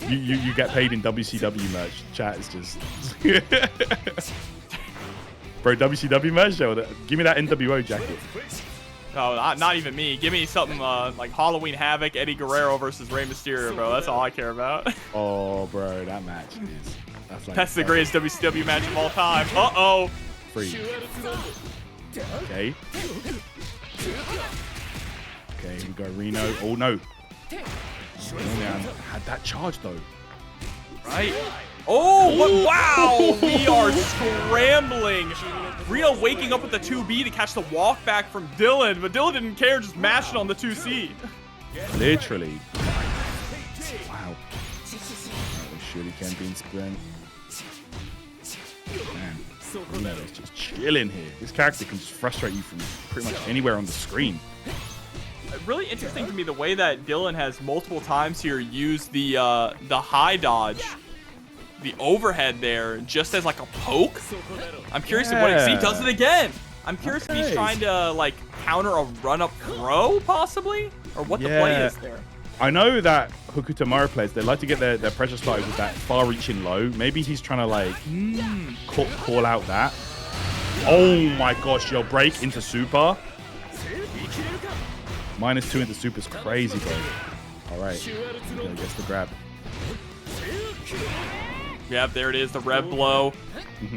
you get paid in WCW merch. Chat is just... Bro, WCW merch? Yo, give me that NWO jacket. No, not even me. Give me something like Halloween Havoc, Eddie Guerrero versus Rey Mysterio, bro. That's all I care about. Oh, bro, that match is... That's the greatest WCW match of all time. Uh-oh. Free. Okay. Okay, we go RINO. Oh, no. Oh, man. Had that charge, though. Right? Oh, what? Wow. We are scrambling. RINO waking up with the 2B to catch the walk back from Dylnyan, but Dylnyan didn't care, just mashed it on the 2C. Literally. Wow. Surely can be in sprint. Man, RINO is just chilling here. This character can just frustrate you from pretty much anywhere on the screen. Really interesting to me the way that Dylnyan has multiple times here used the high dodge, the overhead there, just as like a poke. I'm curious if what he does it again. I'm curious if he's trying to like counter a run-up throw possibly, or what the play is there. I know that Hokutomaru players, they like to get their pressure started with that far-reaching low. Maybe he's trying to like call out that. Oh my gosh, your break into super. -2 into super is crazy, bro. All right, okay, gets the grab. Yep, there it is, the red blow.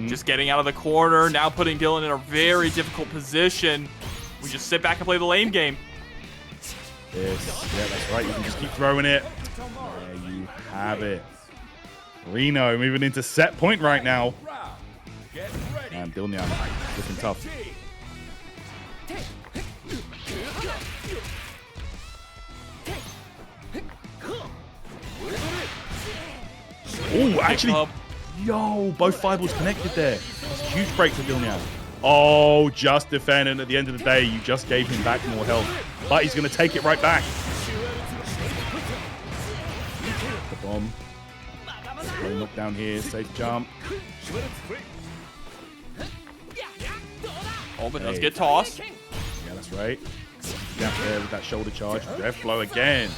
Just getting out of the corner, now putting Dylnyan in a very difficult position. We just sit back and play the lane game. Yes, yeah, that's right. You can just keep throwing it. There you have it. RINO moving into set point right now. And Dylnyan looking tough. Oh, actually, yo, both fireballs connected there. That's a huge break for Dylnyan. Oh, just defending. At the end of the day, you just gave him back more health. But he's going to take it right back. The bomb. Low knockdown here. Safe jump. Oh, but does get tossed. Yeah, that's right. Down there with that shoulder charge. Ref blow again.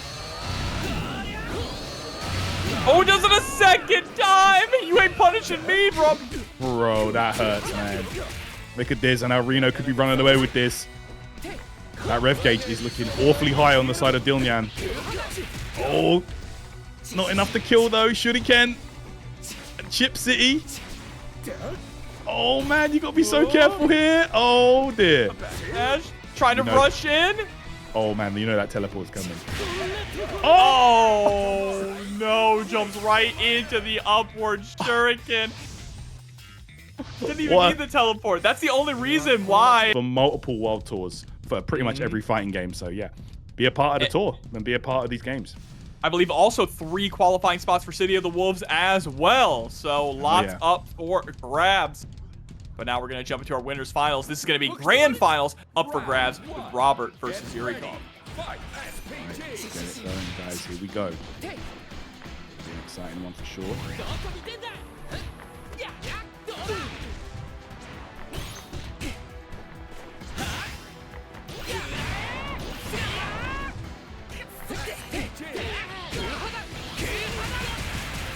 Oh, does it a second time? You ain't punishing me, bro. Bro, that hurts, man. Look at this, and now RINO could be running away with this. That rev gauge is looking awfully high on the side of Dylnyan. Oh, it's not enough to kill though. Shuriken. Chip City. Oh man, you gotta be so careful here. Oh dear. Ash trying to rush in. Oh man, you know that teleport's coming. Oh no, jumps right into the upward shuriken. Didn't even need the teleport. That's the only reason why. For multiple world tours for pretty much every fighting game. So yeah, be a part of the tour and be a part of these games. I believe also 3 qualifying spots for City of the Wolves as well. So lots up for grabs. But now we're going to jump into our winners finals. This is going to be grand finals up for grabs with Robert versus Yurikov. Right, let's get it going, guys. Here we go. Be an exciting one for sure.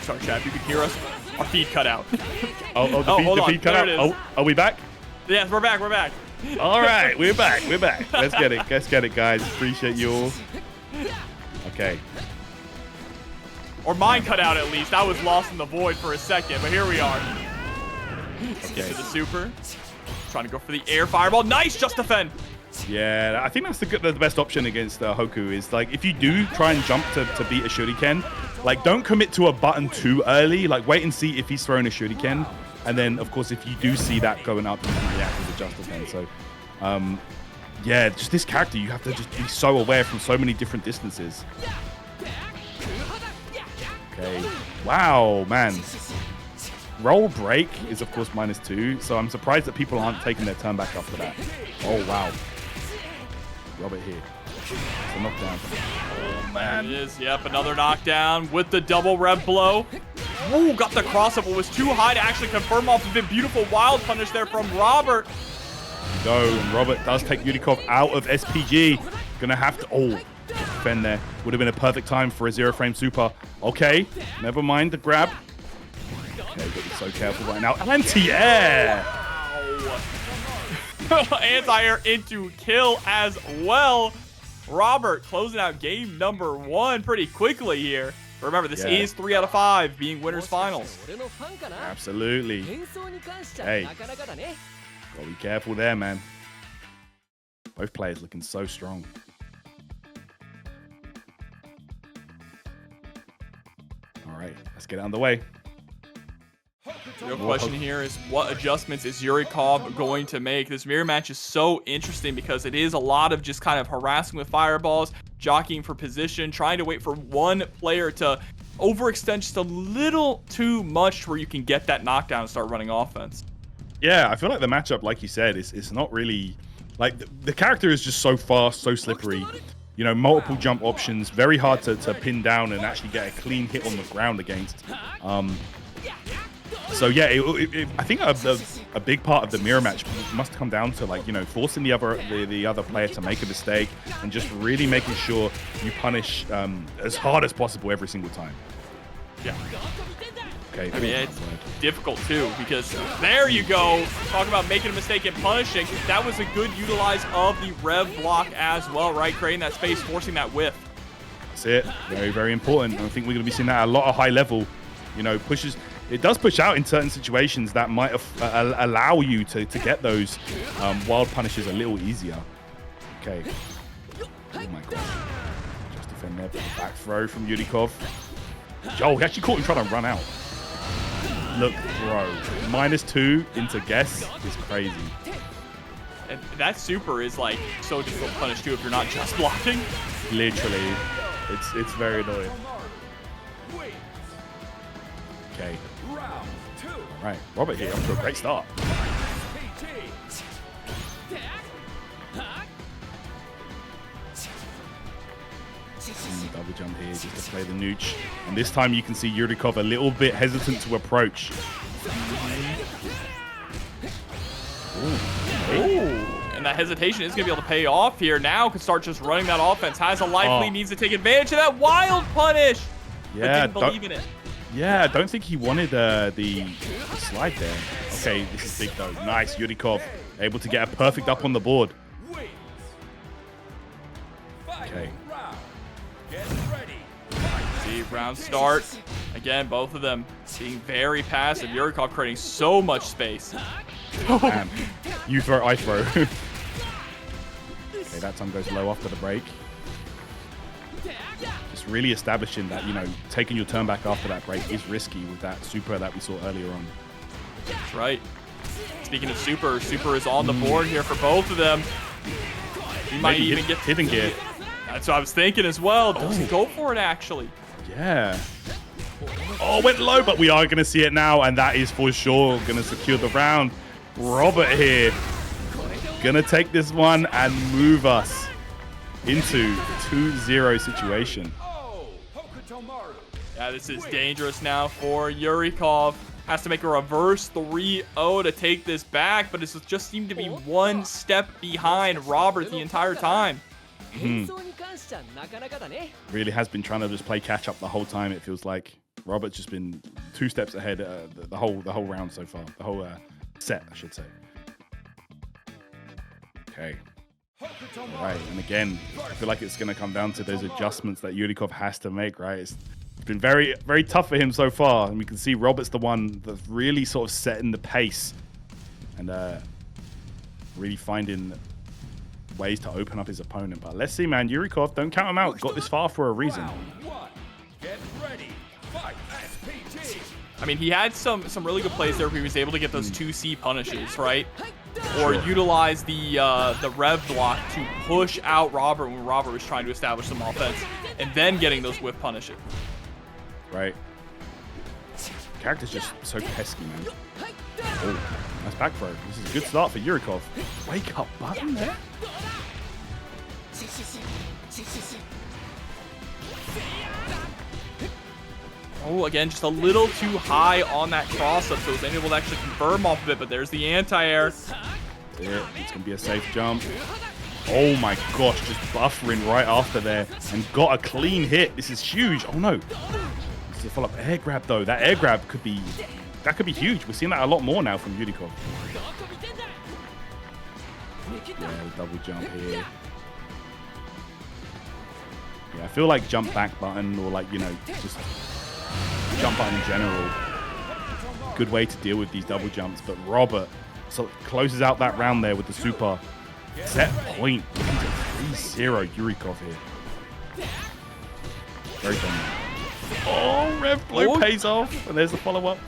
Sorry, Chad, you can hear us. Our feed cut out. The feed cut out. Oh, are we back? Yes, we're back. We're back. All right, we're back. We're back. Let's get it. Let's get it, guys. Appreciate you all. Okay. Or mine cut out at least. I was lost in the void for a second, but here we are. Let's get to the super. Trying to go for the air fireball. Nice, just defend. Yeah, I think that's the best option against Hoku is like if you do try and jump to beat a shuriken, like don't commit to a button too early. Like wait and see if he's throwing a shuriken, and then of course if you do see that going up, you can react with a just defend. So, yeah, just this character you have to just be so aware from so many different distances. Okay, wow, man. Roll break is of course -2, so I'm surprised that people aren't taking their turn back after that. Oh wow. Robert here. It's a knockdown. Oh, man. It is. Yep, another knockdown with the double rev blow. Ooh, got the cross up. It was too high to actually confirm off of it. Beautiful wild punish there from Robert. Go, and Robert does take Yurikov out of SPG. Gonna have to, oh, defend there. Would have been a perfect time for a zero frame super. Okay, never mind the grab. Okay, gotta be so careful right now. Anti-air! Anti-air into kill as well. Robert closing out game number 1 pretty quickly here. Remember, this is 3 out of 5 being winners finals. Absolutely. Hey, gotta be careful there, man. Both players looking so strong. All right, let's get it underway. The real question here is, what adjustments is Yurikov going to make? This mirror match is so interesting because it is a lot of just kind of harassing with fireballs, jockeying for position, trying to wait for one player to overextend just a little too much to where you can get that knockdown and start running offense. Yeah, I feel like the matchup, like you said, it's not really... Like, the character is just so fast, so slippery. You know, multiple jump options, very hard to pin down and actually get a clean hit on the ground against. So yeah, I think a big part of the mirror match must come down to, like, you know, forcing the other player to make a mistake and just really making sure you punish as hard as possible every single time. Yeah. Okay. I mean, it's difficult too because there you go. Talk about making a mistake and punishing. That was a good utilize of the rev block as well, right? Creating that space, forcing that whiff. That's it. Very, very important. I think we're going to be seeing that a lot of high level. You know, pushes. It does push out in certain situations that might allow you to get those wild punishes a little easier. Okay. Oh my god. Just defend there. Back throw from Yurikov. Oh, he actually caught him trying to run out. Look, bro. -2 into guess is crazy. And that super is like so difficult to punish too if you're not just blocking. Literally. It's very annoying. Okay. All right, Robert here, up to a great start. Double jump here just to play the nooch. And this time you can see Yurikov a little bit hesitant to approach. Ooh. And that hesitation is going to be able to pay off here. Now can start just running that offense. Has a life lead, needs to take advantage of that wild punish. Yeah, but didn't believe in it. Yeah, I don't think he wanted the slide there. Okay, this is big though. Nice, Yurikov able to get a perfect up on the board. Okay. See, round start. Again, both of them being very passive. Yurikov creating so much space. Man, you throw, I throw. Okay, that time goes low after the break. Just really establishing that, you know, taking your turn back after that break is risky with that super that we saw earlier on. That's right. Speaking of super, super is on the board here for both of them. He might even get hidden gear. That's what I was thinking as well. Doesn't go for it, actually. Yeah. Oh, went low, but we are going to see it now, and that is for sure going to secure the round. Robert here. Going to take this one and move us into 2-0 situation. Hokutomaru. Yeah, this is dangerous now for Yurikov. Has to make a reverse 3-0 to take this back, but it just seemed to be one step behind Robert the entire time. Really has been trying to just play catch up the whole time. It feels like Robert's just been 2 steps ahead the whole round so far, the whole set, I should say. Okay. All right, and again, I feel like it's going to come down to those adjustments that Yurikov has to make, right? It's been very, very tough for him so far, and we can see Robert's the one that's really sort of setting the pace and really finding ways to open up his opponent. But let's see, man. Yurikov, don't count him out. Got this far for a reason. Get ready. Fight. SPG. I mean, he had some really good plays there where he was able to get those 2C punishes, right? Or utilize the rev block to push out Robert when Robert was trying to establish some offense, and then getting those whiff punishes. Right. Character's just so pesky, man. Oh, nice back throw. This is a good start for Yurikov. Wake up button there. Oh, again, just a little too high on that cross-up, so he was able to actually confirm off of it, but there's the anti-air. That's it. It's going to be a safe jump. Oh my gosh, just buffering right after there and got a clean hit. This is huge. Oh no. This is a follow-up air grab though. That air grab could be huge. We're seeing that a lot more now from Yurikov. Yeah, the double jump here. Yeah, I feel like jump back button or like, you know, just jump button in general. Good way to deal with these double jumps. But Robert so closes out that round there with the super. Set point. Looking to 3-0 Yurikov here. Very dominant. Oh, Rev Blow pays off. And there's the follow-up.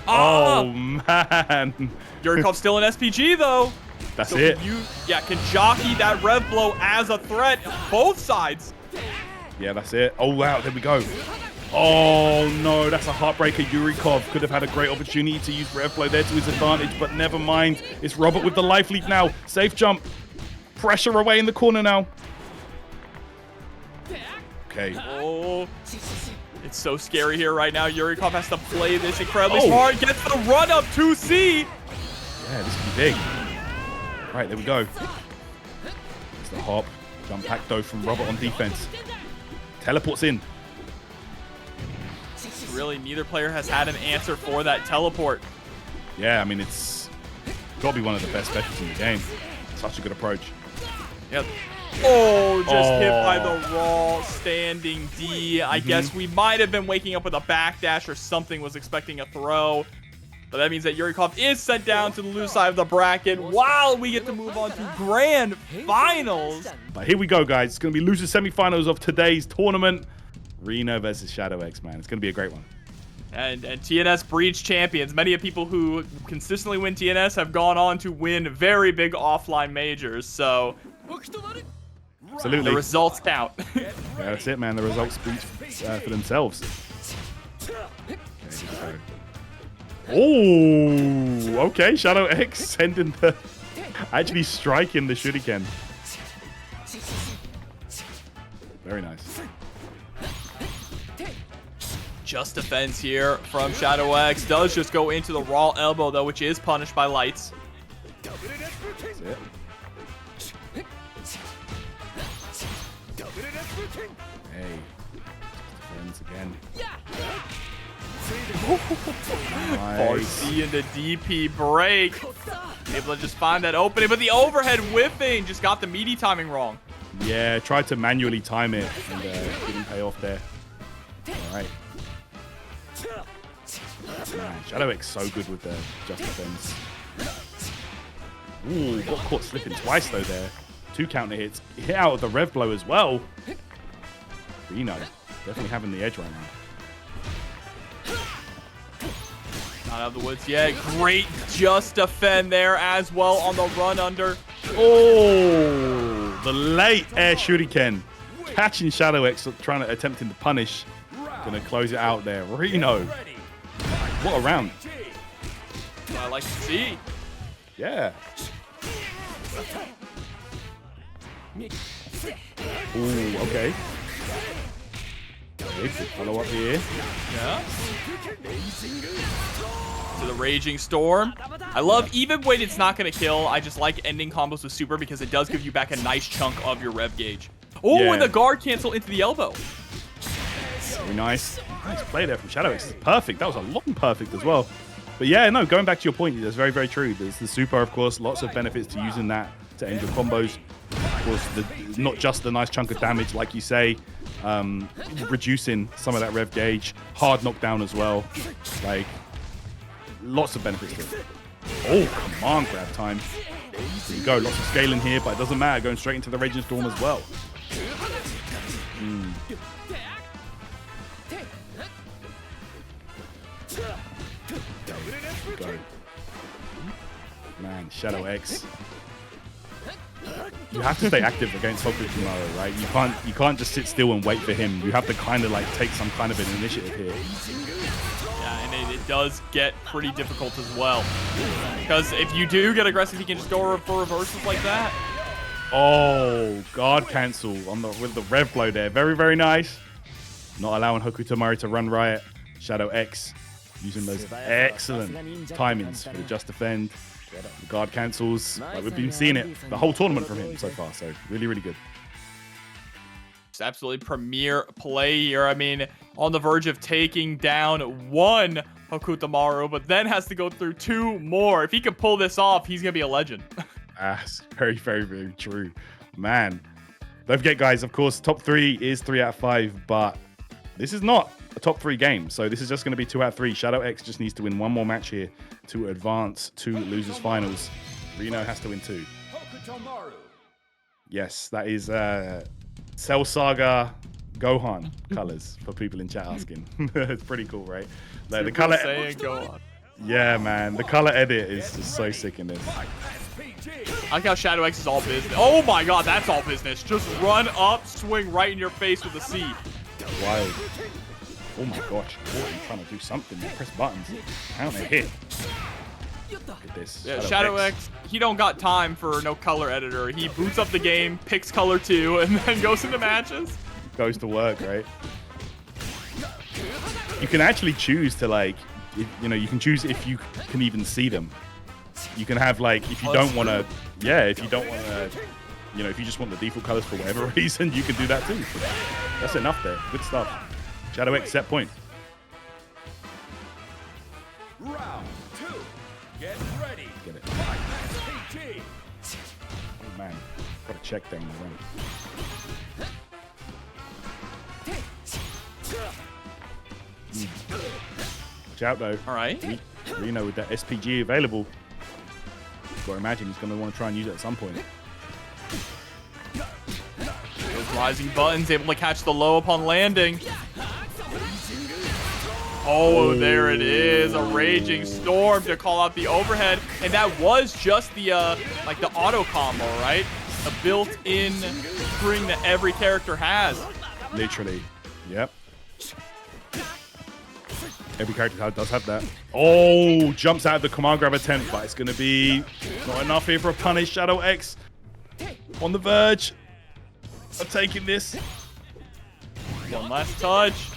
Oh, man. Yurikov's still an SPG, though. That's it. Can jockey that Rev Blow as a threat. Both sides. Yeah, that's it. Oh, wow. There we go. Oh, no. That's a heartbreaker. Yurikov could have had a great opportunity to use Rev Blow there to his advantage, but never mind. It's Robert with the life lead now. Safe jump. Pressure away in the corner now. Okay. Oh, it's so scary here right now. Yurikov has to play this incredibly smart. Gets the run up 2C. Yeah, this could be big. Right, there we go. It's the hop. Jump back though from Robert on defense. Teleports in. Really, neither player has had an answer for that teleport. Yeah, I mean, it's got to be one of the best specials in the game. Such a good approach. Yep. Oh, just hit by the raw standing D. I guess we might have been waking up with a backdash or something, was expecting a throw. But that means that Yurikov is sent down to the loose side of the bracket while we get to move on to grand finals. But here we go, guys. It's going to be loser semifinals of today's tournament. RINO versus ShadowX, man. It's going to be a great one. And TNS Breach champions. Many of people who consistently win TNS have gone on to win very big offline majors. So absolutely, the results count. Yeah, that's it, man. The results speak for themselves. Oh, okay. ShadowX sending the actually striking the shuriken. Very nice. Just defense here from ShadowX. Does just go into the raw elbow, though, which is punished by lights. That's it. Hey. Just defense again. Nice. RC into DP break. Able to just find that opening, but the overhead whiffing just got the meaty timing wrong. Yeah, tried to manually time it and didn't pay off there. All right. Man, ShadowX so good with the just defense. Ooh, got caught slipping twice though there. 2 counter hits. Hit out of the rev blow as well. RINO definitely having the edge right now. Not out of the woods yet. Great just defend there as well on the run under. Oh, the late air shuriken. Catching ShadowX, attempting to punish. Gonna close it out there. RINO. What a round. What I like to see. Yeah. Ooh, okay. Good follow up here. Yeah. To the Raging Storm. I love, even when it's not going to kill, I just like ending combos with super because it does give you back a nice chunk of your rev gauge. Oh, yeah. and the guard cancel into the elbow. Very nice. Nice play there from ShadowX. Perfect. That was a long perfect as well. But yeah, no, going back to your point, that's very, very true. There's the super, of course, lots of benefits to using that to end your combos. Of course, not just the nice chunk of damage, like you say, reducing some of that rev gauge, hard knockdown as well. Like, lots of benefits to it. Oh, command grab time. There you go, lots of scaling here, but it doesn't matter, going straight into the Raging Storm as well. Go. Man, ShadowX. You have to stay active against Hokutomaru, right? You can't just sit still and wait for him. You have to kind of like take some kind of an initiative here. Yeah, and it does get pretty difficult as well. Because if you do get aggressive, you can just go for reversals like that. Oh, guard cancel on with the rev blow there. Very, very nice. Not allowing Hokutomaru to run riot. Shadow X using those excellent timings for the just defend. The guard cancels. Like we've been seeing it the whole tournament from him so far. So really, really good. Just absolutely premier play here. I mean, on the verge of taking down one Hokutomaru, but then has to go through 2 more. If he can pull this off, he's going to be a legend. That's very, very, very true. Man. Don't forget, guys, of course, top 3 is 3 out of 5, but this is not a top 3 game. So this is just going to be 2 out of 3. Shadow X just needs to win 1 more match here to advance to losers finals. RINO has to win 2. Yes, that is Cell Saga Gohan colors for people in chat asking. It's pretty cool, right? Like the color. Yeah, man, the color edit is just so sick in this. I like how Shadow X is all business. Oh my god, that's all business. Just run up, swing right in your face with a C. Wild. Oh my gosh. I'm trying to do something. Press buttons. How they hit. Look at this. Yeah, Shadow X, he don't got time for no color editor. He boots up the game, picks color 2, and then goes into matches. Goes to work, right? You can actually choose to like, you know, you can choose if you can even see them. You can have like, if you don't want to, yeah, if you don't want to, you know, if you just want the default colors for whatever reason, you can do that too. That's enough there. Good stuff. Shadow X set point. Round 2. Get ready. Get it. Oh man, got to check them. Watch out though. All right. RINO with that SPG available. Got to imagine he's going to want to try and use it at some point. Those rising buttons able to catch the low upon landing. Oh, there it is. A raging storm to call out the overhead. And that was just the like the auto combo, right? A built-in spring that every character has. Literally. Yep. Every character does have that. Oh, jumps out of the command grab attempt, but it's going to be not enough here for a punish. Shadow X on the verge of taking this. One last touch.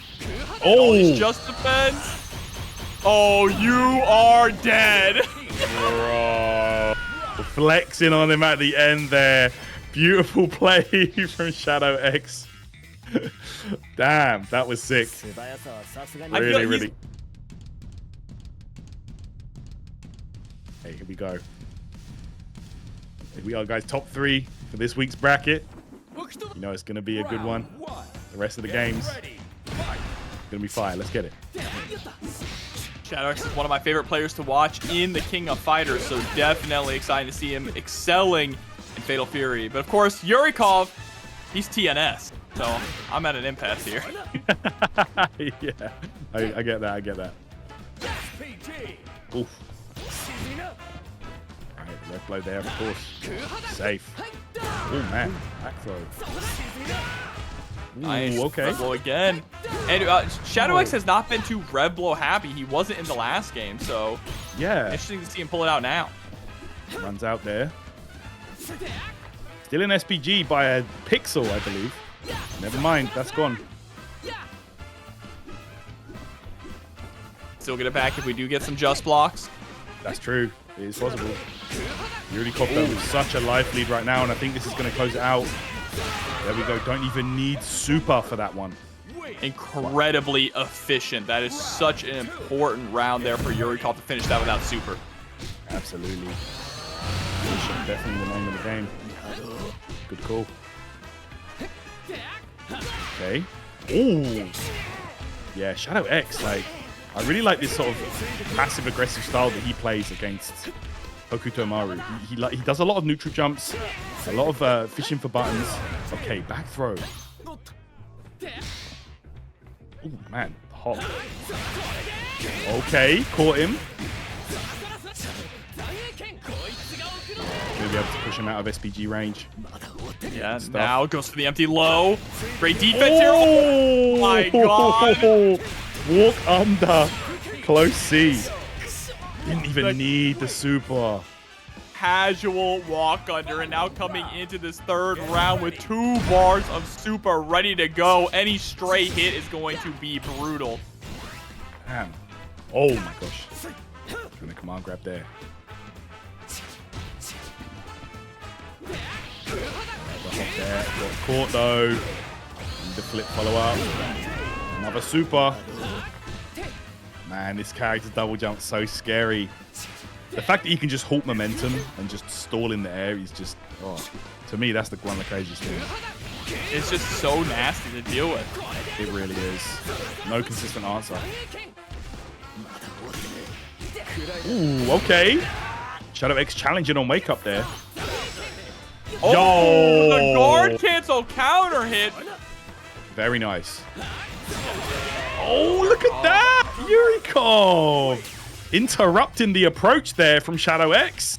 Oh, He's just defense. Oh, you are dead. Bro. Flexing on him at the end there. Beautiful play from Shadow X. Damn, that was sick. Really, really. Hey, here we go. Here we are, guys. Top 3 for this week's bracket. You know it's going to be a good one. The rest of the games going to be fire. Let's get it. Shadow X is one of my favorite players to watch in the King of Fighters, so definitely excited to see him excelling in Fatal Fury. But of course, Yurikov, he's TNS, so I'm at an impasse here. Yeah, I get that. I get that. Oof. All right, left blow there, of course. Safe. Oh man, back throw. Ooh, Nice. okay. Rev blow again. And Shadow X has not been too Rev blow happy. He wasn't in the last game, so Yeah. interesting to see him pull it out now. Runs out there. Still an SPG by a pixel, I believe. Never mind, that's gone. Still get it back if we do get some just blocks. That's true. It is possible. Yurikov with such a life lead right now, and I think this is going to close it out. There we go. Don't even need super for that one. Incredibly efficient. That is such an important round there for Yurikov to finish that without super. Absolutely. Definitely the name of the game. Good call. Okay. Ooh. Yeah, Shadow X, like, I really like this sort of passive-aggressive style that he plays against Hokutomaru. He does a lot of neutral jumps, a lot of fishing for buttons. Okay, back throw. Oh man, hot. Okay, caught him. Gonna be able to push him out of SPG range. Yeah, now goes for the empty low. Great defense here. Oh my god. Walk under. Close C. Didn't even need the super. casual walk under, and now coming into this third round with 2 bars of super ready to go. Any stray hit is going to be brutal. Damn. Oh my gosh. Gonna command grab there. Got caught though. And the flip follow up. Another super. Man, this character's double jump so scary. The fact that he can just halt momentum and just stall in the air is just, oh, to me, that's one of the craziest things. It's just so nasty to deal with. It really is. No consistent answer. Ooh, okay. Shadow X challenging on wake up there. Oh, Yo! the guard cancel counter hit. Very nice. Oh, look at that! Yurikov! Interrupting the approach there from Shadow X.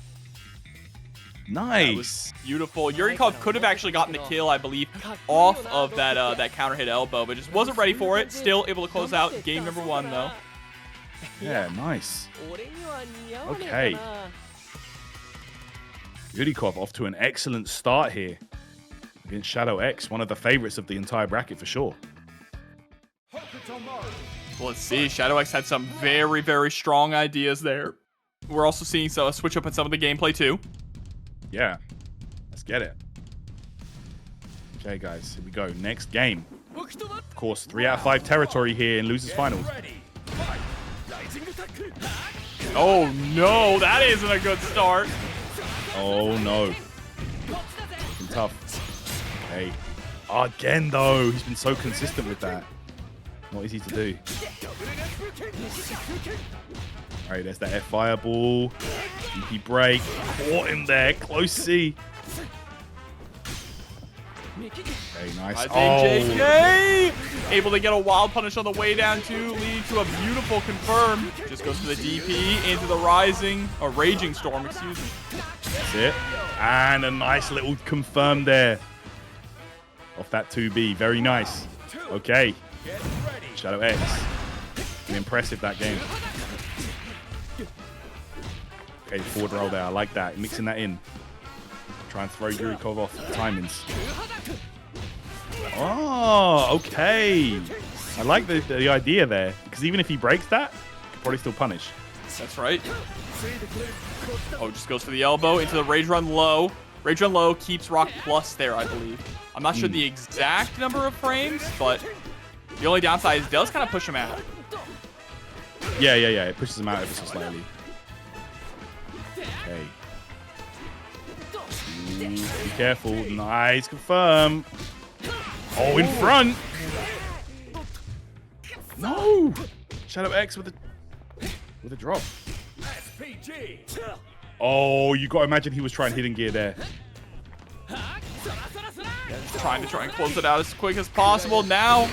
Nice. That was beautiful. Yurikov could have actually gotten the kill, I believe, off of that counter hit elbow, but just wasn't ready for it. Still able to close out game number 1, though. Yeah, nice. Okay. Yurikov off to an excellent start here against Shadow X, one of the favorites of the entire bracket for sure. Well, let's see. Shadow X had some very, very strong ideas there. We're also seeing a switch up in some of the gameplay, too. Yeah. Let's get it. Okay, guys. Here we go. Next game. Of course, 3 out of 5 territory here in Losers Finals. Oh, no. That isn't a good start. Oh, no. Looking tough. Okay. Again, though. He's been so consistent with that. Not easy to do. All right, there's that F fireball. DP break. Caught him there. Close C. Okay, nice. I think JK able to get a wild punish on the way down too, leading to a beautiful confirm. Just goes for the DP into the raging storm, excuse me. That's it. And a nice little confirm there. Off that 2B. Very nice. Okay. Shadow X. Been impressive that game. Okay, forward roll there. I like that. Mixing that in. Try and throw Yurikov off the timings. Oh, okay. I like the idea there. Because even if he breaks that, he could probably still punish. That's right. Oh, just goes for the elbow into the Rage Run low. Rage Run low keeps Rock plus there, I believe. I'm not sure the exact number of frames, but the only downside is it does kind of push him out. Yeah. It pushes him out ever so slightly. Okay. Ooh, be careful. Nice. Confirm. Oh, in front. No. Shadow X with a drop. Oh, you got to imagine he was trying hidden gear there. Trying to close it out as quick as possible. Now,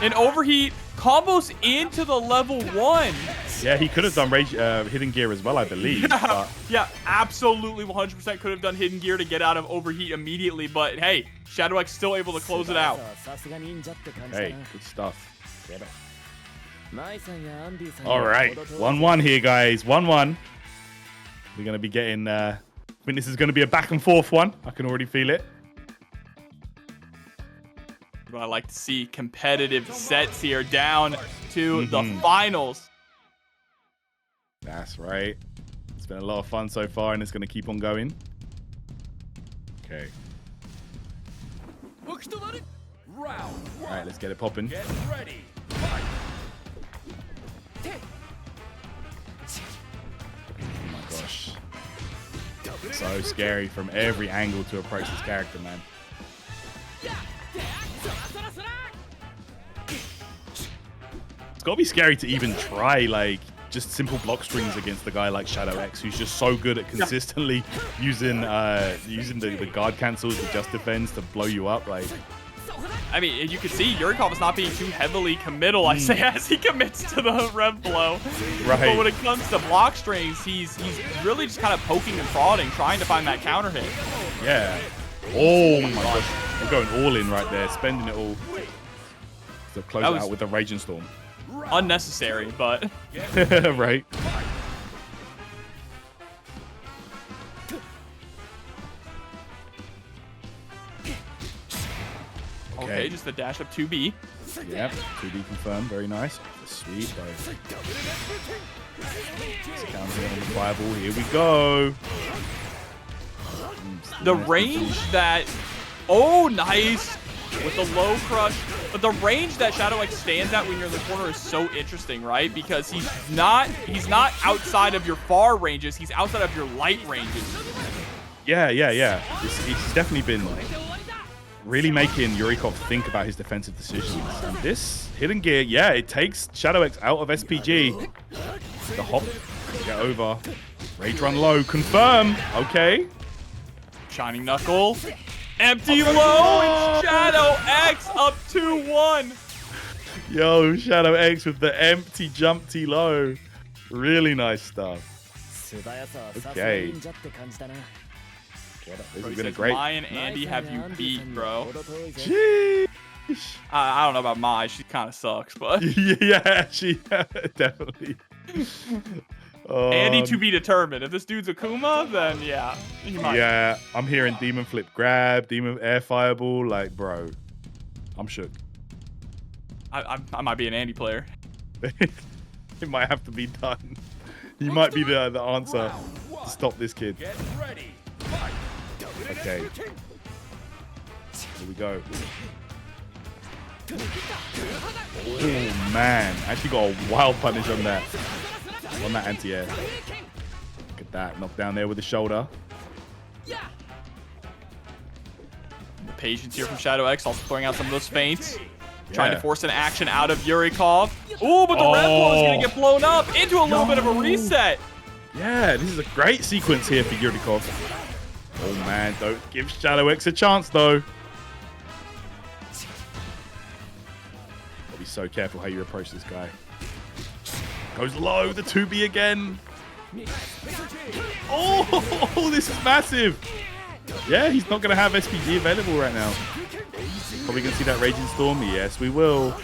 an overheat combos into the level 1. Yeah, he could have done hidden gear as well, I believe. Yeah, absolutely 100% could have done hidden gear to get out of overheat immediately. But hey, Shadow X still able to close it out. Hey, good stuff. All right, 1-1 here, guys. 1-1. We're going to be getting... I think this is going to be a back and forth one. I can already feel it. But I like to see competitive sets here down to the finals. That's right. It's been a lot of fun so far, and it's going to keep on going. Okay. All right, let's get it popping. Get ready. Oh my gosh. So scary from every angle to approach this character, man. It's gotta be scary to even try, like, just simple block strings against a guy like Shadow X, who's just so good at consistently using the guard cancels, the just defense to blow you up. Like, I mean, you can see Yurikov is not being too heavily committal, I say, as he commits to the rev blow. Right. But when it comes to block strings, he's really just kind of poking and prodding, trying to find that counter hit. yeah. Oh my gosh. We're going all in right there, spending it all to close it out with the Raging Storm. Unnecessary, but... Right. Okay, just the dash up 2B. Yep, 2D confirmed. Very nice. Sweet, though. Counter on the fireball. Here we go. The range that... Oh, nice. With the low crush. But the range that Shadow X stands at when you're in the corner is so interesting, right? Because he's not outside of your far ranges. He's outside of your light ranges. Yeah. He's definitely been really making Yurikov think about his defensive decisions. And this hidden gear, yeah, it takes Shadow X out of SPG. The hop, get over. Rage run low, confirm. Okay. Shining Knuckle. Empty low, and Shadow X up 2-1. Yo, Shadow X with the empty jump T low. Really nice stuff. Okay. This has been a great... Mai and Andy have you beat, bro. Jeez. I don't know about Mai. She kind of sucks, but... Yeah, she definitely... Andy to be determined. If this dude's a Kuma, then yeah, he might. Yeah, I'm hearing Demon Flip Grab, Demon Air Fireball. Like, bro, I'm shook. I might be an Andy player. It might have to be done. He might be the answer to stop this kid. Okay. Here we go. Oh, man. Actually got a wild punish on that. On that anti-air. Look at that. Knocked down there with the shoulder. The patience here from Shadow X, also throwing out some of those feints. Trying to force an action out of Yurikov. Ooh, but the red blow is going to get blown up into a little bit of a reset. Yeah, this is a great sequence here for Yurikov. Oh, man. Don't give Shadow X a chance, though. Gotta be so careful how you approach this guy. Goes low, the 2B again. Oh, this is massive. Yeah, he's not going to have SPG available right now. Probably going to see that Raging Storm. Yes, we will.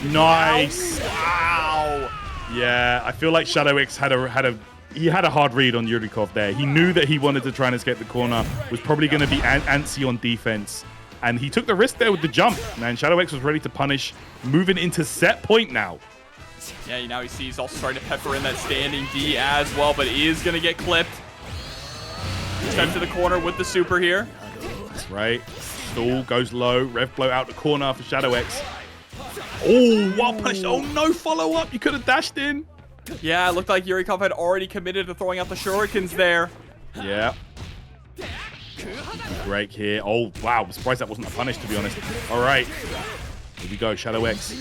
Nice. Wow. Yeah, I feel like Shadow X had a hard read on Yurikov there. He knew that he wanted to try and escape the corner. Was probably going to be antsy on defense. And he took the risk there with the jump. Man, Shadow X was ready to punish. Moving into set point now. Yeah, now he sees he's also starting to pepper in that standing D as well, but he is going to get clipped. Step to the corner with the super here. That's right. Stall goes low. Rev blow out the corner for Shadow X. Oh, wild punish. Oh, no follow-up. You could have dashed in. Yeah, it looked like Yurikov had already committed to throwing out the shurikens there. Yeah. Break here. Oh, wow. I'm surprised that wasn't a punish, to be honest. All right. Here we go. Shadow X.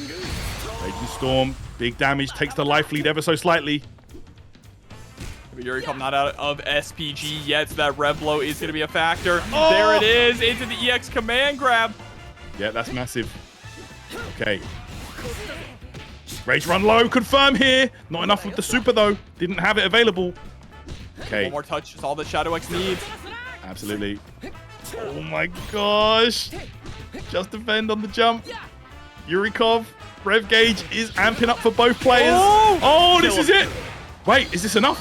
Raging Storm. Big damage. Takes the life lead ever so slightly. But Yurikov not out of SPG yet, so that red blow is going to be a factor. Oh! There it is. Into the EX command grab. Yeah, that's massive. Okay. Rage run low. Confirm here. Not enough with the super, though. Didn't have it available. Okay. One more touch is all that Shadow X needs. Absolutely. Oh my gosh. Just defend on the jump. Yurikov, rev gauge is amping up for both players. Oh, this is it. Wait, is this enough?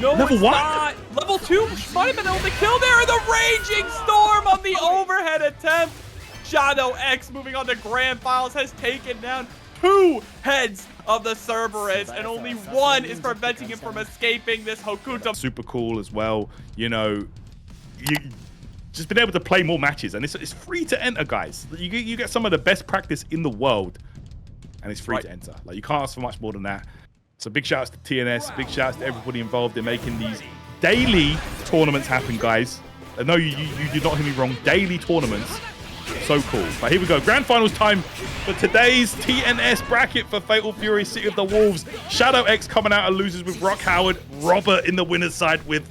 No, Level it's what? not. Level 2 might have been able to kill there. And the Raging Storm on the overhead attempt. Shadow X moving on to Grand Finals has taken down 2 heads of the Cerberus, and only 1 is preventing him from escaping this Hokutomaru. Super cool as well. You know, you just been able to play more matches, and it's free to enter, guys. You get some of the best practice in the world, and it's free to enter. Like, you can't ask for much more than that. So big shouts to TNS, big shouts to everybody involved in making these daily tournaments happen, guys. No, you did not hear me wrong. Daily tournaments. So cool. But here we go. Grand Finals time for today's TNS bracket for Fatal Fury City of the Wolves. Shadow X coming out of losers with Rock Howard. Robert in the winner's side with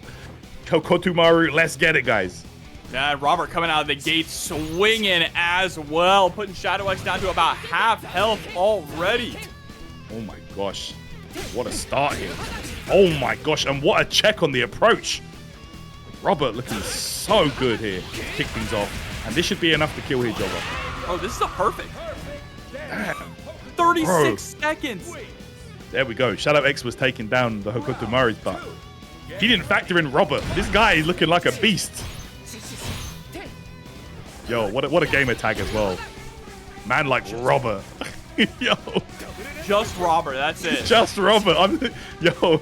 Hokutomaru. Let's get it, guys. Yeah, Robert coming out of the gate swinging as well, putting Shadow X down to about half health already. Oh my gosh. What a start here. Oh my gosh. And what a check on the approach. Robert looking so good here. Kick things off. And this should be enough to kill his jobber. Oh, this is a perfect. Damn. 36 seconds. There we go. Shadow X was taking down the Hokutomaru's butt. He didn't factor in Robert. This guy is looking like a beast. Yo, what a gamer tag as well. Man like Robert. Yo. Just Robert, that's it. Just Robert. Yo.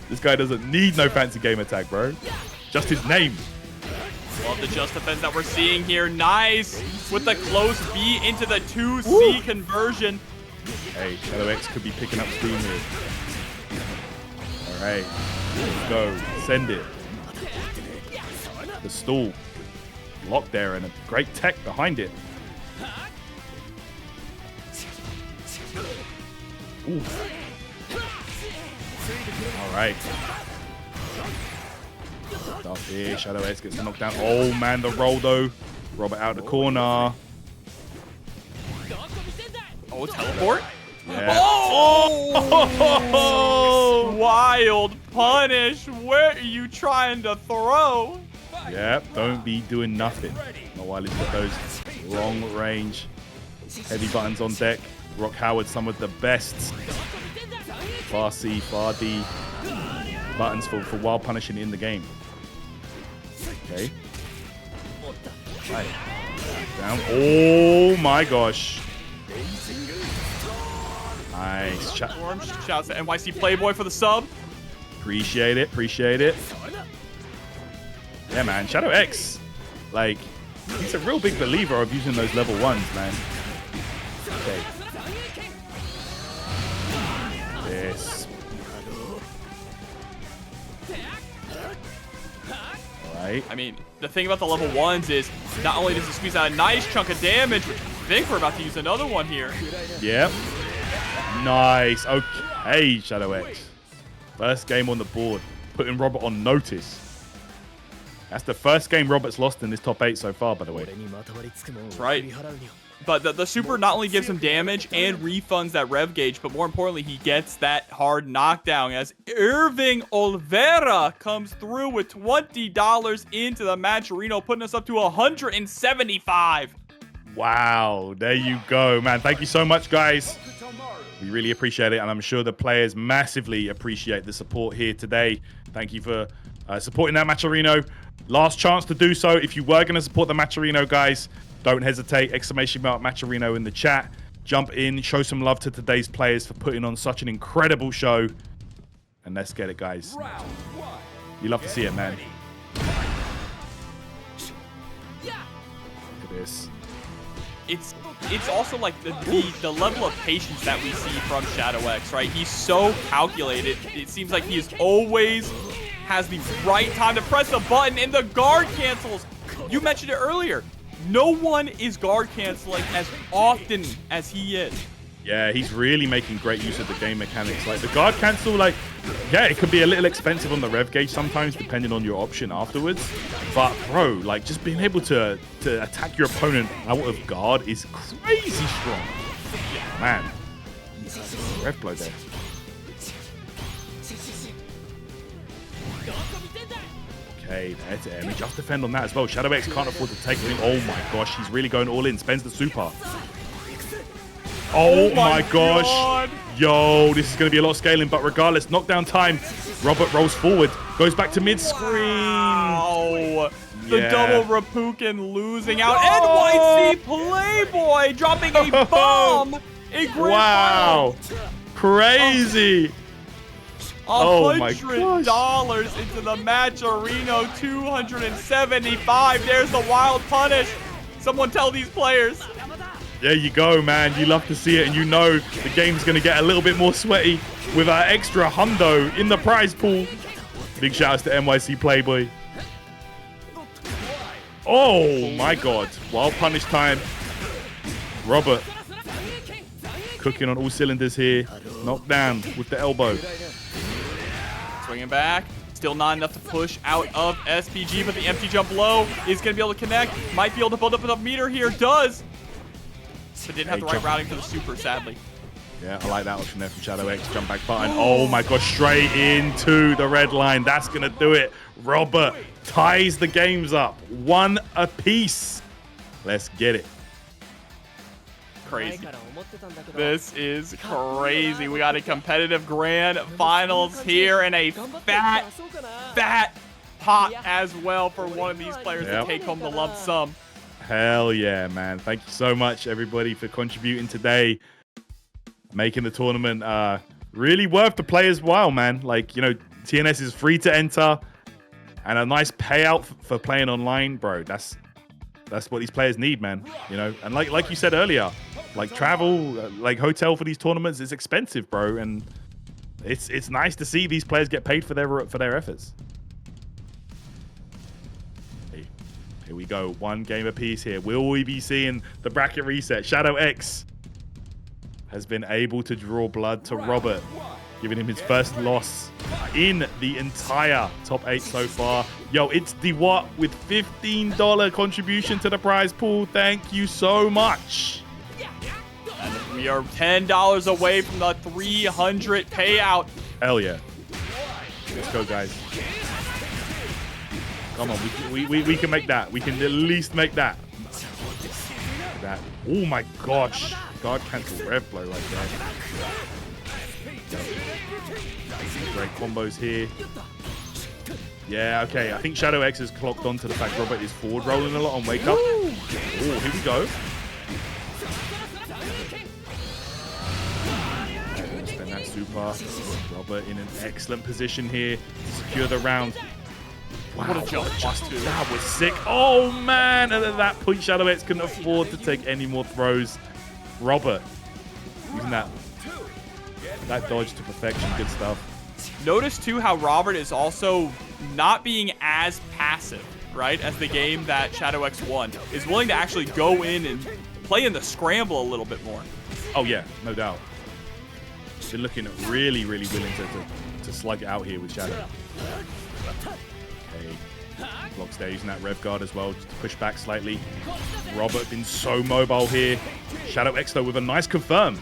This guy doesn't need no fancy gamer tag, bro. Just his name. Love the just defense that we're seeing here. Nice with the close B into the 2C conversion. Hey, Shadow X could be picking up steam here. All right, let's go. Send it. The stall. Locked there and a great tech behind it. Ooh. All right. Stuff here. Shadow X gets knocked down. Oh, man, the roll, though. Robert out the corner. Oh, teleport? Yeah. Oh! Wild punish. Where are you trying to throw? Yep, don't be doing nothing. Not while he's got those long range heavy buttons on deck. Rock Howard, some of the best far C, far D buttons for wild punishing in the game. Okay. Right. Down. Oh my gosh. Nice. Shouts to NYC Playboy for the sub. Appreciate it. Appreciate it. Yeah, man. Shadow X. Like, he's a real big believer of using those level 1s, man. Okay. This. Alright. I mean, the thing about the level 1s is not only does he squeeze out a nice chunk of damage, which I think we're about to use another one here. Yep. Nice. Okay, Shadow X. First game on the board. Putting Robert on notice. That's the first game Robert's lost in this top 8 so far, by the way. That's right. But the super not only gives him damage and refunds that rev gauge, but more importantly, he gets that hard knockdown as Irving Olvera comes through with $20 into the match. RINO putting us up to 175. Wow, there you go, man. Thank you so much, guys. We really appreciate it, and I'm sure the players massively appreciate the support here today. Thank you for supporting that match, RINO. Last chance to do so. If you were going to support the match, RINO, guys, don't hesitate. !match_RINO in the chat. Jump in, show some love to today's players for putting on such an incredible show. And let's get it, guys. You love to see it, man. Look at this. It's also like the level of patience that we see from Shadow X, right? He's so calculated. It seems like he is always has the right time to press the button, and the guard cancels. You mentioned it earlier. No one is guard canceling as often as he is. Yeah, he's really making great use of the game mechanics. Like the guard cancel, like, yeah, it could be a little expensive on the rev gauge sometimes, depending on your option afterwards. But bro, like just being able to attack your opponent out of guard is crazy strong. Man, rev blow there. Okay, there's air. We just defend on that as well. Shadow X can't afford to take him. Oh my gosh, he's really going all in. Spends the super. Oh my gosh. God. Yo, this is going to be a lot of scaling, but regardless, knockdown time. Robert rolls forward, goes back to mid-screen. Wow. The double Rapukin losing out. NYC Playboy dropping a bomb. A grand final. Crazy. $100 into the match. RINO 275. There's the wild punish. Someone tell these players. There you go, man. You love to see it, and you know the game's going to get a little bit more sweaty with our extra hundo in the prize pool. Big shout outs to NYC Playboy. Oh my god. Wild punish time. Robert cooking on all cylinders here. Knocked down with the elbow. Swinging back. Still not enough to push out of SPG, but the empty jump low is going to be able to connect. Might be able to build up enough meter here. Does. But didn't have the right routing for the super, sadly. Yeah, I like that option there from Shadow X. Jump back button. Oh my gosh, straight into the red line. That's going to do it. Robert ties the games up. 1 apiece. Let's get it. Crazy. This is crazy. We got a competitive grand finals here and a fat pot as well for one of these players to take home the lump sum. Hell yeah, man. Thank you so much, everybody, for contributing today. Making the tournament really worth the players' while, man. Like, you know, TNS is free to enter. And a nice payout for playing online, bro. That's what these players need, man. You know, and like you said earlier, like travel, like hotel for these tournaments is expensive, bro. And it's nice to see these players get paid for their efforts. Hey, here we go. One game apiece here. Will we be seeing the bracket reset? Shadow X has been able to draw blood to Robert, giving him his first loss in the entire top 8 so far. Yo, it's DeWatt with $15 contribution to the prize pool. Thank you so much. And we are $10 away from the 300 payout. Hell yeah. Let's go, guys. Come on, we can make that. We can at least make that. Oh my gosh. God cancel rev blow like that. Great combos here. Yeah, okay. I think Shadow X has clocked on to the fact Robert is forward rolling a lot on wake up. Oh, here we go. Spend that super. Robert in an excellent position here to secure the round. Wow, what a jump. That was sick. Oh, man. And at that point, Shadow X couldn't afford to take any more throws. Robert using that dodge to perfection. Good stuff. Notice, too, how Robert is also not being as passive, right, as the game that Shadow X won. Is willing to actually go in and play in the scramble a little bit more. Oh, yeah, no doubt. Been looking really, really willing to slug it out here with Shadow. Okay. Blocks there using that rev guard as well, just to push back slightly. Robert been so mobile here. Shadow X, though, with a nice confirm.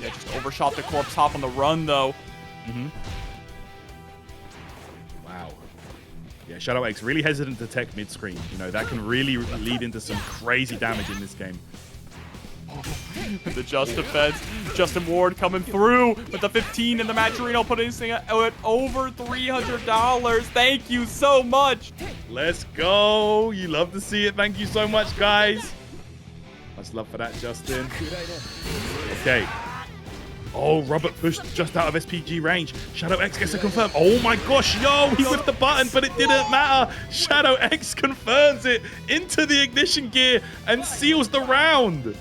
Yeah, just overshot the corpse hop on the run, though. Wow. Yeah, Shadow X really hesitant to tech mid-screen. You know, that can really lead into some crazy damage in this game. The Just defense. Justin Ward coming through with the 15 in the match. RINO putting this thing at over $300. Thank you so much. Let's go. You love to see it. Thank you so much, guys. Much love for that, Justin. Okay. Oh, Robert pushed just out of SPG range. Shadow X gets a confirm. Oh my gosh, yo, he whipped the button, but it didn't matter. Shadow X confirms it into the ignition gear and seals the round.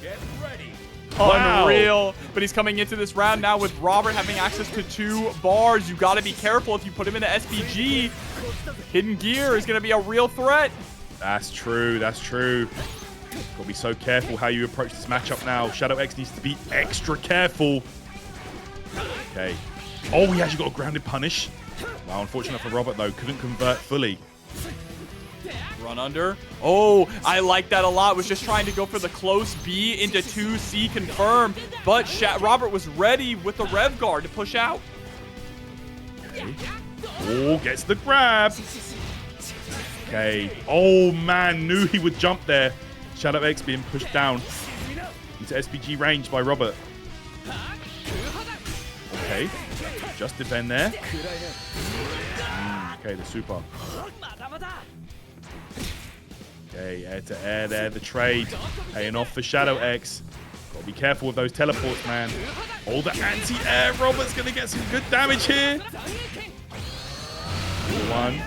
Wow. Unreal. But he's coming into this round now with Robert having access to 2 bars. You got to be careful if you put him into SPG. Hidden gear is going to be a real threat. That's true. That's true. Got to be so careful how you approach this matchup now. Shadow X needs to be extra careful. Okay. Oh, he actually got a grounded punish. Wow, unfortunate for Robert, though. Couldn't convert fully. Run under. Oh, I like that a lot. Was just trying to go for the close B into 2C confirm. But Robert was ready with the rev guard to push out. Okay. Oh, gets the grab. Okay. Oh, man. Knew he would jump there. Shadow X being pushed down into SPG range by Robert. Okay, just defend there. Okay, the super. Okay, air to air there, the trade. Paying off for Shadow X. Gotta be careful with those teleports, man. Oh, the anti-air. Robert's gonna get some good damage here. One.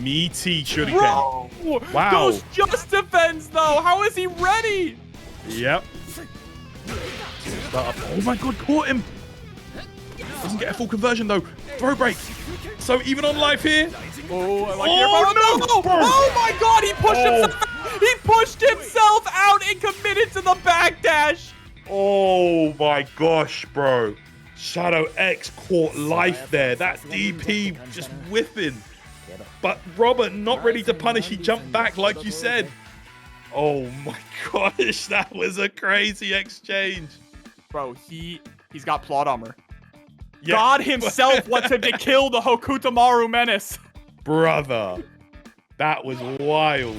Meaty shuriken. Wow. Those just defends, though. How is he ready? Yep. Oh my god, caught him. Doesn't get a full conversion though. Throw break. So even on life here. Oh, I like no! Oh my god, he pushed himself out. He pushed himself out and committed to the backdash. Oh my gosh, bro. Shadow X caught life there. That DP just whiffing. But Robert not ready to punish. He jumped back like you said. Oh my gosh, that was a crazy exchange. Bro, he's got plot armor. Yeah. God himself wants him to kill the Hokutomaru menace. Brother, that was wild.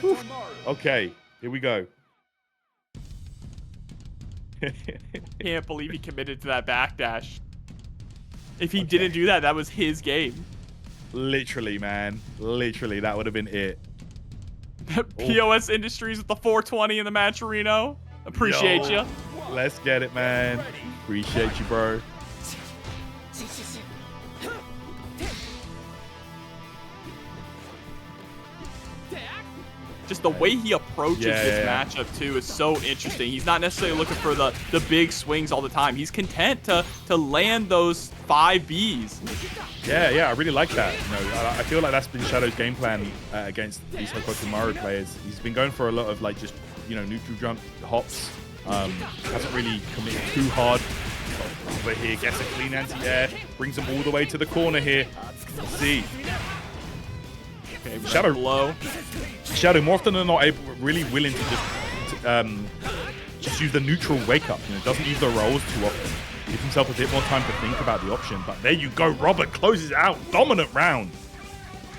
Whew. Okay, here we go. Can't believe he committed to that backdash. If he didn't do that, that was his game. Literally, man. Literally, that would have been it. POS Industries with the 420 in the match, RINO. Appreciate you. Let's get it, man. Appreciate you, bro. Just the way he approaches this matchup too is so interesting. He's not necessarily looking for the big swings all the time. He's content to land those 5Bs. Yeah, I really like that. You know, I feel like that's been Shadow's game plan against these Hokutomaru players. He's been going for a lot of like just, you know, neutral jump hops. Hasn't really committed too hard. Over here, gets a clean anti-air, brings him all the way to the corner here. Let's see. Okay, Shadow low. Shadow more often than not really willing to just use the neutral wake up. You know, doesn't use the rolls too often. Gives himself a bit more time to think about the option. But there you go, Robert closes out. Dominant round.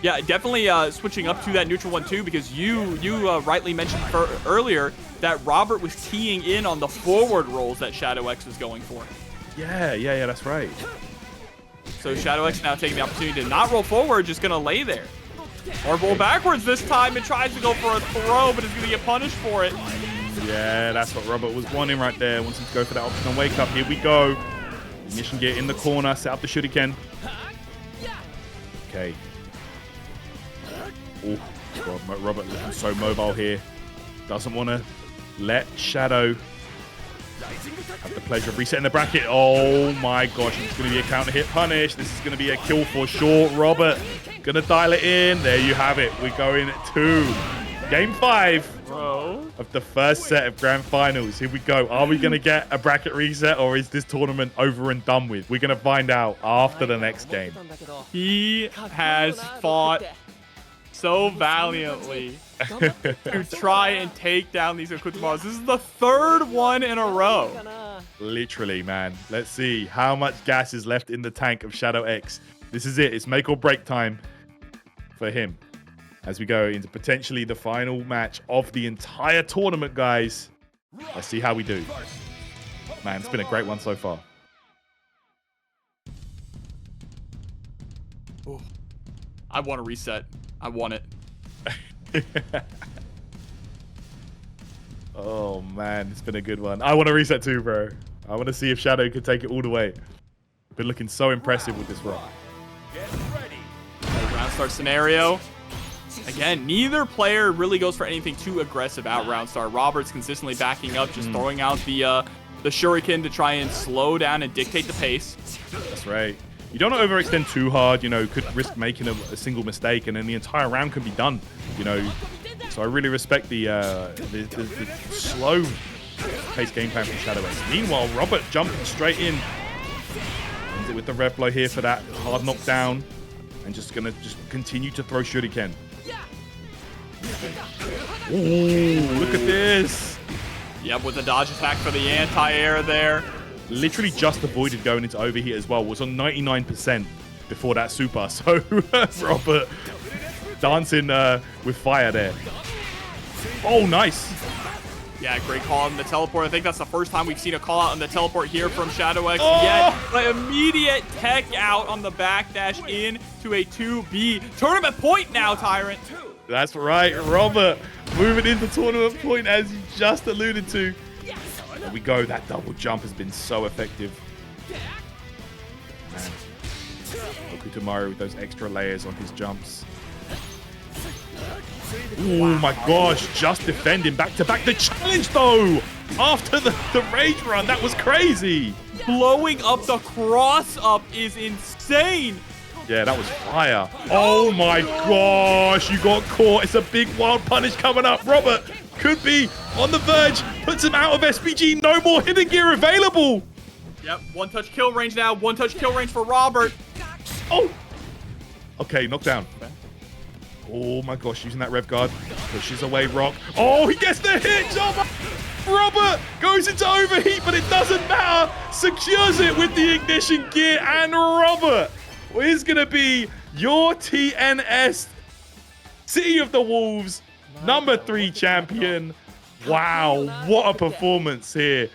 Yeah, definitely switching up to that neutral one too, because you rightly mentioned earlier that Robert was teeing in on the forward rolls that Shadow X was going for. Yeah, that's right. So Shadow X now taking the opportunity to not roll forward, just gonna lay there. Or roll backwards this time and tries to go for a throw, but is gonna get punished for it. Yeah, that's what Robert was wanting right there. Wants him to go for that optional wake up. Here we go. Ignition gear in the corner, set up the shuriken. Okay. Oh, Robert looking so mobile here. Doesn't want to let Shadow have the pleasure of resetting the bracket. Oh my gosh, it's going to be a counter hit punish. This is going to be a kill for sure. Robert going to dial it in. There you have it. We're going to game 5 of the first set of grand finals. Here we go. Are we going to get a bracket reset, or is this tournament over and done with? We're going to find out after the next game. He has fought so valiantly to try and take down these Hokutomarus. This is the 3rd one in a row. Literally, man. Let's see how much gas is left in the tank of Shadow X. This is it. It's make or break time for him as we go into potentially the final match of the entire tournament, guys. Let's see how we do. Man, it's been a great one so far. Ooh. I want a reset. I want it. Oh man, it's been a good one. I want to reset too, bro. I want to see if Shadow could take it all the way. Been looking so impressive with this run. Round start scenario. Again, neither player really goes for anything too aggressive out round start. Robert's consistently backing up, just throwing out the shuriken to try and slow down and dictate the pace. That's right. You don't want to overextend too hard, you know, could risk making a single mistake and then the entire round can be done, you know. So I really respect the slow pace game plan from Shadow X. Meanwhile, Robert jumping straight in. Ends it with the rev blow here for that hard knockdown. And just gonna continue to throw shuriken. Ooh, look at this. Yep, with the dodge attack for the anti-air there. Literally just avoided going into overheat as well. Was on 99% before that super. So Robert dancing with fire there. Oh, nice. Yeah, great call on the teleport. I think that's the first time we've seen a call out on the teleport here from Shadow X. Yet, but immediate tech out on the backdash in to a 2B. Tournament point now, Tyrant. That's right, Robert. Moving into tournament point as you just alluded to. There we go. That double jump has been so effective. Man. Hokutomaru with those extra layers on his jumps. Oh my gosh, just defending back to back. The challenge though, after the rage run, that was crazy. Blowing up the cross up is insane. Yeah, that was fire. Oh my gosh, you got caught. It's a big wild punish coming up. Robert could be on the verge, puts him out of SPG. No more hidden gear available. Yep, one touch kill range now. One touch kill range for Robert. Oh. Okay, knockdown. Oh my gosh, using that rev guard. Pushes away Rock. Oh, he gets the hit. Robert goes into overheat, but it doesn't matter. Secures it with the ignition gear. And Robert is going to be your TNS City of the Wolves #3 champion. Wow, what a performance here